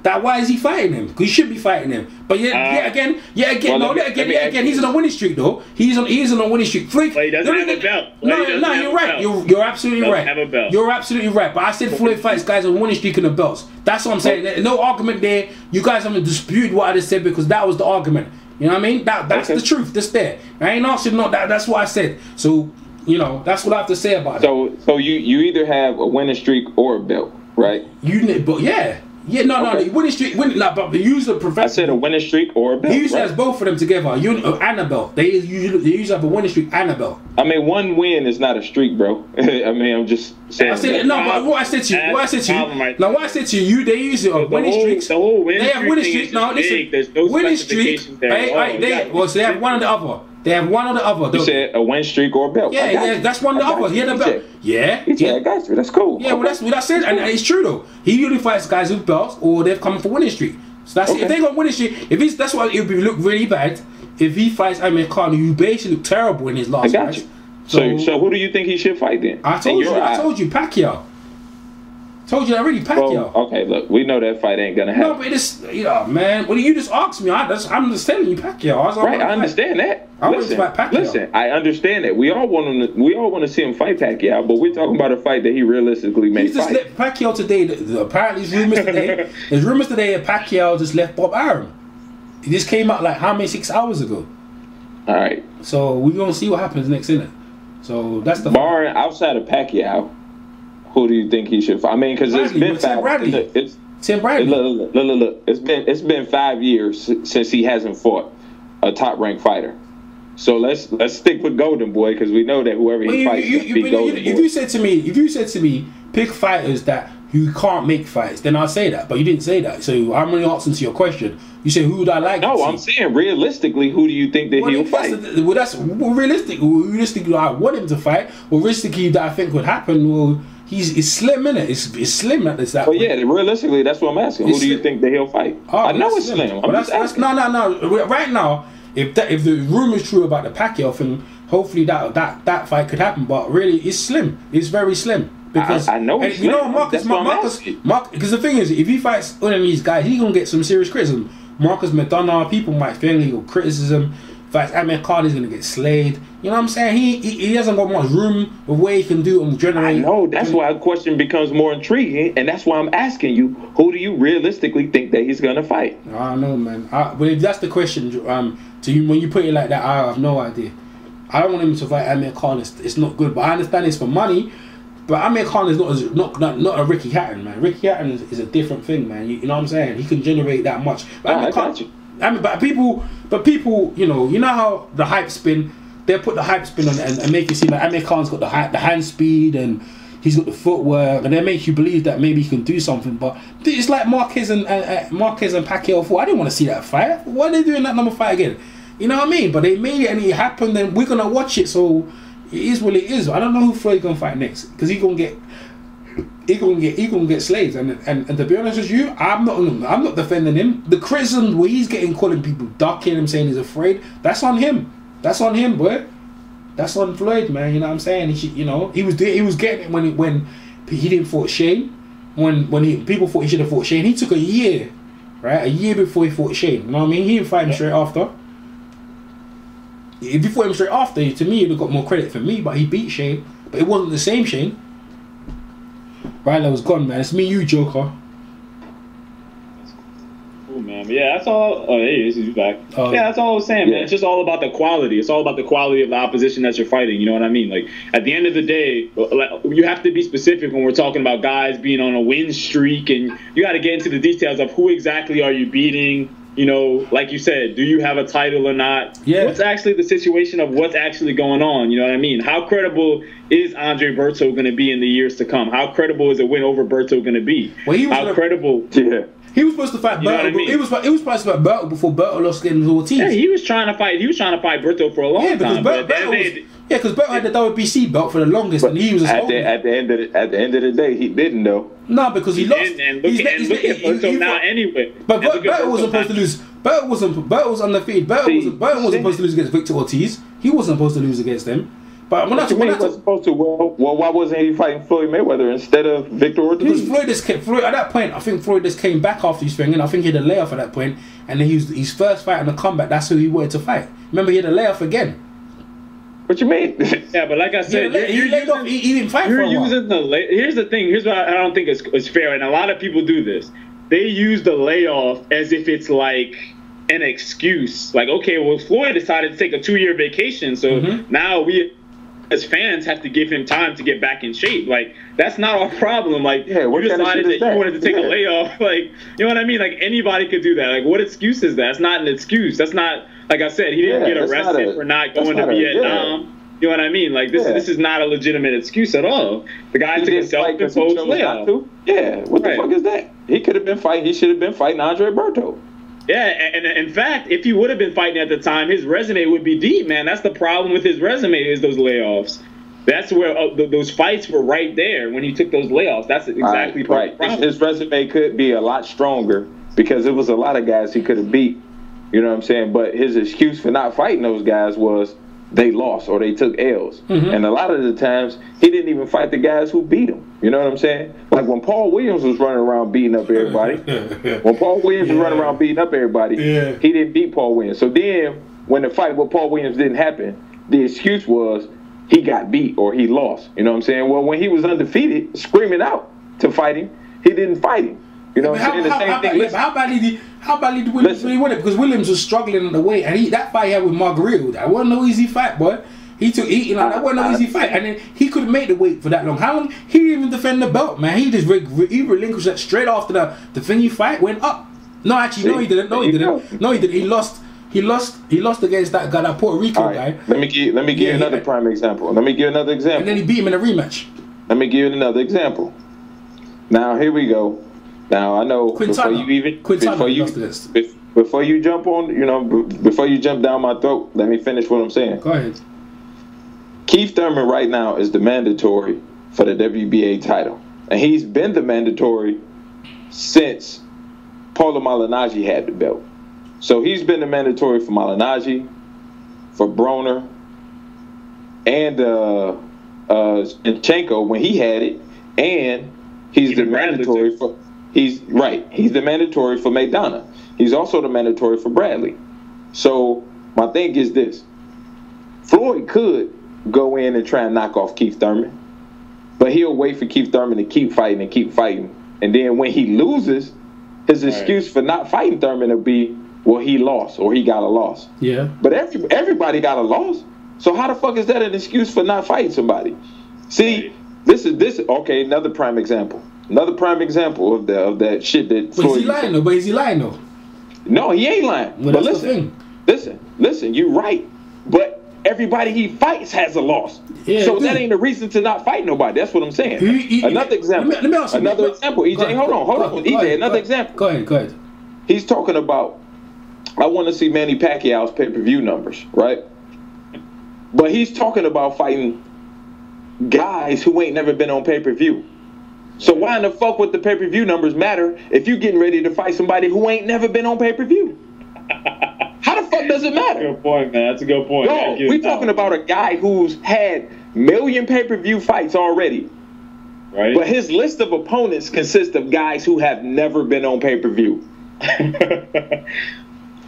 That why is he fighting him? Because he should be fighting him. But yet again, he's on a winning streak though. He's on a winning streak. Floyd, he doesn't have a belt. No, you're right. You're absolutely right. Have a belt. You're absolutely right. But I said Floyd fights guys on winning streak in the belts. That's what I'm saying. There's no argument there. You guys haven't disputed what I just said, because that was the argument. You know what I mean? That's the truth. That's there. I ain't asking that's what I said. So that's what I have to say about it. So you either have a winning streak or a belt, right? Winning streak, but the user professional. I said a winning streak or a belt. He usually has both of them together, and a belt. They usually have a winning streak and a belt. I mean, one win is not a streak, bro. I mean, I'm just saying. But what I said to you, they use it on winning streaks. The whole winning streak. They have winning streaks. No, listen. There's no winning streak. So they have one or the other. They have one or the other. You said a win streak or a belt. Yeah, that's one or the other. He had a belt. Yeah, I got you. That's cool. Yeah, well, that's what I said, and it's true though. He usually fights guys with belts, or they've come for winning streak. So that's it. If they got winning streak, that's why it would look really bad if he fights Amir Khan, who basically looked terrible in his last fight. So who do you think he should fight then? I told you, Pacquiao. Told you already, Pacquiao. Well, okay, look, we know that fight ain't gonna happen. No, but it's man. Well, you just asked me. I'm just telling you, Pacquiao. Right, I understand that. Listen, I understand that. We all want to see him fight Pacquiao, but we're talking about a fight that he realistically may fight. He just left Pacquiao today. Apparently, there's rumors today that Pacquiao just left Bob Arum. It just came out like how many 6 hours ago. All right. So we're gonna see what happens next, innit? So that's the barring outside of Pacquiao. Who do you think he should fight? I mean, because it's been Tim Bradley. Tim Bradley. Look. It's been 5 years since he hasn't fought a top-ranked fighter. So let's stick with Golden Boy because we know that whoever he fights will be Golden Boy. If you said to me, pick fighters that you can't make fights, then I'll say that. But you didn't say that. So I'm only answering to your question. You say who would I like? No, I'm saying realistically, who do you think that he'll fight? That's realistic. Realistically, I want him to fight. Well, realistically, that I think would happen. Well, it's slim, innit? It's slim at this. Well, yeah, realistically, that's what I'm asking. Who do you think that he'll fight? I know it's slim. I'm just asking. No. Right now, if the rumor is true about the Pacquiao thing, hopefully that fight could happen. But really, it's slim. It's very slim. Because I know it's you know Marcus, because the thing is, if he fights one of these guys, he's gonna get some serious criticism. Marcus McDonough, people might feel legal criticism. Fights Amir Khan, he's gonna get slayed. You know what I'm saying? He hasn't got much room of where he can do and generate. I know that's why the question becomes more intriguing, and that's why I'm asking you: who do you realistically think that he's gonna fight? I don't know, man. But if that's the question, to you when you put it like that, I have no idea. I don't want him to fight Amir Khan. It's not good, but I understand it's for money. But Amir Khan is not a Ricky Hatton, man. Ricky Hatton is a different thing, man. You know what I'm saying? He can generate that much. But Amir Khan, but people, you know how the hype spin. They put the hype spin on it and make you seem like Amir Khan's got the hand speed and he's got the footwork, and they make you believe that maybe he can do something. But it's like Marquez and Pacquiao fought. I didn't want to see that fight. Why are they doing that number fight again? You know what I mean? But they made it and it happened, and we're gonna watch it. So it is what it is. I don't know who Floyd's gonna fight next because he's gonna get slayed. And to be honest with you, I'm not defending him. The criticism where he's getting, calling people ducking him, saying he's afraid, that's on him. That's on him, boy. That's on Floyd, man. You know what I'm saying? He was getting it when he didn't fight Shane. When people thought he should have fought Shane, he took a year, right? A year before he fought Shane. You know what I mean? He didn't fight him straight after. If you fought him straight after, to me, you'd have got more credit for me. But he beat Shane, but it wasn't the same Shane. Ryler was gone, man. It's me, you, Joker. Cool, man. But yeah, that's all. Oh, hey, he's back. Yeah, that's all I was saying, man. It's just all about the quality. It's all about the quality of the opposition that you're fighting. You know what I mean? Like, at the end of the day, you have to be specific when we're talking about guys being on a win streak, and you got to get into the details of who exactly are you beating. You know, like you said, do you have a title or not? Yeah. What's actually the situation of what's actually going on? You know what I mean? How credible is Andre Berto going to be in the years to come? How credible is a win over Berto going to be? Well, credible? Yeah. He was supposed to fight Berto. I mean? He was supposed to fight Berto before Berto lost against Ortiz. Yeah, he was trying to fight Berto for a long time. Because Berto had the WBC belt for the longest, and he was at the end of the day, he didn't know. No, because he lost. And look at Berto now anyway. But Berto wasn't supposed to lose. Berto was undefeated. Berto wasn't supposed to lose against Victor Ortiz. He wasn't supposed to lose against them. But when he was supposed to. Well, why wasn't he fighting Floyd Mayweather instead of Victor Ortiz? Because Floyd at that point, I think Floyd just came back after his thing, and I think he had a layoff at that point. And then his first fight in the comeback, that's who he wanted to fight. Remember, he had a layoff again. What you mean? Yeah, but like I said, he didn't fight for a while. Here's the thing. Here's what I don't think is fair, and a lot of people do this. They use the layoff as if it's like an excuse. Like, okay, well, Floyd decided to take a 2-year vacation, so now we as fans have to give him time to get back in shape. Like, that's not our problem. Like, you decided that you wanted to take a layoff. Like, you know what I mean? Like, anybody could do that. Like, what excuse is that? That's not an excuse. That's not, like I said, he didn't get arrested for not going to Vietnam. You know what I mean? Like, this is not a legitimate excuse at all. The guy took a self-imposed layoff. Yeah, what the fuck is that? He could have been fighting. He should have been fighting Andre Berto. Yeah, and in fact, if he would have been fighting at the time, his resume would be deep, man. That's the problem with his resume, is those layoffs. That's where those fights were right there when he took those layoffs. That's exactly right. His resume could be a lot stronger because it was a lot of guys he could have beat. You know what I'm saying? But his excuse for not fighting those guys was they lost or they took L's. And a lot of the times, he didn't even fight the guys who beat him. You know what I'm saying? Like when Paul Williams was running around beating up everybody, when Paul Williams was running around beating up everybody, he didn't beat Paul Williams. So then, when the fight with Paul Williams didn't happen, the excuse was he got beat or he lost. You know what I'm saying? Well, when he was undefeated, screaming out to fight him, he didn't fight him. You know what I'm saying? The same thing. How badly did Williams really win it? Because Williams was struggling in the weight, and that fight he had with Margarito, that wasn't no easy fight, boy. That wasn't no easy fight, and then he couldn't make the weight for that long. How long? He didn't even defend the belt, man. He just he relinquished that straight after the thing you fight went up. No, actually, no, he didn't. No, he didn't. He lost. He lost against that guy, that Puerto Rico guy. Let me give you another prime example. Let me give another example. And then he beat him in a rematch. Let me give you another example. Now here we go. Now I know before you jump on, before you jump down my throat, let me finish what I'm saying. Go ahead. Keith Thurman right now is the mandatory for the WBA title, and he's been the mandatory since Paulo Malignaggi had the belt. So he's been the mandatory for Malignaggi, for Broner, and Zinchenko when he had it, and he's the mandatory for. He's the mandatory for Maidana. He's also the mandatory for Bradley. So my thing is this: Floyd could go in and try and knock off Keith Thurman, but he'll wait for Keith Thurman to keep fighting, and then when he loses, his excuse for not fighting Thurman will be, well, he lost or he got a loss. Yeah. But everybody got a loss. So how the fuck is that an excuse for not fighting somebody? See, this okay, another prime example. Another prime example of that shit that Floyd. Is he lying though? No, he ain't lying. Well, but listen, you're right. But everybody he fights has a loss. Yeah, so that ain't a reason to not fight nobody. That's what I'm saying. Another example. Let me ask you, another example. EJ, hold on. EJ, another example. Go ahead. He's talking about, I want to see Manny Pacquiao's pay-per-view numbers, right? But he's talking about fighting guys who ain't never been on pay-per-view. So why in the fuck would the pay-per-view numbers matter if you getting ready to fight somebody who ain't never been on pay-per-view? How the fuck does it matter? That's a good point, man. That's a good point. No, we talking about a guy who's had million pay-per-view fights already. Right. But his list of opponents consists of guys who have never been on pay-per-view.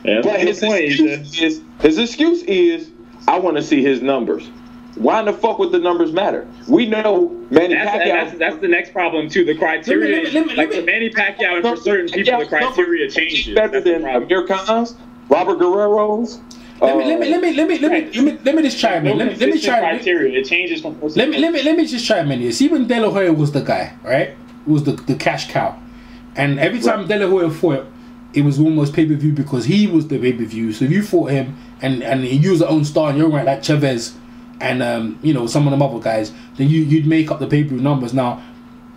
But his excuse is, I want to see his numbers. Why in the fuck would the numbers matter? We know Manny Pacquiao. That's the next problem too. The criteria, for Manny Pacquiao and for certain people, the criteria changes. Better than Amir Khan's, Robert Guerrero's. Let me just chime in. Let me chime in. Criteria. It changes from person. Let me just chime in here. See, when De La Hoya was the guy, right? It was the cash cow, and every time De La Hoya fought, it was almost pay-per-view because he was the pay-per-view. So if you fought him and he was the own star in your right, like Chavez and some of them other guys, then you'd make up the pay-per-view numbers. Now,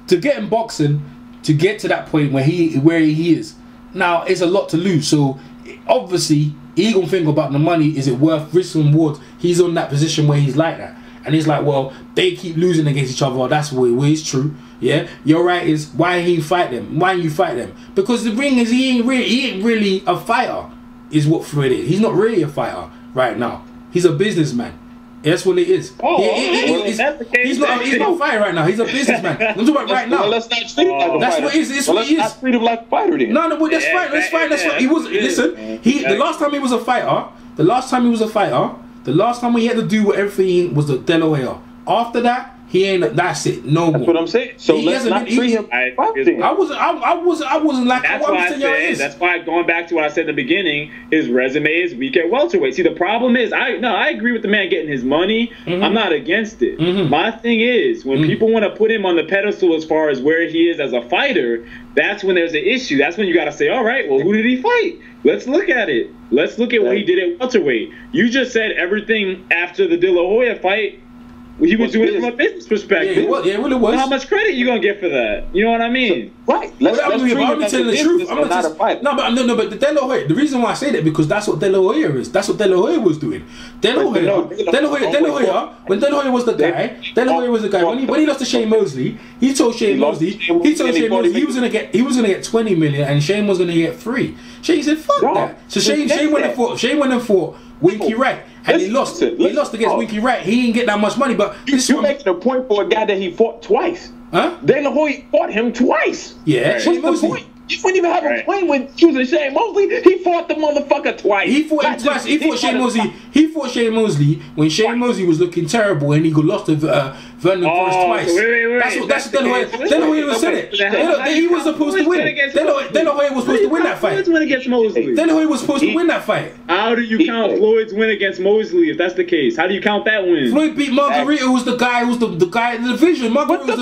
to get in boxing, to get to that point where he is now, it's a lot to lose. So obviously he gonna think about the money. Is it worth risk and reward? He's on that position where he's like that, and he's like, well, they keep losing against each other. That's where it's true. Yeah, you're right. Is why he fight them? Why you fight them? Because the ring is he ain't really a fighter. Is what Floyd is. He's not really a fighter right now. He's a businessman. That's what it is. He's not a fighter right now. He's a businessman. I'm talking about right now. Well, let's not treat him like a fighter. That's what it is. It's what he is. Let's not treat him like a fighter then. No, but that's fine. That's fine. That's fine. He was. Listen. The last time he was a fighter. The last time he had to do with everything was the De La Hoya. After that, he ain't. That's it. No more. That's what I'm saying. So let's not treat him. I wasn't like. That's why going back to what I said in the beginning, his resume is weak at welterweight. See, the problem is, I agree with the man getting his money. I'm not against it. My thing is, when people want to put him on the pedestal as far as where he is as a fighter, that's when there's an issue. That's when you got to say, all right, well, who did he fight? Let's look at it. Let's look at what he did at welterweight. You just said everything after the De La Hoya fight. He was doing it from a business perspective. Yeah, it really was. How much credit you gonna get for that? You know what I mean? Right. I'm telling the truth. I'm not a fighter. No, but the De La Hoya. The reason why I say that because that's what De La Hoya is. That's what De La Hoya was doing. De La Hoya. When De La Hoya was the guy. De La Hoya was the guy. When he lost to Shane Mosley, he told Shane Mosley he was gonna get 20 million and Shane was gonna get 3. Shane said fuck that. So Shane went and fought Winky Wright. and he lost. He lost against Winky Wright. He didn't get that much money, but you're making a point for a guy that he fought twice. Huh? De La Hoya fought him twice. Yeah, what's the point? You wouldn't even have a point with choosing Shane Mosley. He fought the motherfucker twice. He fought him twice. He fought Shane Mosley. He fought Shane Mosley when Shane Mosley was looking terrible, and he got lost to Vernon Forrest twice. Wait. That's De La Hoya was said it. He was supposed to win. De La Hoya was supposed to win that fight. Floyd's win against Mosley. De La Hoya was supposed to win that fight. How do you count Floyd's win against Mosley if that's the case? How do you count that win? Floyd beat Margarito, who's the guy who's the guy in the division. Margarito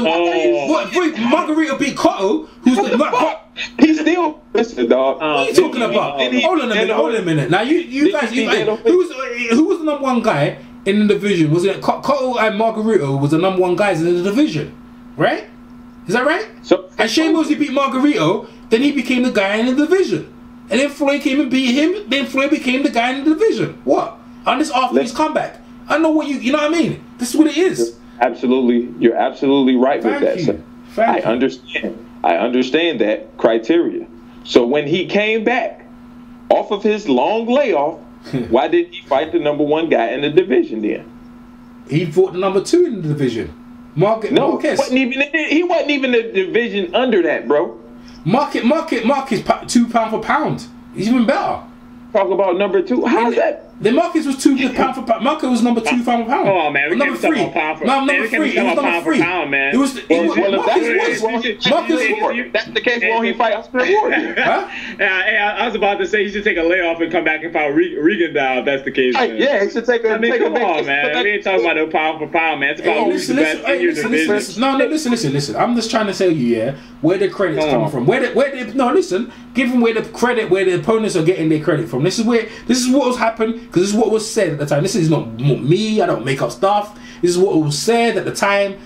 Margarito beat Cotto, who's the He's still listen, dog. What are you talking about? Hold on a minute. Now you guys, who was the number one guy in the division? Was it Cotto and Margarito was the number one guys in the division, right? Is that right? So and Shane Mosley beat Margarito, then he became the guy in the division, and then Floyd came and beat him. Then Floyd became the guy in the division. What? On this after his comeback, I know what you know what I mean. This is what it is. You're absolutely right with that, sir. I understand. I understand that criteria. So when he came back off of his long layoff, why did he fight the number one guy in the division then? He fought the number two in the division. Marcus. He wasn't even the division under that, bro. Marcus 2 pound for pound. He's even better. Talk about number two. How's that? The Marcus was 2 pound for pound. Marcus was number 2 pound for pound. Oh man, we number 3. Number 3. He was number 3. Man. It was. That's the case. Won't he fight Oscar Warrior? Huh? I was about to say he should take a layoff and come back and fight Regan down. If that's the case. Man. Yeah, he should take a. Come on, man. We ain't talking about no pound for pound, man. It's about who's the best in your division. No, listen. I'm just trying to tell you, where the credit's coming from. Give them where the opponents are getting their credit from. This is what was happened, because this is what was said at the time. This is not me. I don't make up stuff. This is what was said at the time.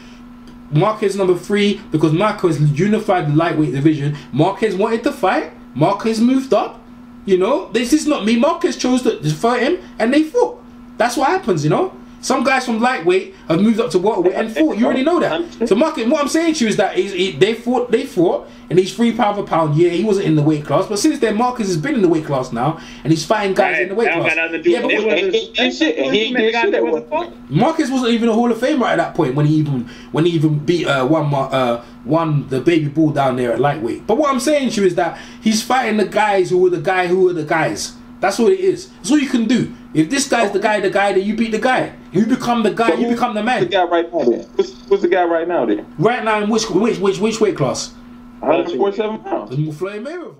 Marquez number 3 because Marquez unified the lightweight division. Marquez wanted to fight. Marquez moved up. You know, this is not me. Marquez chose to fight him, and they fought. That's what happens. You know, some guys from lightweight have moved up to welterweight and fought. You already know that. So Marquez, what I'm saying to you is that they fought, and he's 3 pound for pound. Yeah, he wasn't in the weight class, but since then Marquez has been in the weight class now, and he's fighting guys in the weight class. Yeah, but Marquez wasn't even a Hall of Famer at that point when he even beat won the baby bull down there at lightweight. But what I'm saying to you is that he's fighting the guys who are the guys. That's what it is. That's all you can do. If this guy's the guy, then you beat the guy. You become the guy. You become the man. Who's the guy right now? Then? Who's the guy right now? Then? Right now, in which weight class? 147 pounds. Floyd Mayweather.